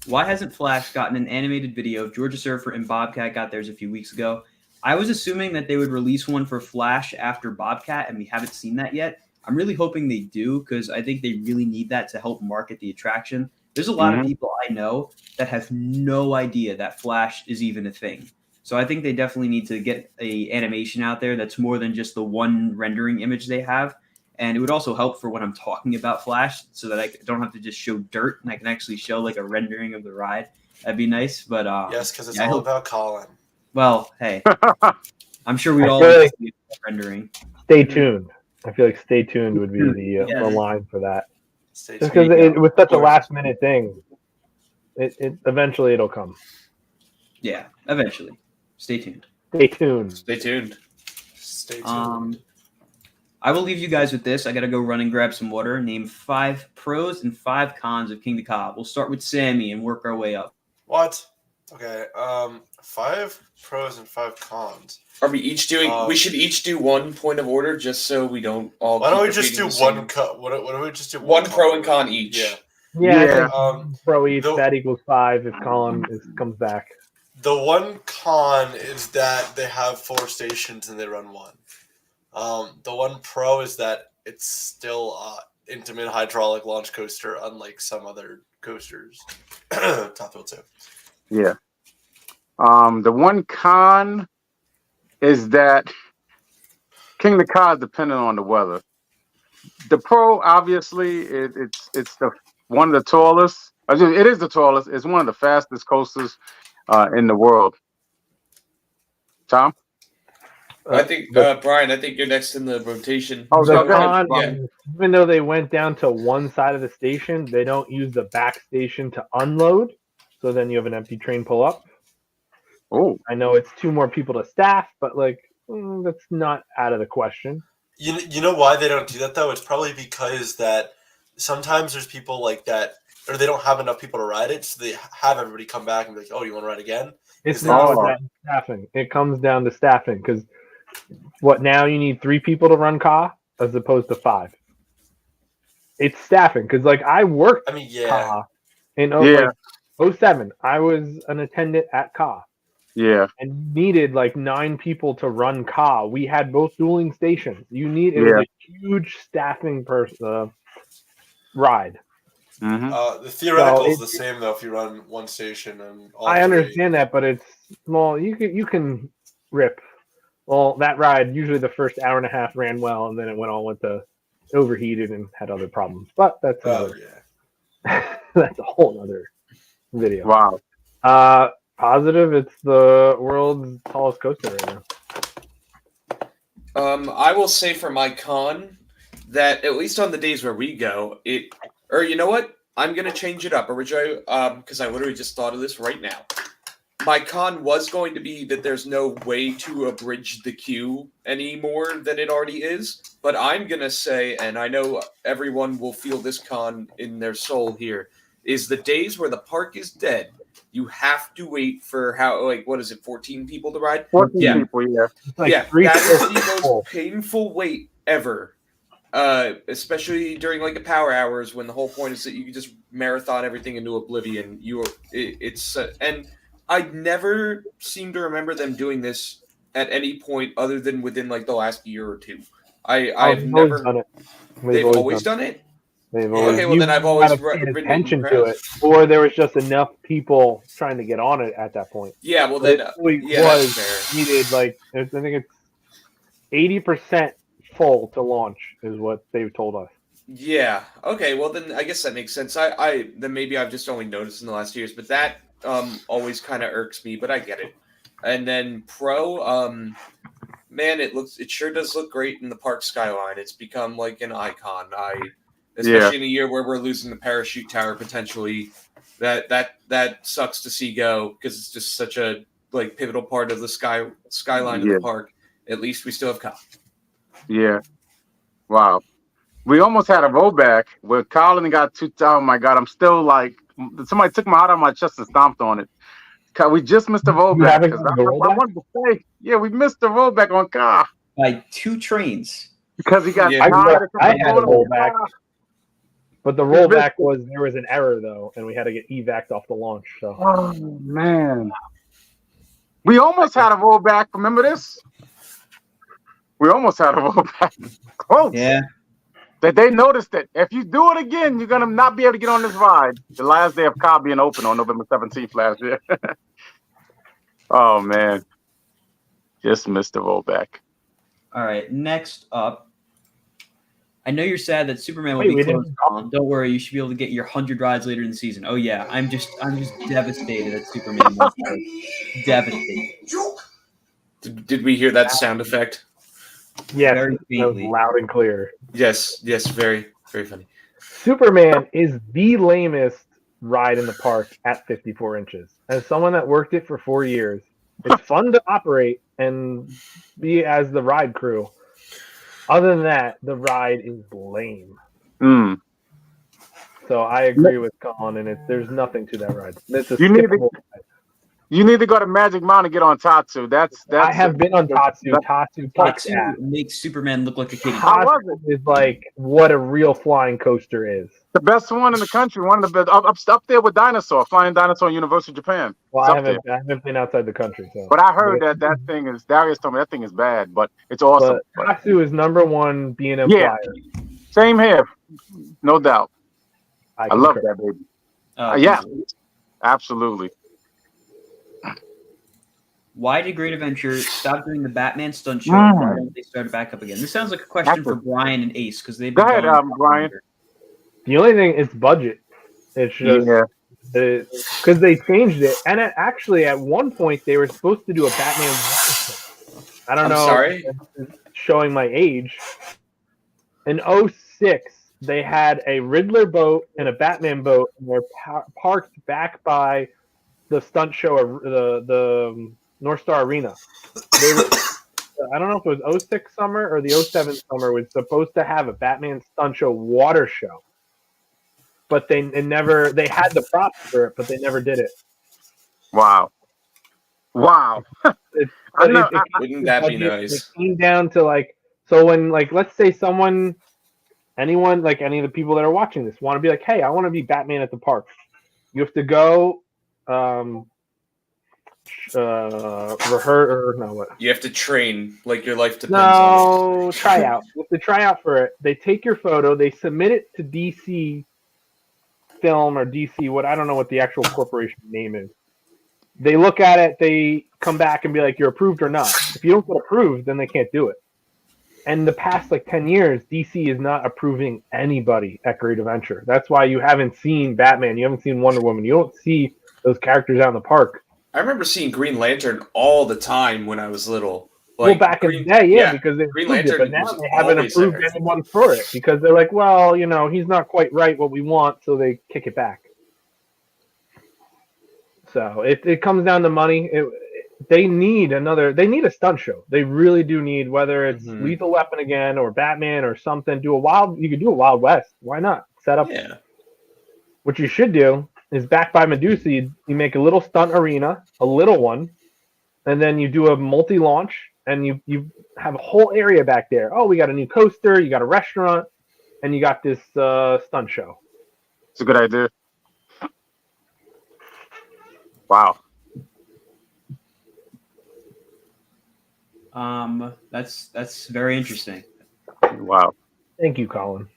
Why hasn't Flash gotten an animated video of Georgia Surfer and Bobcat got theirs a few weeks ago? I was assuming that they would release one for Flash after Bobcat, and we haven't seen that yet. I'm really hoping they do because I think they really need that to help market the attraction. There's a lot of people I know that have no idea that Flash is even a thing. So I think they definitely need to get a animation out there that's more than just the one rendering image they have. And it would also help for when I'm talking about Flash so that I don't have to just show dirt and I can actually show like a rendering of the ride. That'd be nice. But Yes, because it's all about Colin. well, hey, I'm sure we'd all feel like like- to see a rendering. Stay tuned. I feel like stay tuned would be the line for that. Stay Just tuned. because it was such a last minute thing, it eventually it'll come. Yeah, eventually. Stay tuned. Stay tuned. Stay tuned. Stay tuned. I will leave you guys with this. I got to go run and grab some water. Name 5 pros and 5 cons of King to Cobb. We'll start with Sammy and work our way up. What? Okay. 5 pros and 5 cons. Are we each doing? We should each do one point of order, just so we don't all. Why don't we keep just do repeating the one same- cut? What do we just do? One pro and con each. Yeah. Yeah. Yeah. Pro each, the- that equals 5 if Colin comes back. The one con is that they have 4 stations and they run 1. The one pro is that it's still intimate hydraulic launch coaster, unlike some other coasters. Top Thrill 2. Yeah. The one con is that King of the Cod depending on the weather. The pro, obviously, it's the one of the tallest. It is the tallest. It's one of the fastest coasters in the world. Tom? I think Brian. I think you're next in the rotation. Oh, The so go ahead. con, Yeah. even though they went down to one side of the station, they don't use the back station to unload. So then you have an empty train pull up. Oh, I know it's 2 more people to staff, but that's not out of the question. You know why they don't do that though? It's probably because that sometimes there's people like that, or they don't have enough people to ride it, so they have everybody come back and be like, "Oh, you want to ride again?" It's Is not that- with that staffing. It comes down to staffing because what now you need 3 people to run Ka as opposed to 5. It's staffing because I worked I mean, yeah. Ka in Yeah. 07. I was an attendant at Ka yeah. and needed 9 people to run Ka. We had both dueling stations. It was a huge staffing ride. Mm-hmm. The theoretical is So the same though if you run one station and all I 3. understand that, but it's you can rip. Well, that ride usually the first hour and a half ran well, and then it went to overheated and had other problems. But that's Oh yeah. that's a whole other video. Wow. Positive, it's the world's tallest coaster right now. I will say for my con that at least on the days where we go, or you know what? I'm gonna change it up originally, because I literally just thought of this right now. My con was going to be that there's no way to abridge the queue any more than it already is. But I'm gonna say, and I know everyone will feel this con in their soul here, is the days where the park is dead. You have to wait for what is it, 14 people to ride? 14 Yeah. people, yeah. It's Yeah, 3 that is the people. most painful wait ever. Especially during the power hours when the whole point is that you can just marathon everything into oblivion. And I never seem to remember them doing this at any point other than within the last year or 2. I've They've never. always done it. They've always done it. They've Okay, always. well, then I've always paid ridden attention in to it, or there was just enough people trying to get on it at that point. Yeah, well But then, it really yeah, that's was fair. needed. I think it's 80% full to launch is what they've told us. Yeah. Okay. Well, then I guess that makes sense. Then maybe I've just only noticed in the last years, but that always kind of irks me. But I get it. And then pro, man, it sure does look great in the park skyline. It's become an icon. Especially in a year where we're losing the parachute tower potentially. That sucks to see go because it's just such a pivotal part of the skyline of the park. At least we still have Kyle. Yeah. Wow. We almost had a rollback where Colin got 2. Oh my God. I'm still somebody took my heart out of my chest and stomped on it. We just missed the You rollback. haven't 'Cause done I the rollback? wanted to say, yeah, we missed the rollback on car By 2 trains. because he got Yeah. tired. I had a of rollback, but the We missed rollback was there was an error though, and we had to get evac'd off the launch. So Oh man, we almost had a rollback. Remember this? We almost had a rollback. Close. Yeah. That they noticed that if you do it again, you're gonna not be able to get on this ride. The last day of car being open on November 17th last year. Oh man, just missed the rollback. All right. Next up, I know you're sad that Superman will Wait, be we closed didn't- on. Don't worry, you should be able to get your 100 rides later in the season. Oh yeah, I'm just devastated that Superman won't be closed. Devastated. Did we hear that sound effect? yes, Very that was faintly. loud and clear. Yes, very, very funny. Superman is the lamest ride in the park at 54 inches. As someone that worked it for 4 years, it's fun to operate and be as the ride crew. Other than that, the ride is lame. Mm. So I agree with Colin, and there's nothing to that ride. It's a You need to- skippable ride. You need to go to Magic Mountain and get on Tatsu. That's. I have been on Tatsu. that- Tatsu kicks Tatsu ass. makes Superman look like a kitty. How was Tatsu is like what a real flying coaster is. the best one in the country. One of the best up there with Dinosaur, Flying Dinosaur in Universal Japan. Well, It's I up there. haven't been outside the country, so. But I heard that thing is. Darius told me that thing is bad, but it's awesome. But Tatsu is #1 B&M Yeah. flyer. Same here, no doubt. I love concur. that baby. Uh, Yeah, absolutely. Why did Great Adventure stop doing the Batman stunt show? Mm. Why don't they start it back up again? This sounds like a question That's for a- Brian and Ace because they've Go been ahead, going for Brian. longer. The only thing is budget. It's just Yeah. because they changed it, and actually at one point they were supposed to do a Batman water show. I don't I'm know. sorry? It's showing my age. In 06, they had a Riddler boat and a Batman boat, and they're parked back by the stunt show, the North Star Arena. They were, I don't know if it was 06 summer or the 07 summer was supposed to have a Batman stunt show water show. But they had the props for it, but they never did it. Wow. Wow. But know- Wouldn't that be nice? It came down to so when let's say anyone like any of the people that are watching this want to be like, hey, I want to be Batman at the park. You have to go You have to train like your life depends on No, try out. You have to try out for it. They take your photo, they submit it to DC Film or DC, I don't know what the actual corporation name is. They look at it, they come back and be like, you're approved or not. If you don't get approved, then they can't do it. And the past 10 years, DC is not approving anybody at Great Adventure. That's why you haven't seen Batman, you haven't seen Wonder Woman, you don't see those characters out in the park. I remember seeing Green Lantern all the time when I was little. Well, back in the day, yeah, because they Green approved it, but Lantern now was they haven't always approved there. anyone for it because they're like, well, he's not quite right what we want, so they kick it back. So it comes down to money. They need a stunt show. They really do need, whether it's Mhm. Lethal Weapon again or Batman or something. You could do a Wild West. Why not? Set up. Yeah. What you should do is back by Medusa, you make a little stunt arena, a little one, and then you do a multi-launch, and you have a whole area back there. Oh, we got a new coaster, you got a restaurant, and you got this stunt show. It's a good idea. Wow. That's very interesting. Wow. Thank you, Colin.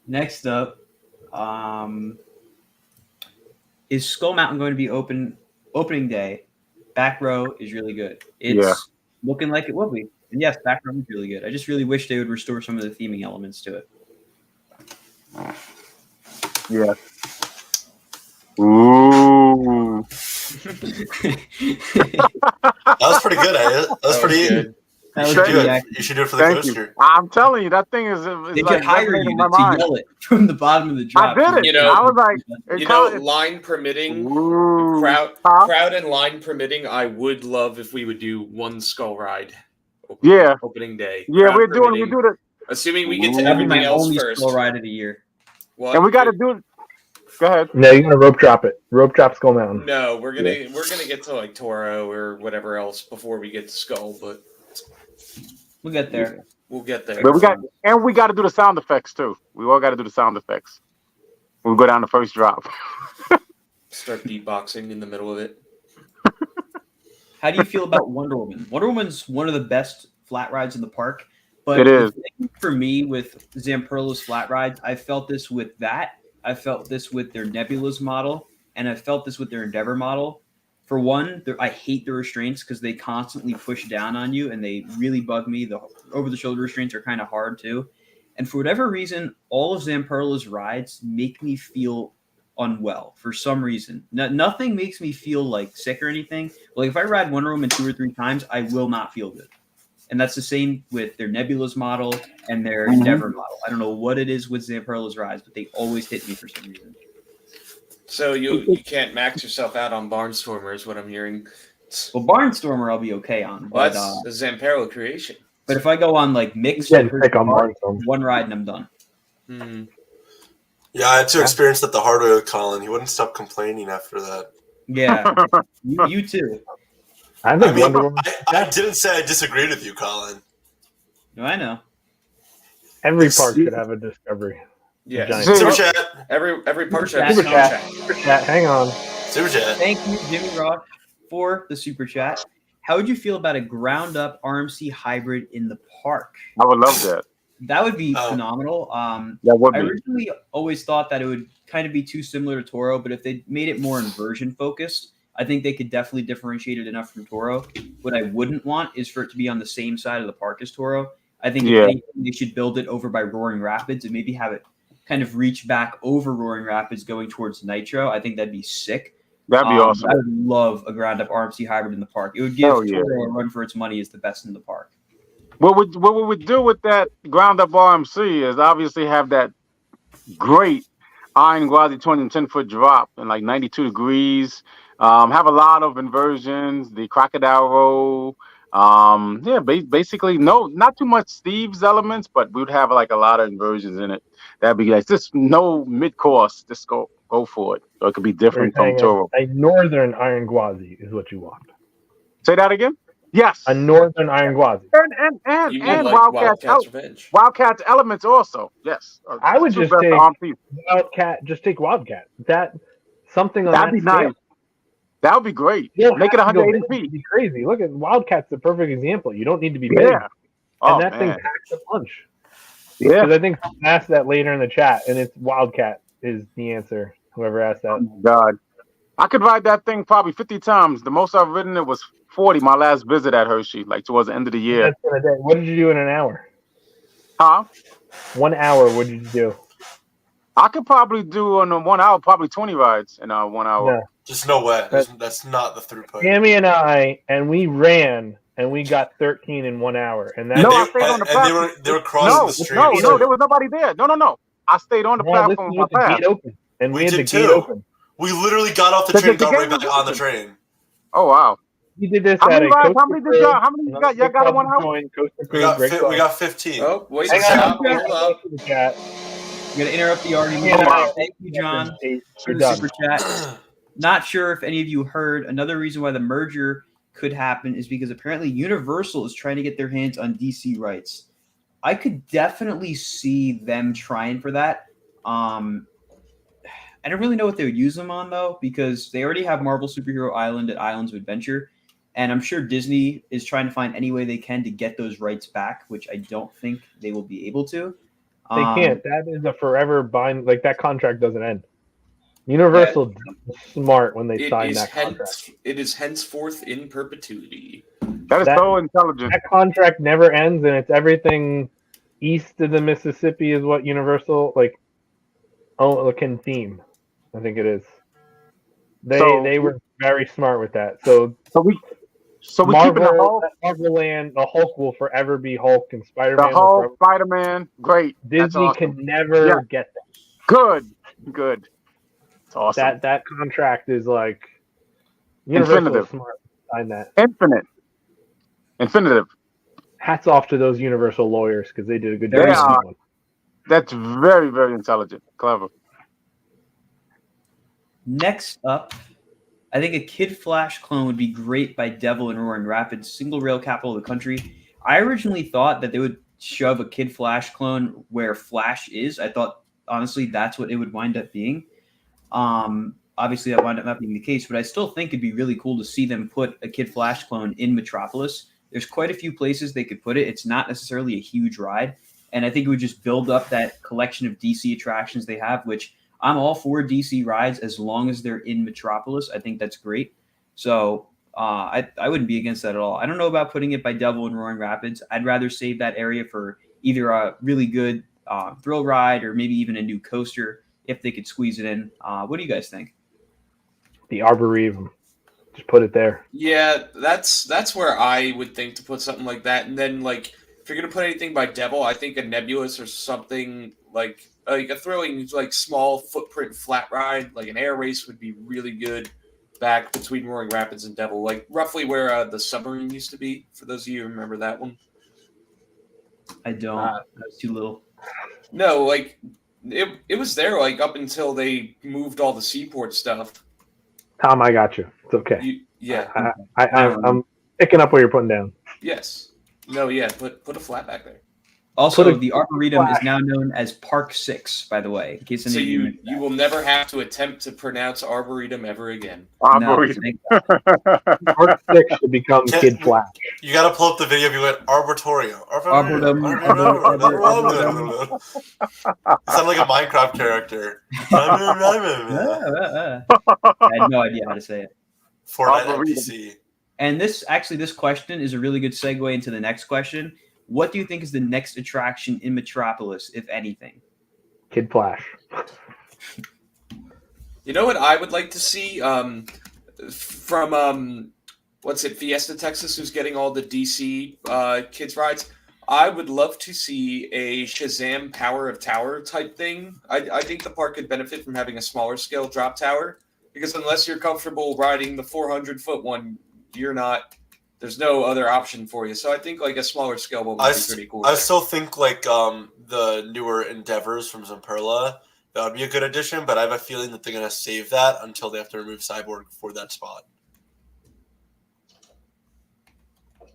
Next up, is Skull Mountain going to be opening day? Back row is really good. It's looking like it will be. And yes, back row is really good. I just really wish they would restore some of the theming elements to it. Yeah. Ooh. That was pretty good, Elliot. That was pretty good. That was You should do pretty it. accurate. You should do it for the Thank coaster. you. I'm telling you, that thing is They like could hire resonating you in my to mind. yell it from the bottom of the drop. I did it. You know- I was like, You it know, kinda- line permitting, Ooh. crowd Huh? and line permitting, I would love if we would do one skull ride. Yeah. Opening day. Yeah, Crowd we permitting, do the Assuming we get to Ooh. That'd be everything my else only first. slow ride of the year. What? and we got to do Go ahead. No, you gotta rope drop it. Rope drop Skull Mountain. No, we're gonna get to like Toro or whatever else before we get to Skull, but We'll get there. we'll get there. But we got to do the sound effects too. We all got to do the sound effects. We'll go down the first drop. Start beatboxing in the middle of it. How do you feel about Wonder Woman? Wonder Woman's one of the best flat rides in the park. But It is. the thing for me with Zamperla's flat rides, I felt this with that. I felt this with their Nebula's model, and I felt this with their Endeavor model. For one, I hate the restraints because they constantly push down on you, and they really bug me. The over-the-shoulder restraints are kind of hard too. And for whatever reason, all of Zamperla's rides make me feel unwell for some reason. Nothing makes me feel like sick or anything. Like if I ride Wonder Woman 2 or 3 times, I will not feel good. And that's the same with their Nebula's model and their Endeavor model. I don't know what it is with Zamperla's rides, but they always hit me for some reason. So you can't max yourself out on Barnstormer is what I'm hearing. Well, Barnstormer I'll be okay on. Well, But, that's the Zamperla creation. but if I go on like mixed, You can't pick on Barnstormer. one ride and I'm done. Hmm. Yeah, I had to experience that the hard way with Colin. He wouldn't stop complaining after that. Yeah, you too. I I think mean, Wonder Woman. I didn't say I disagreed with you, Colin. No, I know. Every park should have a discovery. Yes. Giant. Super chat. Every part Super has Super a chat. contract. Super chat. Hang on. Super chat. Thank you, Jimmy Rock, for the super chat. How would you feel about a ground-up RMC hybrid in the park? I would love that. That would be Oh. phenomenal. That would I be. originally always thought that it would kind of be too similar to Toro, but if they made it more inversion focused, I think they could definitely differentiate it enough from Toro. What I wouldn't want is for it to be on the same side of the park as Toro. I think if Yeah. anything, they should build it over by Roaring Rapids and maybe have it kind of reach back over Roaring Rapids going towards Nitro. I think that'd be sick. That'd be awesome. I would love a ground up RMC hybrid in the park. It would give Hell yeah. Toro a run for its money as the best in the park. What we would do with that ground up RMC is obviously have that great Iron Gwazi 10-foot drop in like 92 degrees. Have a lot of inversions, the crocodile roll. Basically not too much Steve's elements, but we'd have like a lot of inversions in it. That'd be like just no mid course. Just go for it. So it could be different from Toro. A northern Iron Gwazi is what you want. Say that again. Yes. A northern Iron Gwazi. And You would and like Wildcat's Revenge. Wildcat's elements also. Yes. I would Two just best take RMCs. Wildcat. Just take Wildcat. That something on That'd that be scale. nice. That would be great. You don't Make it have to go 180 big. feet. It'd be crazy. Look at Wildcat's the perfect example. You don't need to be big. Yeah. Oh, And that thing man. packs a punch. Yeah. Because I think someone asked that later in the chat, and it's Wildcat is the answer. Whoever asked that. God. I could ride that thing probably 50 times. The most I've ridden it was 40 my last visit at Hershey, like towards the end of the year. That's in a day. What did you do in an hour? Huh? 1 hour. What did you do? I could probably do in 1 hour, probably 20 rides in 1 hour. No. Just no way. That's not the throughput. Tammy and I, and we ran, and we got 13 in 1 hour. And that No, and I they, stayed on the and platform. they were crossing the street. No, there was nobody there. No. I stayed on the Yeah, platform. listen, we had the gate open, and We we had the did gate too. open. We literally got off the The train, and got gate right back was on the open. train. Oh wow. We did this How at many a rides? How Coaster many did y'all? How many Crew, you got? Y'all got in 1 hour? Coaster We Crew, got great club. we got 15. Oh, wait, Hang stop. on, Hold up. the chat. I'm going to interrupt the argument. Yeah. Thank you, John, for You're the done. super chat. Not sure if any of you heard another reason why the merger could happen is because apparently Universal is trying to get their hands on DC rights. I could definitely see them trying for that. I don't really know what they would use them on though, because they already have Marvel Superhero Island at Islands of Adventure, and I'm sure Disney is trying to find any way they can to get those rights back, which I don't think they will be able to. They can't. That is a forever bind. Like that contract doesn't end. Universal is smart when they sign that contract. It is henceforth in perpetuity. That is That- so intelligent. That contract never ends, and it's everything east of the Mississippi is what Universal can theme. I think it is. They were very smart with that. So we keeping Marvel, the Hulk, Marvel Land, the Hulk will forever be Hulk, and the Spider-Man. Hulk, Spider-Man. Great. That's Disney awesome. can never Yeah. get that. Good. It's awesome. That contract is like Universal Infinitive. is smart to sign that. Infinitive. Hats off to those Universal lawyers because they did a good They job. are. That's very, very intelligent. Clever. Next up, I think a Kid Flash clone would be great by Devil and Roaring Rapids, single rail capital of the country. I originally thought that they would shove a Kid Flash clone where Flash is. I thought, honestly, that's what it would wind up being. Obviously, that wound up not being the case, but I still think it'd be really cool to see them put a Kid Flash clone in Metropolis. There's quite a few places they could put it. It's not necessarily a huge ride, and I think it would just build up that collection of DC attractions they have, which I'm all for DC rides as long as they're in Metropolis. I think that's great. So I wouldn't be against that at all. I don't know about putting it by Devil and Roaring Rapids. I'd rather save that area for either a really good thrill ride or maybe even a new coaster if they could squeeze it in. What do you guys think? The Arboretum. Just put it there. Yeah, that's where I would think to put something like that. And then, like, if you're gonna put anything by Devil, I think a Nebulous or something like a thrilling, like, small footprint flat ride, like an air race, would be really good back between Roaring Rapids and Devil, like roughly where the submarine used to be. For those of you who remember that one, I don't. That's too little. no, like it was there like up until they moved all the seaport stuff. Tom, I got you. It's okay. Yeah. I'm picking up what you're putting down. Yes. No. Yeah. Put a flat back there. Also, the Arboretum is now known as Park 6, by the way. In case So you will never have to attempt to pronounce Arboretum ever again. Arboretum. Park 6 should become Kid Flash. You got to pull up the video. You went Arboretum. Arboretum. Sound like a Minecraft character. I had no idea how to say it. Fortnite NPC. And this question is a really good segue into the next question. What do you think is the next attraction in Metropolis, if anything? Kid Flash. You know what I would like to see from Fiesta Texas, who's getting all the DC kids rides. I would love to see a Shazam Power of Tower type thing. I think the park could benefit from having a smaller scale drop tower, because unless you're comfortable riding the 400-foot one, there's no other option for you. So I think like a smaller scale one would be pretty cool. I still think like the newer Endeavors from Zamperla, that would be a good addition, but I have a feeling that they're going to save that until they have to remove Cyborg for that spot.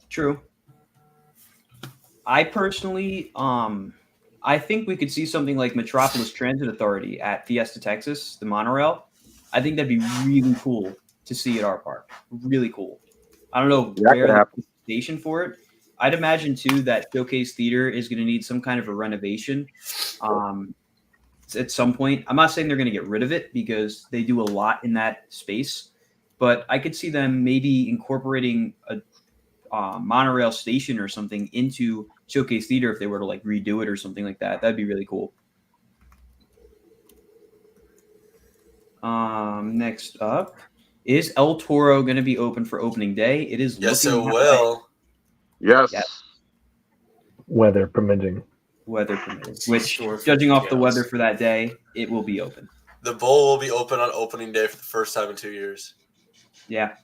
True. I personally, I think we could see something like Metropolis Transit Authority at Fiesta Texas, the monorail. I think that'd be really cool to see at our park. Really cool. I don't know where the station for it. I'd imagine too that Showcase Theater is going to need some kind of a renovation at some point. I'm not saying they're going to get rid of it because they do a lot in that space, but I could see them maybe incorporating a monorail station or something into Showcase Theater if they were to like redo it or something like that. That'd be really cool. Next up. Is El Toro going to be open for opening day? It is. Yes, it will. Yes. Yep. Weather permitting. Weather permitting. Which, judging off the weather for that day, it will be open. The bowl will be open on opening day for the first time in 2 years. Yeah.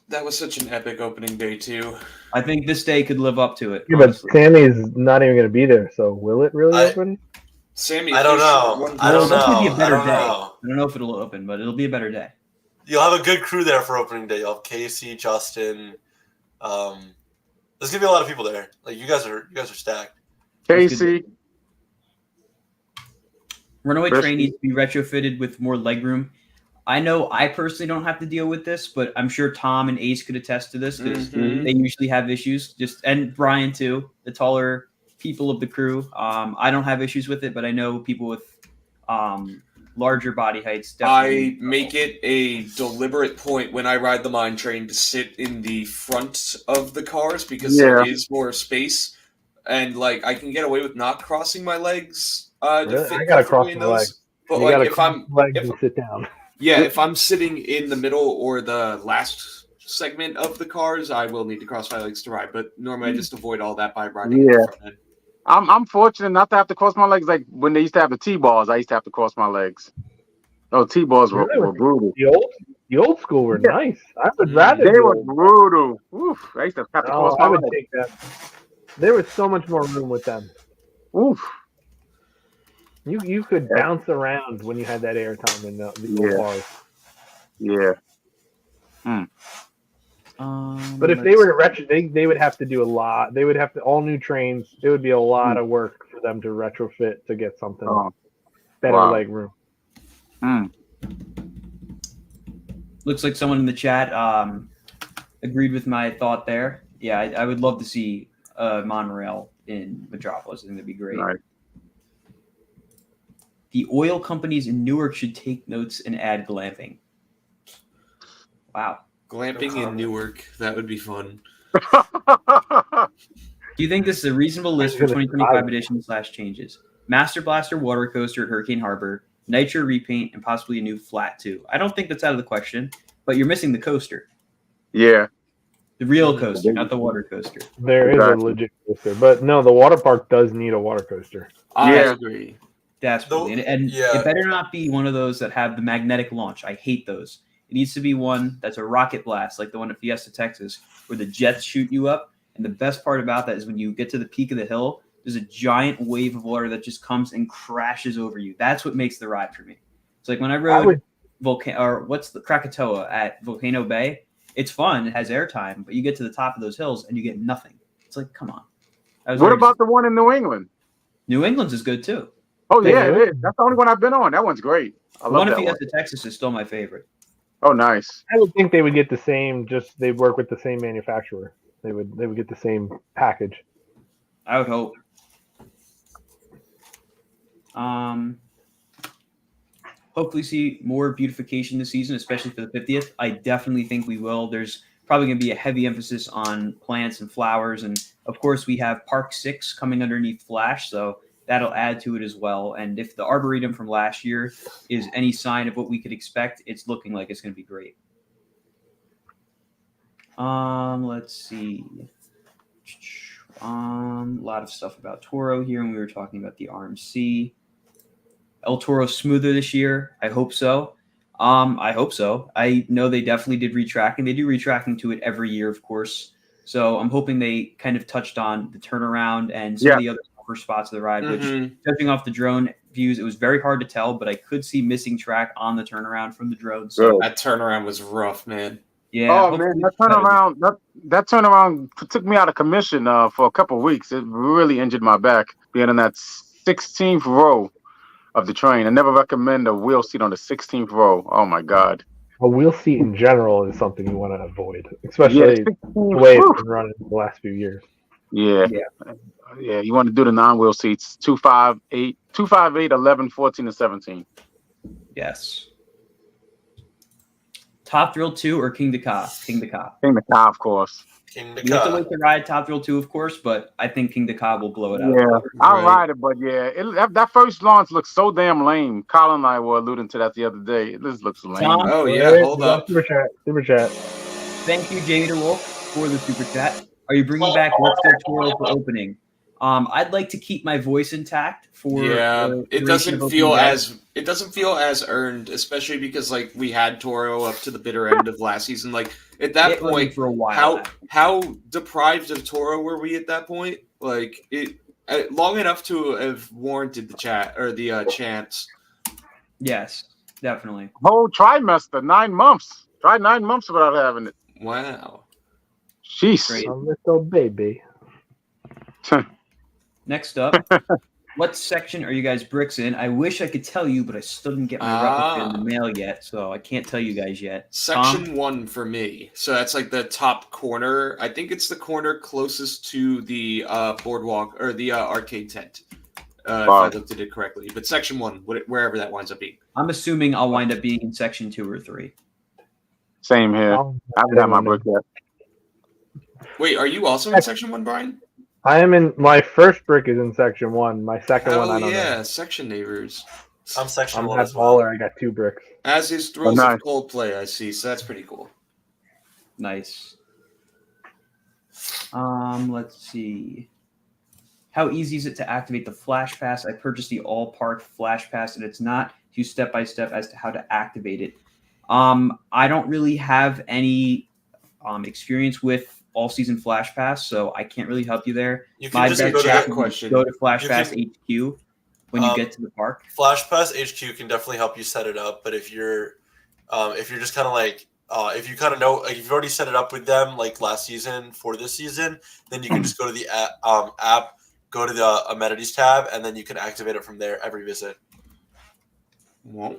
That was such an epic opening day too. I think this day could live up to it. Yeah, but Sammy's not even going to be there, so will it really open? Sammy, I don't know. I don't know. Be a better I don't day. know. I don't know if it'll open, but it'll be a better day. You'll have a good crew there for opening day. You'll have Casey, Justin. There's gonna be a lot of people there. Like you guys are stacked. Casey. Runaway Train needs to be retrofitted with more legroom. I know I personally don't have to deal with this, but I'm sure Tom and Ace could attest to this because they usually have issues. And Brian too, the taller people of the crew. I don't have issues with it, but I know people with larger body heights. I make it a deliberate point when I ride the mine train to sit in the front of the cars because there is more space, and like I can get away with not crossing my legs. I gotta cross my legs. But like if sit down. Yeah, if I'm sitting in the middle or the last segment of the cars, I will need to cross my legs to ride. But normally I just avoid all that by riding in the front end. I'm fortunate not to have to cross my legs. Like when they used to have the T-balls, I used to have to cross my legs. Oh, T-balls were brutal. The old school were nice. I would rather. They were brutal. Oof, I used to have to cross my legs. Take that. There was so much more room with them. Oof. You could bounce around when you had that air time in the Yeah. bars. Yeah. But if they were to retro, they would have to do a lot. They would have to all new trains. It would be a lot of work for them to retrofit to get something Oh, better wow. leg room. Looks like someone in the chat agreed with my thought there. Yeah, I would love to see monorail in Metropolis. I think that'd be great. Right. The oil companies in Newark should take notes and add glamping. Wow. Glamping in Newark, that would be fun. Do you think this is a reasonable list for 2025 edition / changes? Master Blaster water coaster at Hurricane Harbor, Nitro repaint, and possibly a new flat too. I don't think that's out of the question, but you're missing the coaster. Yeah. The real coaster, not the water coaster. There is a legit coaster, but no, the water park does need a water coaster. I Yeah. agree. Desperately. And it better not be one of those that have the magnetic launch. I hate those. It needs to be one that's a rocket blast, like the one at Fiesta, Texas, where the jets shoot you up. And the best part about that is when you get to the peak of the hill, there's a giant wave of water that just comes and crashes over you. That's what makes the ride for me. It's like when I rode Krakatoa at Volcano Bay. It's fun. It has airtime, but you get to the top of those hills and you get nothing. It's like, come on. What about the one in New England? New England's is good too. Oh yeah, it is. That's the only one I've been on. That one's great. I love that one. Fiesta, Texas is still my favorite. Oh, nice. I would think they would get the same. Just they'd work with the same manufacturer. They would get the same package. I would hope. Hopefully see more beautification this season, especially for the 50th. I definitely think we will. There's probably going to be a heavy emphasis on plants and flowers. And of course, we have Park 6 coming underneath Flash, so that'll add to it as well. And if the Arboretum from last year is any sign of what we could expect, it's looking like it's going to be great. Let's see. A lot of stuff about Toro here, and we were talking about the RMC. El Toro smoother this year. I hope so. I hope so. I know they definitely did retracking. They do retracking to it every year, of course. So I'm hoping they kind of touched on the turnaround and some of the other upper spots of the ride, which judging off the drone views, it was very hard to tell, but I could see missing track on the turnaround from the drone. So that turnaround was rough, man. Yeah. Oh man, that turnaround took me out of commission for a couple of weeks. It really injured my back being in that 16th row of the train. I never recommend a wheel seat on the 16th row. Oh my God. A wheel seat in general is something you want to avoid, especially the way it's been running the last few years. Yeah. You want to do the non-wheel seats 258, 11, 14, and 17. Yes. Top Thrill 2 or King to Ka? King to Ka. King to Ka, of course. King to You have to Ka. wait to ride Top Thrill 2, of course, but I think King to Ka will blow it out. Yeah, I'll ride it, but yeah, that first launch looks so damn lame. Colin and I were alluding to that the other day. This looks lame. Tom, Oh yeah, hold up. Super chat. Thank you, Jamie DeWolf, for the super chat. Are you bringing back Let's Go Toro for opening? I'd like to keep my voice intact for. It doesn't feel as earned, especially because like we had Toro up to the bitter end of last season. Like at that point, for a while. How deprived of Toro were we at that point? Like it long enough to have warranted the chat or the chance. Yes, definitely. Whole trimester, 9 months. Tried 9 months without having it. Wow. Jeez. A little baby. Next up, what section are you guys bricks in? I wish I could tell you, but I still didn't get my replica in the mail yet, so I can't tell you guys yet. Section 1 for me. So that's like the top corner. I think it's the corner closest to the boardwalk or the arcade tent. If I looked at it correctly. But section 1, wherever that winds up being. I'm assuming I'll wind up being in section 2 or 3. Same here. I haven't got my brick yet. Wait, are you also in section 1, Brian? I am in. My first brick is in section 1. My second one, I don't know. Section neighbors. I'm section I'm 1 that as well. baller. I got 2 bricks. As is Thrills of Coldplay, I see. So that's pretty cool. Nice. Let's see. How easy is it to activate the Flash Pass? I purchased the All Park Flash Pass, and it's not too step by step as to how to activate it. I don't really have any experience with All Season Flash Pass, so I can't really help you there. You can just go to that question. Go to Flash Pass HQ. when you get to the park? Flash Pass HQ can definitely help you set it up, but if you're just kind of like if you kind of know, like if you've already set it up with them like last season for this season, then you can just go to the app, go to the amenities tab, and then you can activate it from there every visit. Well,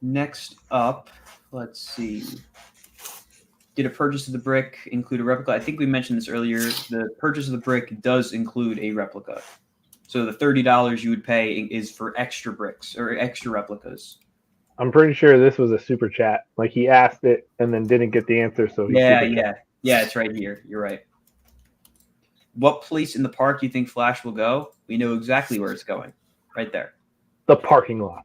Next up, let's see. Did a purchase of the brick include a replica? I think we mentioned this earlier. The purchase of the brick does include a replica. So the $30 you would pay is for extra bricks or extra replicas. I'm pretty sure this was a super chat. Like he asked it and then didn't get the answer, so he Yeah, super chat. yeah. It's right here. You're right. What place in the park do you think Flash will go? We know exactly where it's going. Right there. The parking lot.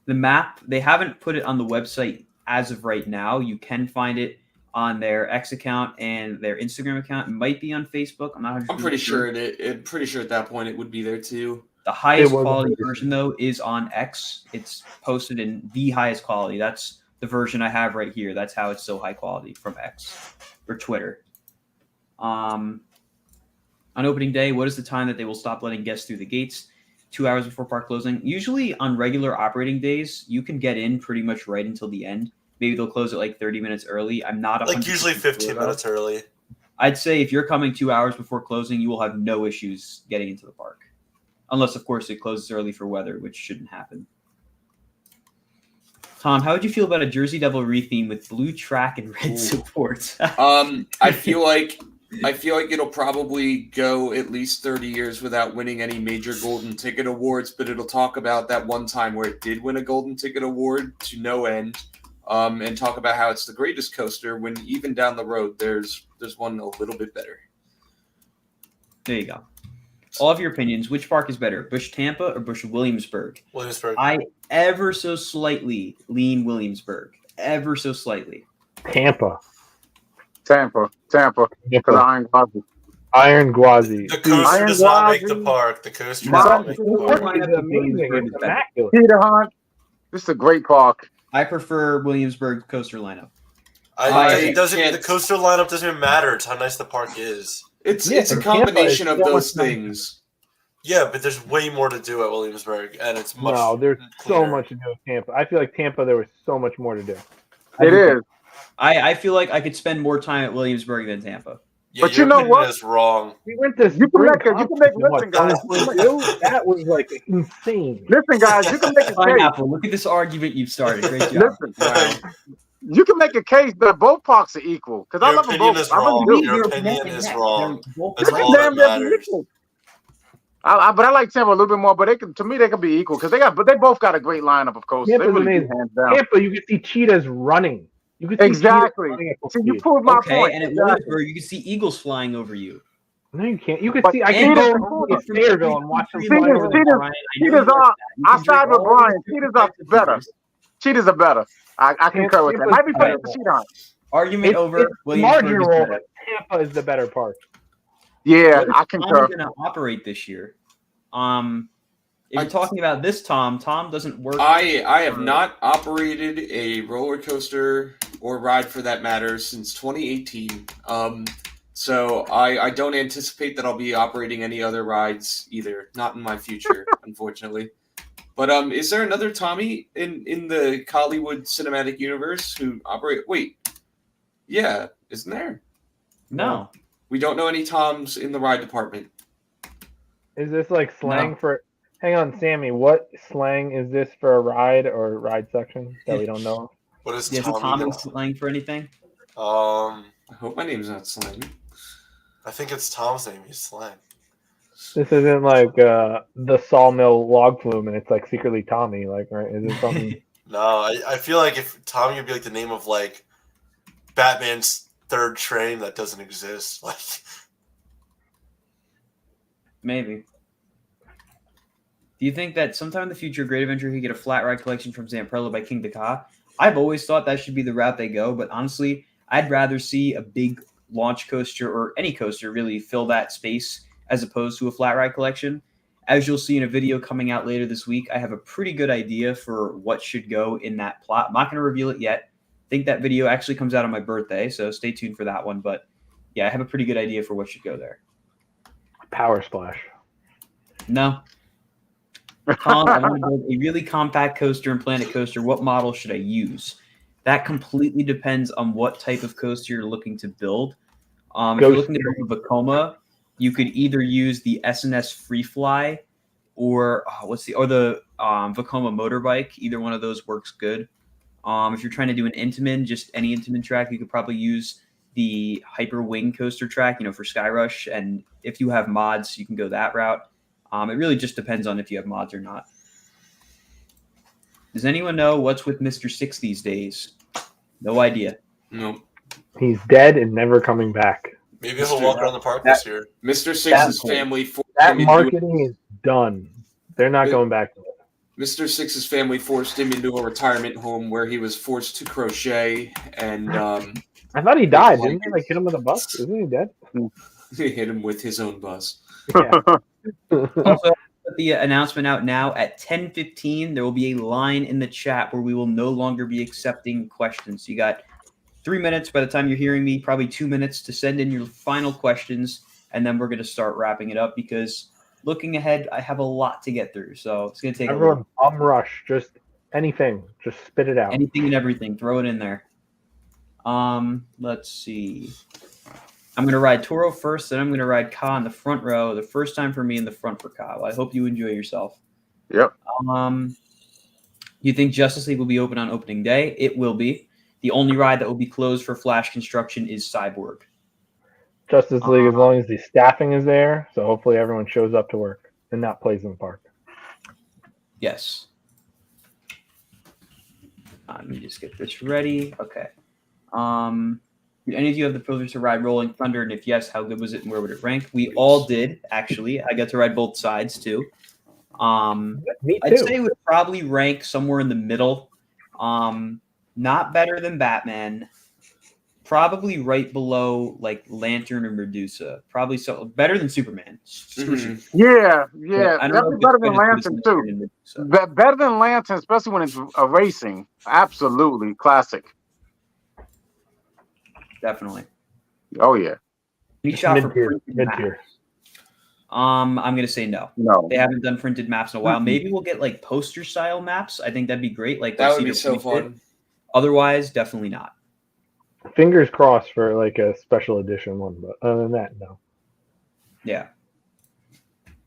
The map, they haven't put it on the website as of right now. You can find it on their X account and their Instagram account. It might be on Facebook. I'm not 100% I'm pretty sure pretty sure at that point it would be there too. The highest It was quality amazing. version, though, is on X. It's posted in the highest quality. That's the version I have right here. That's how it's so high quality from X or Twitter. On opening day, what is the time that they will stop letting guests through the gates? 2 hours before park closing. Usually on regular operating days, you can get in pretty much right until the end. Maybe they'll close it like 30 minutes early. I'm not Like usually 15 sure, minutes early. I'd say if you're coming 2 hours before closing, you will have no issues getting into the park. Unless, of course, it closes early for weather, which shouldn't happen. Tom, how would you feel about a Jersey Devil retheme with blue track and red supports? I feel like it'll probably go at least 30 years without winning any major golden ticket awards, but it'll talk about that one time where it did win a golden ticket award to no end, and talk about how it's the greatest coaster when even down the road there's one a little bit better. There you go. All of your opinions. Which park is better, Busch Tampa or Busch Williamsburg? Williamsburg. I ever so slightly lean Williamsburg. Ever so slightly. Tampa. Tampa, because Iron Gwazi. Iron Gwazi. The coaster Iron does not make the Gwazi. park. The coaster Mine- does not make the The park. park is amazing. It's immaculate. Peter Hunt. This is a great park. I prefer Williamsburg coaster lineup. It doesn't. can't- The coaster lineup doesn't even matter. It's how nice the park is. It's Yeah, a Tampa combination is of so those much nicer. things. Yeah, but there's way more to do at Williamsburg, and it's much. No, there's so cleaner. much to do with Tampa. I feel like Tampa, there was so much more to do. It is. I feel like I could spend more time at Williamsburg than Tampa. Yeah, But your you know opinion what? is wrong. We went to You can make Spring listen, guys. Concert, that was like insane. Listen, guys, you can make a case. Pineapple, look at this argument you've started. Great job. Listen, Wow. you can make a case that both parks are equal. Because I Your love them opinion both. is I wrong. really do. Your opinion is wrong. That's They're all that damn near matters. equal. But I like Tampa a little bit more. But to me, they can be equal because they both got a great lineup of coasters. They Tampa's really do, amazing. hands down. Tampa, you could see cheetahs running. You could see Exactly. cheetahs running at full See, you speed. proved my Okay, point. and at Exactly. Williamsburg, you can see eagles flying over you. No, you can't. You could But see. I And can go cheetahs- to Fayetteville and watch them Cheetahs- fly over the cheetahs- Brian, Cheetahs are. I side with Brian. Cheetahs are better. Cheetahs are better. I concur with that. Might be better for cheetah hunt. Argument It's, over. it's Williamsburg is marginal, better. but Tampa is the better park. Yeah, What is I Tom concur. going to operate this year? If you're talking about this Tom doesn't work. I have not operated a roller coaster or ride for that matter since 2018. So I don't anticipate that I'll be operating any other rides either. Not in my future, unfortunately. But is there another Tommy in the Hollywood cinematic universe who operate? Wait, yeah, isn't there? No. We don't know any Toms in the ride department. Is this like slang No. for? Hang on, Sammy. What slang is this for a ride or ride section that we don't know? What is Is Tommy? Tommy slang for anything? I hope my name's not slang. I think it's Tom's name. He's slang. This isn't like the sawmill log flume, and it's like secretly Tommy. Like, right? Is it something? No, I feel like if Tommy would be like the name of like Batman's third train that doesn't exist. Like, Maybe. Do you think that sometime in the future, Great Adventure could get a flat ride collection from Zamperla by King Dakar? I've always thought that should be the route they go, but honestly, I'd rather see a big launch coaster or any coaster really fill that space as opposed to a flat ride collection. As you'll see in a video coming out later this week, I have a pretty good idea for what should go in that plot. I'm not going to reveal it yet. I think that video actually comes out on my birthday, so stay tuned for that one. But yeah, I have a pretty good idea for what should go there. Power Splash. No. Colin, I want to build a really compact coaster and Planet Coaster. What model should I use? That completely depends on what type of coaster you're looking to build. If you're looking to build a Vekoma, you could either use the S&S Freefly or the Vekoma motorbike. Either one of those works good. If you're trying to do an Intamin, just any Intamin track, you could probably use the Hyper Wing coaster track, for Sky Rush. And if you have mods, you can go that route. It really just depends on if you have mods or not. Does anyone know what's with Mr. Six these days? No idea. No. He's dead and never coming back. Maybe he'll walk around the park this year. Mr. Six's family forced That him into marketing is done. They're not going back to it. Mr. Six's family forced him into a retirement home where he was forced to crochet, and I thought he died. Didn't they hit him with a bus? Isn't he dead? he hit him with his own bus. Yeah. Also, put the announcement out now at 10:15. There will be a line in the chat where we will no longer be accepting questions. So you got 3 minutes by the time you're hearing me, probably 2 minutes to send in your final questions, and then we're going to start wrapping it up because looking ahead, I have a lot to get through. So it's going to take Everyone, rush. Just anything. Just spit it out. anything and everything. Throw it in there. Let's see. I'm going to ride Toro first, then I'm going to ride Ka in the front row. The first time for me in the front for Ka. Well, I hope you enjoy yourself. Yep. You think Justice League will be open on opening day? It will be. The only ride that will be closed for Flash construction is Cyborg. Justice League, as long as the staffing is there, so hopefully everyone shows up to work and not plays in the park. Yes. Let me just get this ready. Okay. Did any of you have the privilege to ride Rolling Thunder? And if yes, how good was it and where would it rank? We all did, actually. I got to ride both sides, too. Me too. I'd say it would probably rank somewhere in the middle. Not better than Batman. Probably right below, like, Lantern or Medusa. Probably better than Superman. Yeah. I don't That'd know be if better it's than good as Lantern, too. Lantern and Medusa. Better than Lantern, especially when it's a racing. Absolutely. Classic. Definitely. Oh, yeah. We shot for Mid-tier. printed maps. Mid-tier. I'm going to say no. No. They haven't done printed maps in a while. Maybe we'll get, like, poster-style maps. I think that'd be great. Like That would be Cedar so Point did. fun. Otherwise, definitely not. Fingers crossed for like a special edition one, but other than that, no. Yeah.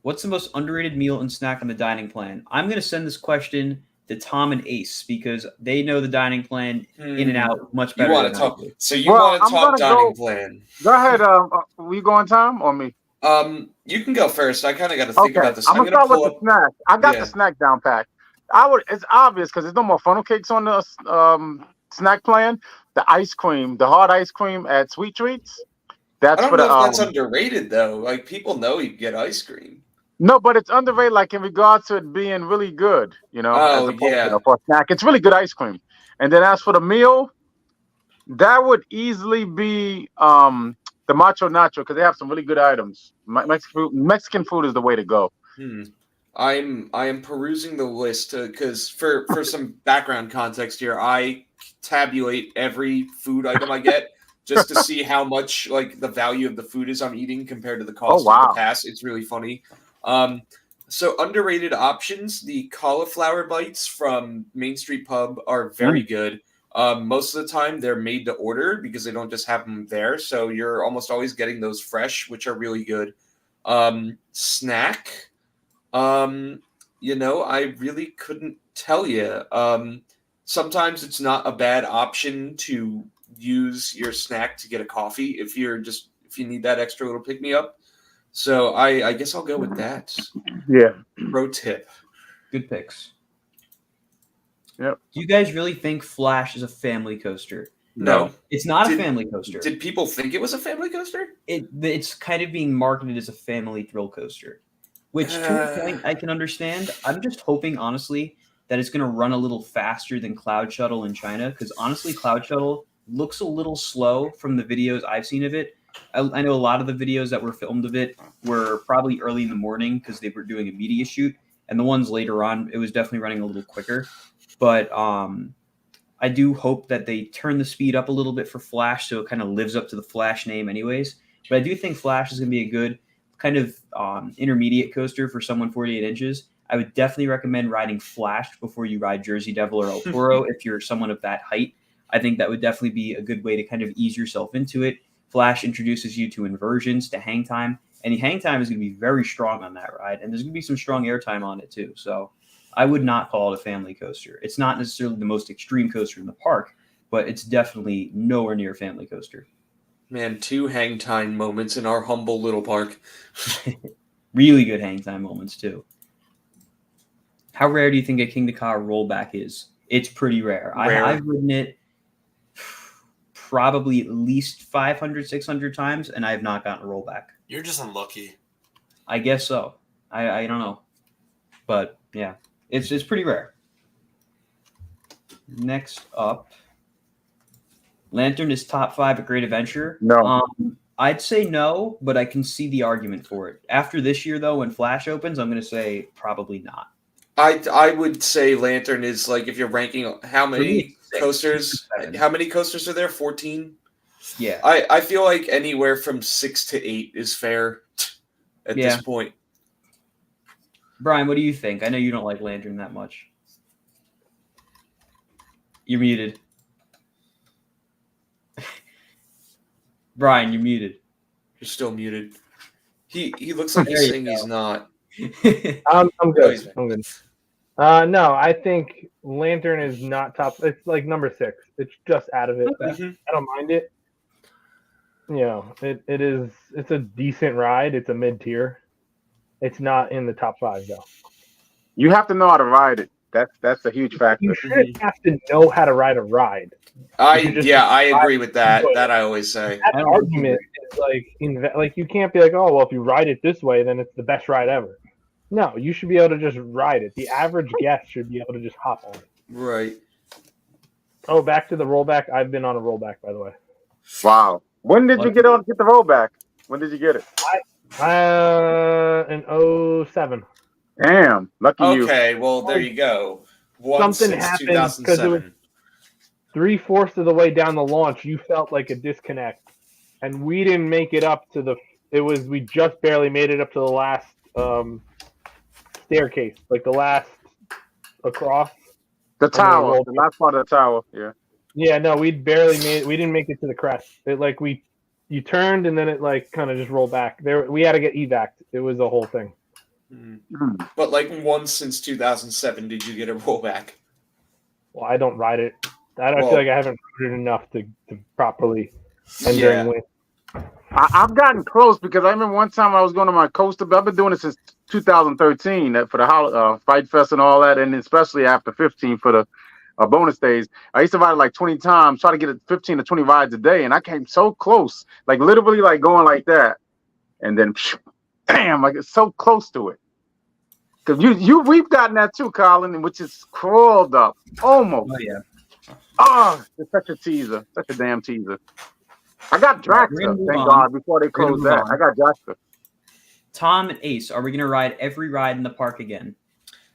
What's the most underrated meal and snack on the dining plan? I'm going to send this question to Tom and Ace because they know the dining plan in and out much You better want than to I talk? do. So you Well, want to I'm talk gonna dining go- plan? Go ahead. We going, Tom, or me? You can go first. I kind of got to think about this. I'm gonna start pull with up. the snack. I got Yeah. the snack down pat. It's obvious because there's no more funnel cakes on the snack plan. The ice cream, the hard ice cream at Sweet Treats. I That's don't for know the if that's underrated though. Like people know you get ice cream. no, but it's underrated. Like in regards to it being really good, Oh, as opposed yeah. to for a snack. It's really good ice cream. And then as for the meal, that would easily be the Macho Nacho because they have some really good items. Mexican food is the way to go. I am perusing the list because for some background context here, I tabulate every food item I get just to see how much like the value of the food is I'm eating compared to the cost of wow. the pass. It's really funny. So underrated options, the cauliflower bites from Main Street Pub are very good. Most of the time they're made to order because they don't just have them there. So you're almost always getting those fresh, which are really good. Snack. I really couldn't tell you. Sometimes it's not a bad option to use your snack to get a coffee if you need that extra little pick me up. So I guess I'll go with that. Yeah. Pro tip. Good picks. Yep. Do you guys really think Flash is a family coaster? No. It's not a family coaster. Did people think it was a family coaster? It's kind of being marketed as a family thrill coaster, which to a point I can understand. I'm just hoping, honestly, that it's going to run a little faster than Cloud Shuttle in China because, honestly, Cloud Shuttle looks a little slow from the videos I've seen of it. I know a lot of the videos that were filmed of it were probably early in the morning because they were doing a media shoot, and the ones later on, it was definitely running a little quicker. But I do hope that they turn the speed up a little bit for Flash so it kind of lives up to the Flash name anyways. But I do think Flash is going to be a good kind of intermediate coaster for someone 48 inches, I would definitely recommend riding Flash before you ride Jersey Devil or El Toro. If you're someone of that height, I think that would definitely be a good way to kind of ease yourself into it. Flash introduces you to inversions, to hang time, and the hang time is going to be very strong on that ride, and there's going to be some strong air time on it too. So I would not call it a family coaster. It's not necessarily the most extreme coaster in the park, but it's definitely nowhere near a family coaster. Man, 2 hang time moments in our humble little park. Really good hang time moments too. How rare do you think a King Ka rollback is? It's pretty rare. Rare. I've ridden it probably at least 500, 600 times, and I have not gotten a rollback. You're just unlucky. I guess so. I don't know. But, yeah, it's pretty rare. Next up, Lantern is top 5 at Great Adventure. No. I'd say no, but I can see the argument for it. After this year, though, when Flash opens, I'm going to say probably not. I would say Lantern is like, if you're ranking how many coasters, how many coasters are there? 14? Yeah. I feel like anywhere from 6 to 8 is fair at this point. Brian, what do you think? I know you don't like Lantern that much. You're muted. Brian, you're muted. You're still muted. He looks like he's saying he's not. I'm good. he's I'm good. No, I think Lantern is not top. It's like number 6. It's just out of it. Mhm. I don't mind it. You know, it is. It's a decent ride. It's a mid tier. It's not in the top 5 though. You have to know how to ride it. That's a huge factor. You shouldn't have to know how to ride a ride. I agree with that. That I always say. That argument is like you can't be like, oh well, if you ride it this way, then it's the best ride ever. No, you should be able to just ride it. The average guest should be able to just hop on it. Right. Oh, back to the rollback. I've been on a rollback, by the way. Wow. When did you get the rollback? When did you get it? In 07. Damn, lucky you. Okay, well there you go. Something happened because it was 3/4 of the way down the launch. You felt like a disconnect, and we didn't make it up to the. We just barely made it up to the last staircase, like the last across. The tower, the last part of the tower. Yeah. Yeah, no, we didn't make it to the crest. You turned and then it like kind of just rolled back. We had to get evac'd. It was a whole thing. But like once since 2007, did you get a rollback? Well, I don't ride it. I feel like I haven't ridden it enough to properly. And during winter. I've gotten close because I remember one time I was going to my coaster. But I've been doing it since 2013 for the Fight Fest and all that, and especially after 15 for the bonus days. I used to ride it like 20 times, try to get it 15 to 20 rides a day, and I came so close, like literally like going like that, and then damn, like it's so close to it. Because we've gotten that too, Colin, which is crawled up almost. Oh yeah. Oh, it's such a teaser, such a damn teaser. I got Draxter, thank God, before they closed that. I got Draxter. Tom and Ace, are we going to ride every ride in the park again?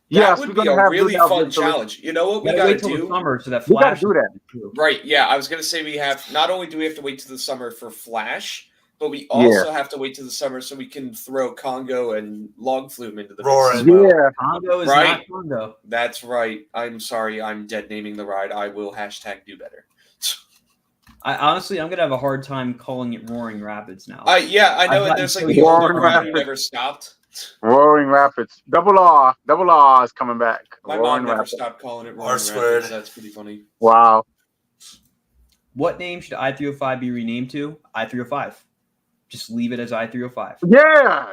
That would be a really fun challenge. You know what we got to do? Summer so that we got Flash to do that. Right, yeah. I was going to say not only do we have to wait till the summer for Flash, but we also have to wait till the summer so we can throw Congo and Log Flume into the mix. Yeah. Congo is not Congo. That's right. I'm sorry. I'm dead naming the ride. I will # do better. I'm going to have a hard time calling it Roaring Rapids now. Yeah, I know. And there's like the older ride who never stopped. Roaring Rapids. Double R is coming back. My mom never stopped calling it Roaring Rapids. That's pretty funny. Wow. What name should I-305 be renamed to? I-305. Just leave it as I-305.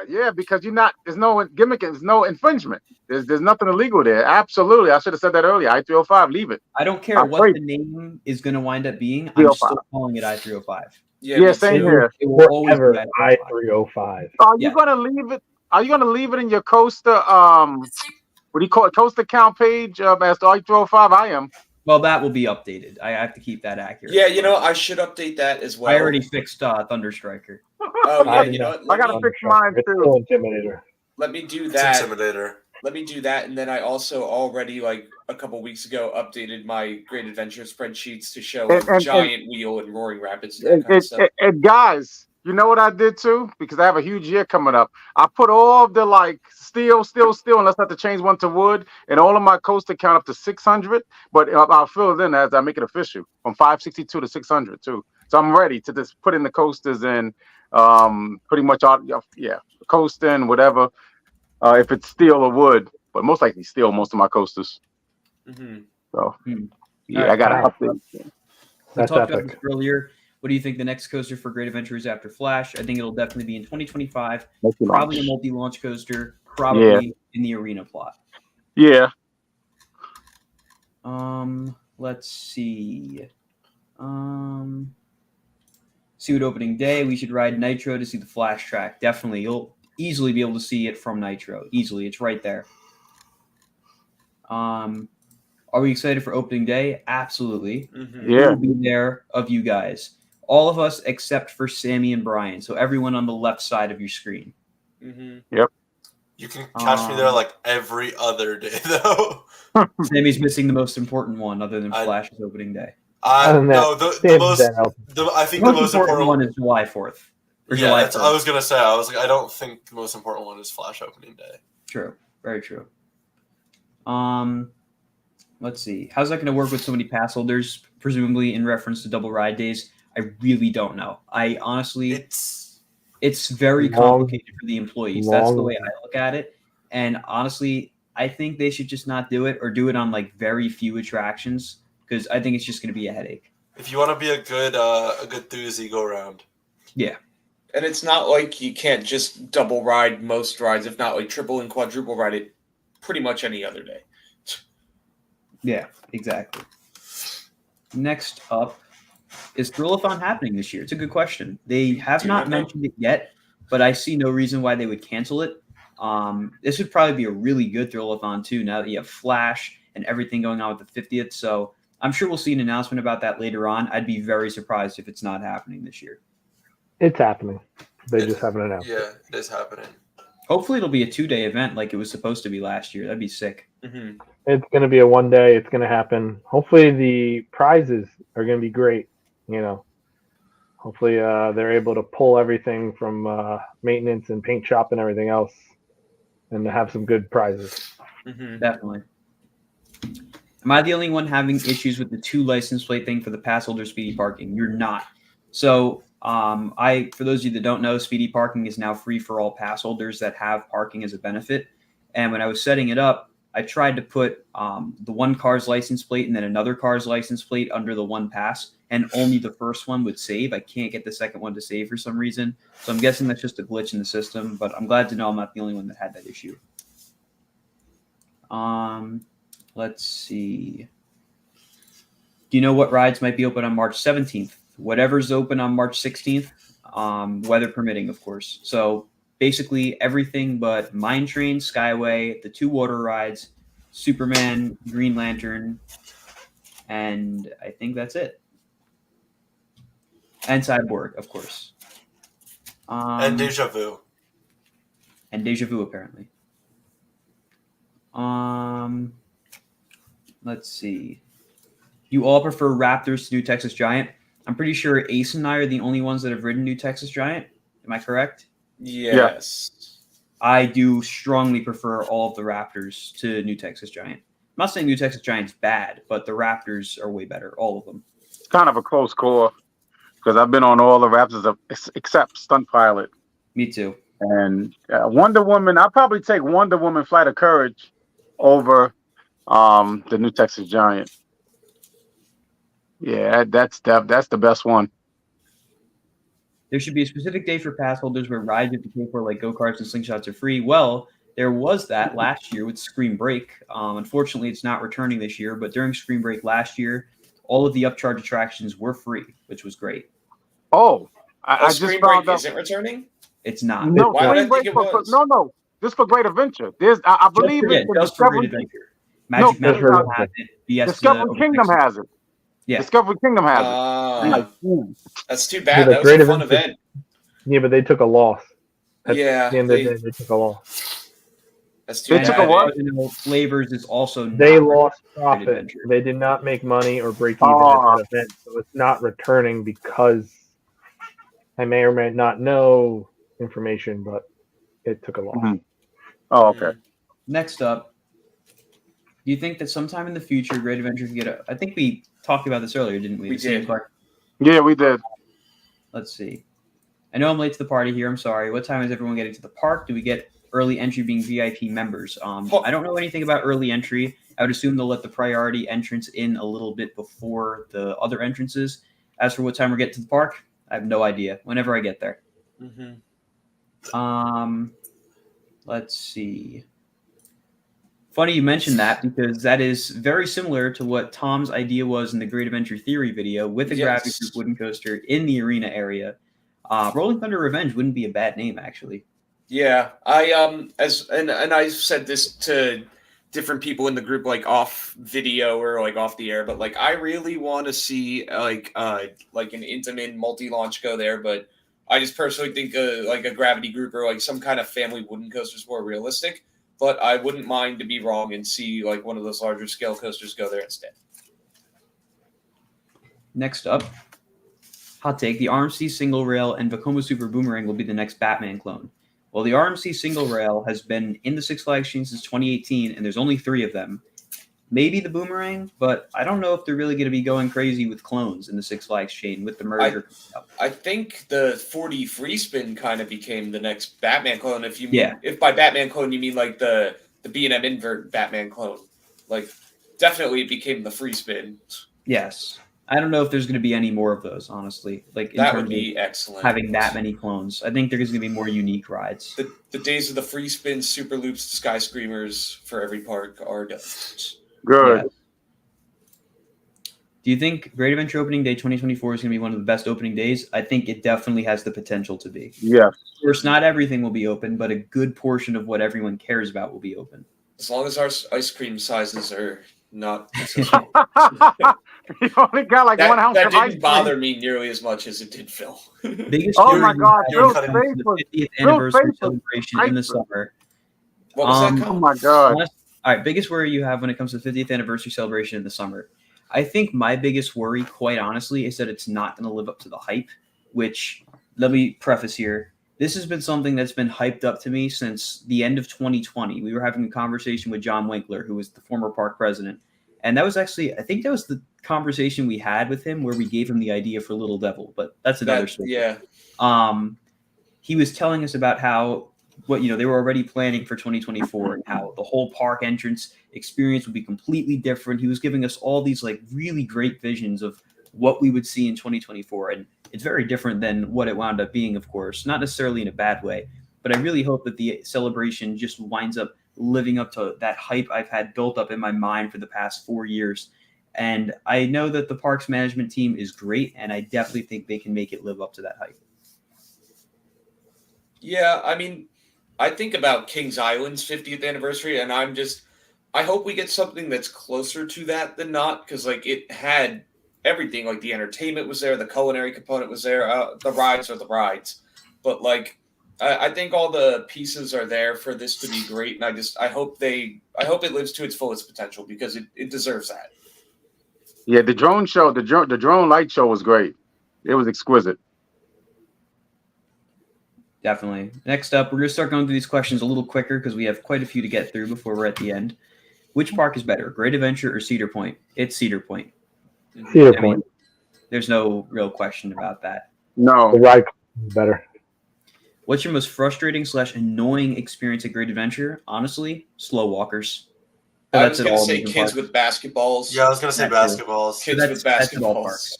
Yeah, because there's no gimmick, there's no infringement. There's nothing illegal there. Absolutely. I should have said that earlier. I-305, leave it. I don't care what the name is going to wind up being. I'm still calling it I-305. Yeah, same here. It will always be I-305. Are you going to leave it? Are you going to leave it in your coaster? What do you call it? Coaster count page as the I-305? I am. Well, that will be updated. I have to keep that accurate. Yeah, I should update that as well. I already fixed Thunderstriker. Oh yeah, you know what? I gotta fix mine too. Intimidator. Let me do that. Intimidator. Let me do that, and then I also already like a couple weeks ago updated my Great Adventure spreadsheets to show Giant Wheel and Roaring Rapids. And that kind of stuff. And guys, You know what I did too? Because I have a huge year coming up. I put all of the like steel, unless I have to change one to wood, and all of my coaster count up to 600. But I'll fill it in as I make it official from 562 to 600 too. So I'm ready to just put in the coasters and pretty much all, yeah, coasting, whatever. If it's steel or wood, but most likely steel, most of my coasters. Mm-hmm. So yeah, All I got to right. update. We That's talked about epic. this earlier. What do you think the next coaster for Great Adventure is after Flash? I think it'll definitely be in 2025. Probably a multi-launch coaster. Probably in the arena plot. Yeah. Let's see. See what opening day. We should ride Nitro to see the Flash track. Definitely. You'll easily be able to see it from Nitro. Easily. It's right there. Are we excited for opening day? Absolutely. Mm-hmm. Yeah. We'll be there of you guys. All of us except for Sammy and Brian. So everyone on the left side of your screen. Mm-hmm. Yep. You can catch me there like every other day, though. Sammy's missing the most important one other than I- Flash's opening day. No, the most. I think the most important one is July 4th. Or Yeah, July that's, 1st. I was gonna say. I was like, I don't think the most important one is Flash opening day. True. Very true. Let's see. How's that going to work with so many pass holders, presumably in reference to double ride days? I really don't know. I honestly, it's very complicated for the employees. That's the way I look at it. And honestly, I think they should just not do it or do it on like very few attractions because I think it's just going to be a headache. If you want to be a good doozy, go around. Yeah. And it's not like you can't just double ride most rides, if not like triple and quadruple ride it pretty much any other day. Yeah, exactly. Next up, is Thrillathon happening this year? It's a good question. They have not mentioned it yet, but I see no reason why they would cancel it. This would probably be a really good Thrillathon too, now that you have Flash and everything going on with the 50th. So I'm sure we'll see an announcement about that later on. I'd be very surprised if it's not happening this year. It's happening. They just haven't announced it. Yeah, it is happening. Hopefully it'll be a 2-day event like it was supposed to be last year. That'd be sick. Mm-hmm. It's going to be a 1 day. It's going to happen. Hopefully the prizes are going to be great. You know, hopefully they're able to pull everything from maintenance and paint shop and everything else and to have some good prizes. Mm-hmm. Definitely. Am I the only one having issues with the 2 license plate thing for the pass holder speedy parking? You're not. So for those of you that don't know, speedy parking is now free for all pass holders that have parking as a benefit. And when I was setting it up, I tried to put the one car's license plate and then another car's license plate under the one pass, and only the first one would save. I can't get the second one to save for some reason. So I'm guessing that's just a glitch in the system, but I'm glad to know I'm not the only one that had that issue. Let's see. Do you know what rides might be open on March 17th? Whatever's open on March 16th, weather permitting, of course. So basically everything but Mine Train, Skyway, the 2 water rides, Superman, Green Lantern, and I think that's it. And Cyborg, of course. And Deja Vu. And Deja Vu, apparently. Let's see. You all prefer Raptors to New Texas Giant? I'm pretty sure Ace and I are the only ones that have ridden New Texas Giant. Am I correct? Yes. I do strongly prefer all of the Raptors to New Texas Giant. I'm not saying New Texas Giant's bad, but the Raptors are way better, all of them. It's kind of a close call because I've been on all the Raptors except Stunt Pilot. Me too. And Wonder Woman, I'll probably take Wonder Woman Flight of Courage over the New Texas Giant. Yeah, that's the best one. There should be a specific day for pass holders where rides you have to pay for, like go-karts and slingshots, are free. Well, there was that last year with Scream Break. Unfortunately, it's not returning this year, but during Scream Break last year, all of the upcharge attractions were free, which was great. Oh, I just Scream found Break out. isn't returning? It's not. No, Why would I Scream Break think it was? no, just for Great Adventure. There's, I believe it's the just for Great Adventure. Magic No, Mountain has it. Fiesta, Discovery Kingdom has it. Yeah. Discovery Kingdom has it. That's too bad. the That was Great a fun Adventure- event. Yeah, but they took a loss. Yeah, At the end of the day, they took a loss. That's too They bad. took a what? Flavors is also not They returning lost to Great profit. Adventure. They did not make money or break even Oh. at that event, so it's not returning because I may or may not know information, but it took a long. Mhm. Oh, okay. Next up, do you think that sometime in the future, Great Adventure can get a? I think we talked about this earlier, didn't we? We The same did. part. Yeah, we did. Let's see. I know I'm late to the party here. I'm sorry. What time is everyone getting to the park? Do we get early entry being VIP members? I don't know anything about early entry. I would assume they'll let the priority entrance in a little bit before the other entrances. As for what time we're getting to the park, I have no idea. Whenever I get there. Let's see. Funny you mentioned that because that is very similar to what Tom's idea was in the Great Adventure Theory video with a Gravity Group wooden coaster in the arena area. Rolling Thunder Revenge wouldn't be a bad name, actually. Yeah, I I've said this to different people in the group, like off video or like off the air, but like I really want to see like an Intamin multi-launch go there, but I just personally think like a Gravity Group or like some kind of family wooden coaster is more realistic. But I wouldn't mind to be wrong and see like one of those larger scale coasters go there instead. Next up, hot take: the RMC single rail and Vekoma Super Boomerang will be the next Batman clone. Well, the RMC single rail has been in the Six Flags chain since 2018, and there's only 3 of them. Maybe the Boomerang, but I don't know if they're really going to be going crazy with clones in the Six Flags chain with the merger. I think the 40 free spin kind of became the next Batman clone. If you if by Batman clone you mean like the B&M invert Batman clone, like definitely it became the free spin. Yes. I don't know if there's going to be any more of those, honestly. Like that would be excellent. Having that many clones, I think there's going to be more unique rides. The days of the free spin, super loops, sky screamers for every park are done. Good. Yeah. Do you think Great Adventure Opening Day 2024 is going to be one of the best opening days? I think it definitely has the potential to be. Yeah. Of course, not everything will be open, but a good portion of what everyone cares about will be open. As long as our ice cream sizes are not. You only got like one ounce that of ice didn't cream. bother me nearly as much as it did Phil. Oh my God! Phil's face the 50th anniversary celebration in the summer. What was that? Oh my God! All right, biggest worry you have when it comes to the 50th anniversary celebration in the summer. I think my biggest worry, quite honestly, is that it's not going to live up to the hype, which, let me preface here. This has been something that's been hyped up to me since the end of 2020. We were having a conversation with John Winkler, who was the former park president. And that was actually, I think that was the conversation we had with him where we gave him the idea for Little Devil, but that's another story. Yeah. He was telling us about how they were already planning for 2024 and how the whole park entrance experience would be completely different. He was giving us all these like really great visions of what we would see in 2024. And it's very different than what it wound up being, of course, not necessarily in a bad way, but I really hope that the celebration just winds up living up to that hype I've had built up in my mind for the past 4 years. And I know that the parks management team is great, and I definitely think they can make it live up to that hype. Yeah, I mean, I think about Kings Island's 50th anniversary, and I hope we get something that's closer to that than not, because like it had everything, like the entertainment was there, the culinary component was there, the rides are the rides, but like I think all the pieces are there for this to be great, and I hope it lives to its fullest potential because it deserves that. Yeah, the drone show, the drone light show was great. It was exquisite. Definitely. Next up, we're going to start going through these questions a little quicker because we have quite a few to get through before we're at the end. Which park is better, Great Adventure or Cedar Point? It's Cedar Point. Cedar Point. There's no real question about that. No. The ride is better. What's your most frustrating / annoying experience at Great Adventure? Honestly, slow walkers. I was going to say kids with basketballs. Yeah, I was going to say basketballs. Kids with basketballs.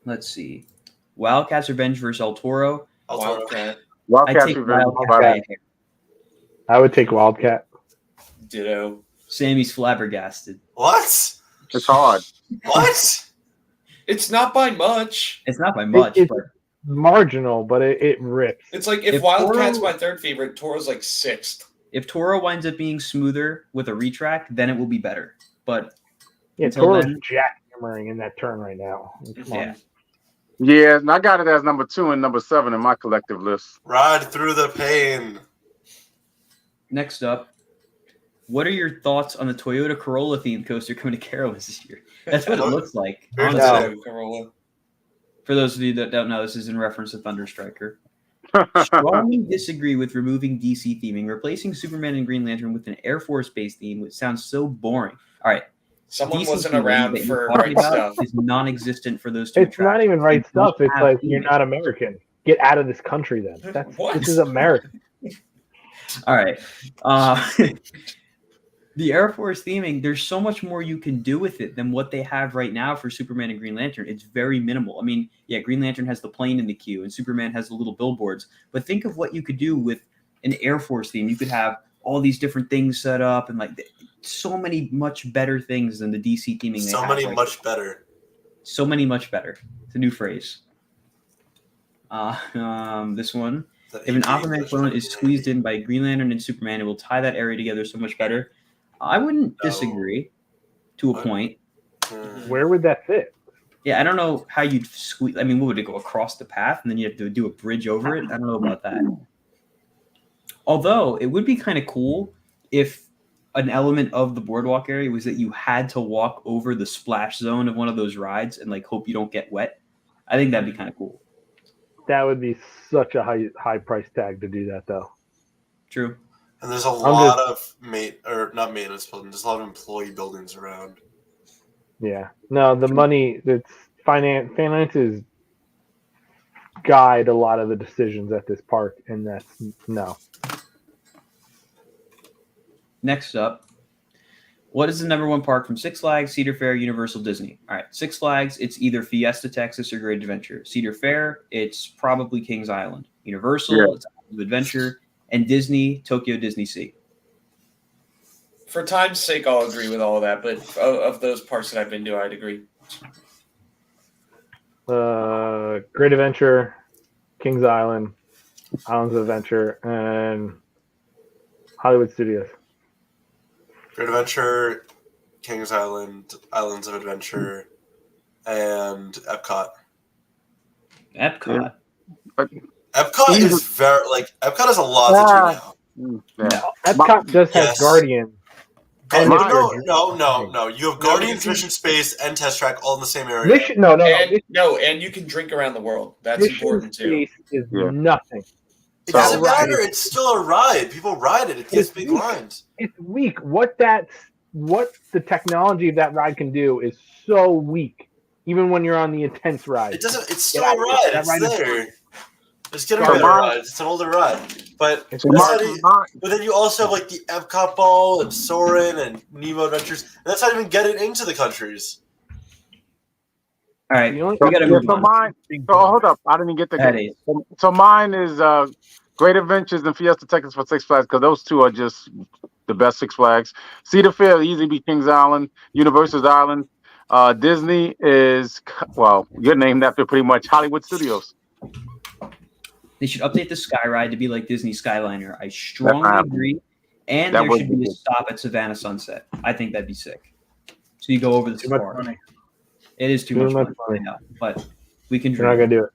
Let's see. Wildcats Revenge versus El Toro. Wildcat. Wildcats Revenge. I would take Wildcat. Ditto. Sammy's flabbergasted. What? It's hard. What? It's not by much. It's not by much, It's but marginal, but it rips. It's like if Wildcat's my third favorite, Toro's like sixth. If Toro winds up being smoother with a retract, then it will be better. But Toro's jackhammering in that turn right now. Come on. Yeah, and I got it as number 2 and number 7 in my collective list. Ride through the pain. Next up, what are your thoughts on the Toyota Corolla themed coaster coming to Carowinds this year? That's what it looks like. Corolla. For those of you that don't know, this is in reference to Thunder Striker. Strongly disagree with removing DC theming, replacing Superman and Green Lantern with an Air Force Base theme, which sounds so boring. All right. Someone DC wasn't theming around that you're for talking right about stuff. is non-existent for those two It's not attractions. even right They don't stuff. It's have like you're theming. not American. Get out of this country then. What? This is America. All right. The Air Force theming, there's so much more you can do with it than what they have right now for Superman and Green Lantern. It's very minimal. I mean, yeah, Green Lantern has the plane in the queue and Superman has the little billboards. But think of what you could do with an Air Force theme. You could have all these different things set up and like so many much better things than the DC theming. So many much better. So many much better. It's a new phrase. This one. If an Aquaman clone is squeezed in by Green Lantern and Superman, it will tie that area together so much better. I wouldn't disagree to a point. Where would that fit? Yeah, I don't know how you'd squeeze. I mean, what would it go across the path and then you have to do a bridge over it? I don't know about that. Although it would be kind of cool if an element of the boardwalk area was that you had to walk over the splash zone of one of those rides and like hope you don't get wet. I think that'd be kind of cool. That would be such a high price tag to do that, though. True. And there's a lot of not maintenance buildings. There's a lot of employee buildings around. Yeah. No, the money. It's finances guide a lot of the decisions at this park, and that's no. Next up, what is the number one park from Six Flags, Cedar Fair, Universal, Disney? All right, Six Flags, it's either Fiesta, Texas, or Great Adventure. Cedar Fair, it's probably Kings Island. Universal, it's Island of Adventure. And Disney, Tokyo Disney Sea. For time's sake, I'll agree with all of that, but of those parks that I've been to, I'd agree. Great Adventure, Kings Island, Islands of Adventure, and Hollywood Studios. Great Adventure, Kings Island, Islands of Adventure, and Epcot. Epcot. Epcot is Epcot has a lot to do now. No, Epcot just has Guardian. No. You have Guardian's Mission Space and Test Track all in the same area. And you can drink around the world. That's important too. Space is nothing. It doesn't matter. It's still a ride. People ride it. It gets big lines. It's weak. What the technology of that ride can do is so weak. Even when you're on the intense ride, it doesn't. It's still a ride. It's there. It's getting better ride. It's an older ride, but then you also have like the Epcot Ball and Soarin' and Nemo Adventures, and that's not even getting into the countries. All right, we got to move on. Mine. So hold up, I didn't get the. So mine is Great Adventures and Fiesta Texas for Six Flags because those two are just the best Six Flags. Cedar Fair easily be Kings Island, Universal's Island. Disney is you're named after pretty much Hollywood Studios. They should update the Sky Ride to be like Disney Skyliner. I strongly agree. And there should be a stop at Savannah Sunset. I think that'd be sick. So you go over the safari. It is too much money, but we can. We're not gonna do it.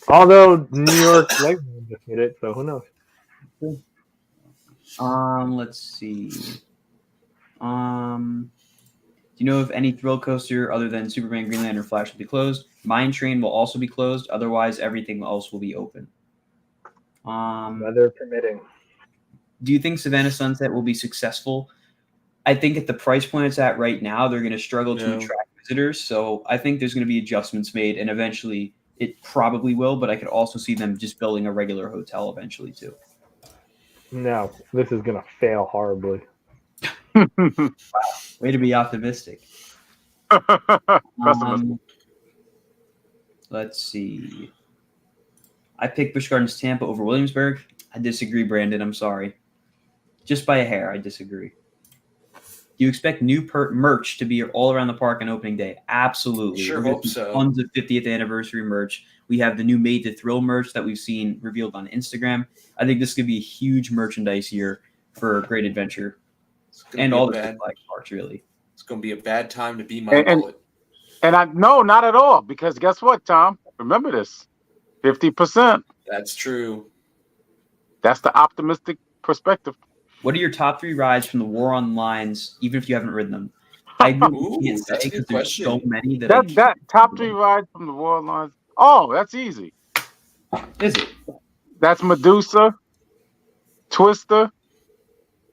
Although New York Legoland just did it, so who knows? Let's see. Do you know if any thrill coaster other than Superman, Green Lantern, Flash will be closed? Mine Train will also be closed. Otherwise, everything else will be open. Weather permitting. Do you think Savannah Sunset will be successful? I think at the price point it's at right now, they're going to struggle to attract visitors. So I think there's going to be adjustments made, and eventually it probably will. But I could also see them just building a regular hotel eventually too. No, this is going to fail horribly. Wow, way to be optimistic. Let's see. I picked Busch Gardens Tampa over Williamsburg. I disagree, Brandon. I'm sorry. Just by a hair, I disagree. Do you expect new merch to be all around the park on opening day? Absolutely. Sure hope so. Tons of 50th anniversary merch. We have the new Made to Thrill merch that we've seen revealed on Instagram. I think this could be a huge merchandise year for Great Adventure and all the flag parks, really. It's going to be a bad time to be my bullet. And no, not at all. Because guess what, Tom? Remember this. 50%. That's true. That's the optimistic perspective. What are your top 3 rides from the War on Lines, even if you haven't ridden them? I can't say because there's so many that top 3 rides from the War on Lines. Oh, that's easy. Is it? That's Medusa, Twister,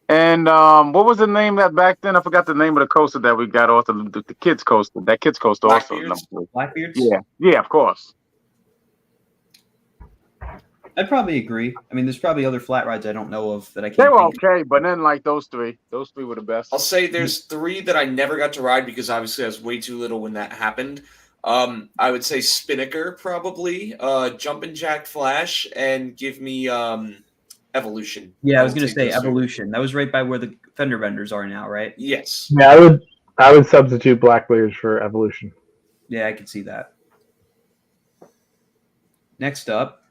and what was the name that back then? I forgot the name of the coaster that we got off the kids coaster. That kids coaster also. Blackbeards? Blackbeards? Yeah, of course. I'd probably agree. I mean, there's probably other flat rides I don't know of that I They can't were think of. okay, but then like those three were the best. I'll say there's 3 that I never got to ride because obviously I was way too little when that happened. I would say Spinnaker probably, Jumpin' Jack Flash, and give me Evolution. Yeah, I was would going to take say those 2. Evolution. That was right by where the fender benders are now, right? Yes. Yeah, I would substitute Blackbeards for Evolution. Yeah, I could see that. Next up,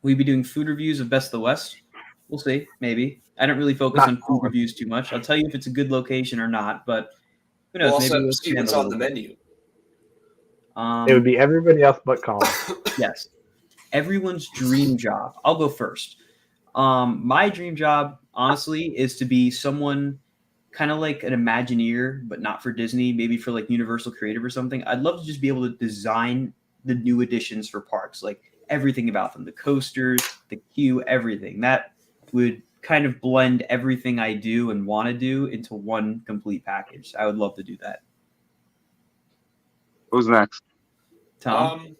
we'd be doing food reviews of Best of the West. We'll see, maybe. I don't really focus on food reviews too much. I'll tell you if it's a good location or not, but who knows? We'll Maybe also we'll see expand what's a on the little bit. menu. It would be everybody else but Colin. Yes. Everyone's dream job. I'll go first. My dream job, honestly, is to be someone kind of like an Imagineer, but not for Disney, maybe for like Universal Creative or something. I'd love to just be able to design the new additions for parks, like everything about them, the coasters, the queue, everything. That would kind of blend everything I do and want to do into one complete package. I would love to do that. Who's next? Tom?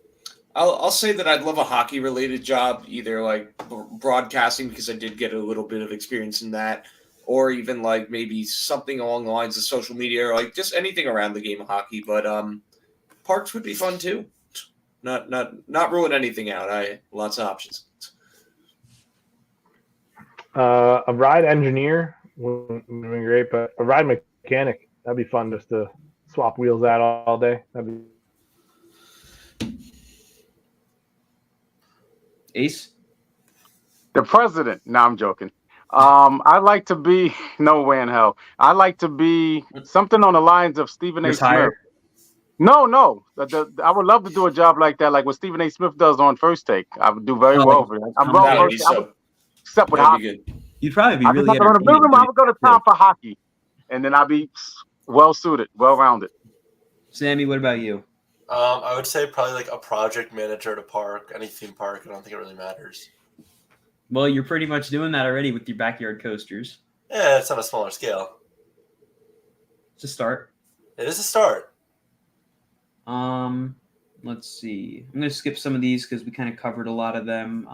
I'll say that I'd love a hockey related job, either like broadcasting because I did get a little bit of experience in that, or even like maybe something along the lines of social media, or like just anything around the game of hockey. But parks would be fun too. Not ruin anything out. Lots of options. A ride engineer would be great, but a ride mechanic, that'd be fun just to swap wheels out all day. That'd be Ace? The president. No, I'm joking. I'd like to be no way in hell. I'd like to be something on the lines of Stephen A. Retired? Smith. No. I would love to do a job like that, like what Stephen A. Smith does on First Take. I would do very well for that. I'm That That would wrong, be I would, so. except with That'd be hockey. good. You'd probably be I really would go to town for hockey, and then I'd be well suited, well rounded. Sammy, what about you? I would say probably like a project manager at a park, any theme park. I don't think it really matters. Well, you're pretty much doing that already with your backyard coasters. Yeah, it's on a smaller scale. It's a start. It is a start. Let's see. I'm going to skip some of these because we kind of covered a lot of them.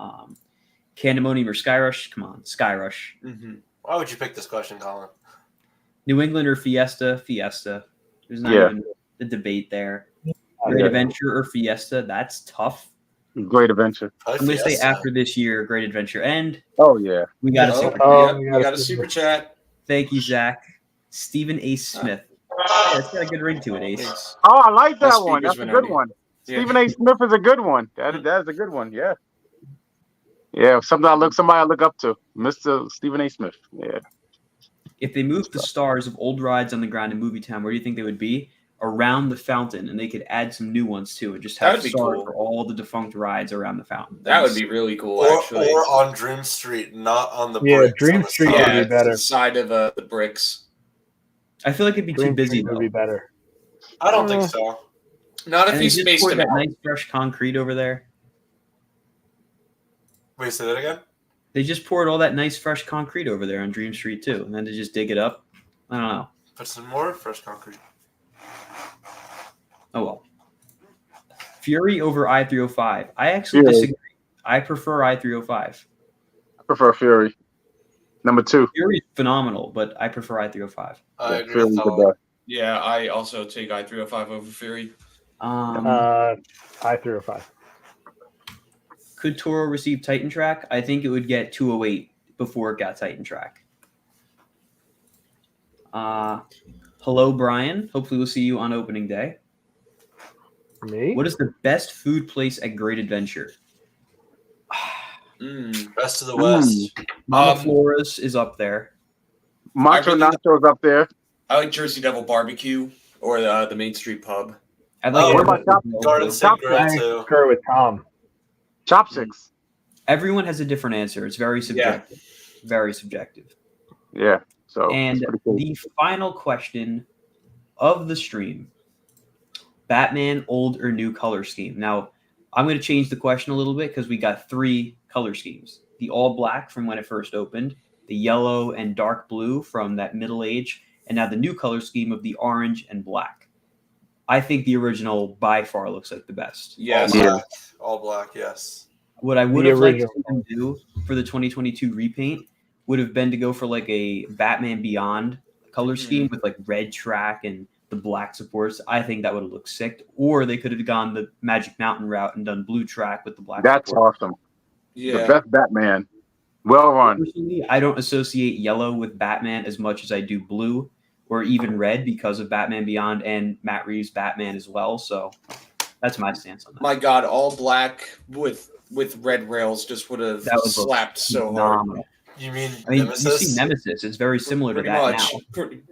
Candemonium or Skyrush? Come on, Skyrush. Mm-hmm. Why would you pick this question, Colin? New England or Fiesta? Fiesta. There's not even a debate there. Great Adventure or Fiesta? That's tough. Great Adventure. Probably I'm going to say Fiesta. after this year, Great Adventure. And Oh yeah. we got a super. We got a super chat. Thank you, Zach. Stephen Ace Smith. Yeah, it's got a good ring to it, Ace. Oh, I like that Best one. speakers That's a good minority. one. Yeah. Stephen A. Smith is a good one. That is a good one. Yeah. Yeah, somebody I look up to, Mr. Stephen A. Smith. Yeah. If they moved the stars of old rides on the ground in Movie Town, where do you think they would be? Around the fountain, and they could add some new ones too, and just have That'd be stars cool. for all the defunct rides around the fountain. That would be really cool, Or actually. on Dream Street, not on the Yeah, bricks Dream on the Street side. would be better. The side of the bricks. I feel like it'd be too Dream busy Street though. would be better. I don't think so. Not if And you they just spaced poured them that out. nice fresh concrete over there. Wait, say that again? They just poured all that nice fresh concrete over there on Dream Street too, and then to just dig it up. I don't know. Put some more fresh concrete. Oh well. Fury over I-305. I actually Fury. disagree. I prefer I-305. I prefer Fury. Number 2. Fury is phenomenal, but I prefer I-305. I agree Fury's with the Colin. best. Yeah, I also take I-305 over Fury. I-305. Could Toro receive Titan Track? I think it would get 208 before it got Titan Track. Hello, Brian. Hopefully we'll see you on opening day. Me? What is the best food place at Great Adventure? Best of the West. Mama Flora's is up there. Macho Nacho's up there. I like Jersey Devil Barbecue or the Main Street Pub. I'd like Oh, it- what about Garden State Grill, I too. concur with Tom. Chopsticks. Everyone has a different answer. It's very subjective. Very subjective. Yeah. So And it's pretty cool. the final question of the stream. Batman, old or new color scheme. Now, I'm going to change the question a little bit because we got 3 color schemes. The all black from when it first opened, the yellow and dark blue from that middle age, and now the new color scheme of the orange and black. I think the original by far looks like the best. Yes. Yeah. All black, yes. What I would The have liked to original. see them do for the 2022 repaint would have been to go for like a Batman Beyond color scheme with like red track and the black supports. I think that would have looked sick. Or they could have gone the Magic Mountain route and done blue track with the black That's support. awesome. The Yeah. best Batman. Well run. Personally, I don't associate yellow with Batman as much as I do blue or even red because of Batman Beyond and Matt Reeves' Batman as well. So that's my stance on that. My God, all black with red rails just would have That would look slapped so hard. phenomenal. You mean I mean, Nemesis? you see Nemesis. It's very similar to Pretty that much. now. It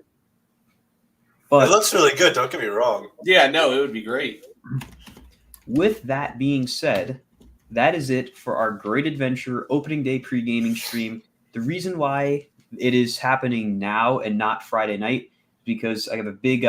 But looks really good. Don't get me wrong. Yeah, no, it would be great. with that being said, that is it for our Great Adventure opening day pre-gaming stream. The reason why it is happening now and not Friday night is because I have a big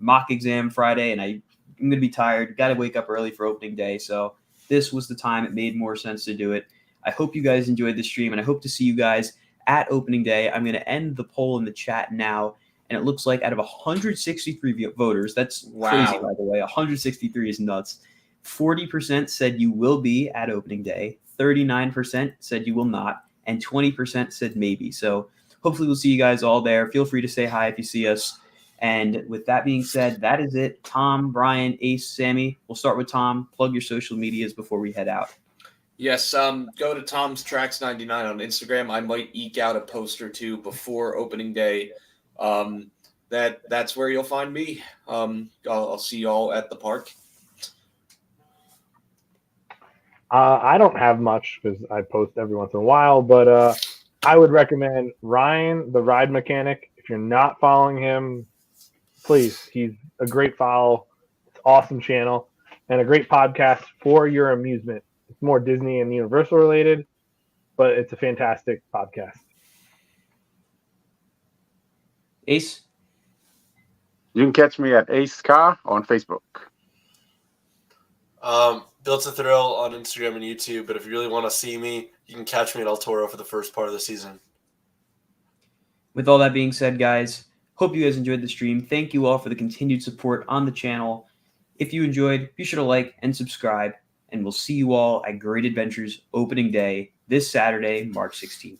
mock exam Friday and I'm going to be tired. Got to wake up early for opening day. So this was the time it made more sense to do it. I hope you guys enjoyed the stream and I hope to see you guys at opening day. I'm going to end the poll in the chat now. And it looks like out of 163 voters, that's crazy, Wow. by the way. 163 is nuts. 40% said you will be at opening day. 39% said you will not. And 20% said maybe. So hopefully we'll see you guys all there. Feel free to say hi if you see us. And with that being said, that is it. Tom, Brian, Ace, Sammy. We'll start with Tom. Plug your social medias before we head out. Yes, go to Tom's Tracks 99 on Instagram. I might eke out a post or two before opening day. That's where you'll find me. I'll see y'all at the park. I don't have much because I post every once in a while, but I would recommend Ryan, the ride mechanic. If you're not following him, please. He's a great follow. It's awesome channel and a great podcast for your amusement. It's more Disney and Universal related, but it's a fantastic podcast. Ace? You can catch me at Ace Car on Facebook. Built to Thrill on Instagram and YouTube, but if you really want to see me, you can catch me at El Toro for the first part of the season. With all that being said, guys, hope you guys enjoyed the stream. Thank you all for the continued support on the channel. If you enjoyed, be sure to like and subscribe, and we'll see you all at Great Adventures opening day this Saturday, March 16th.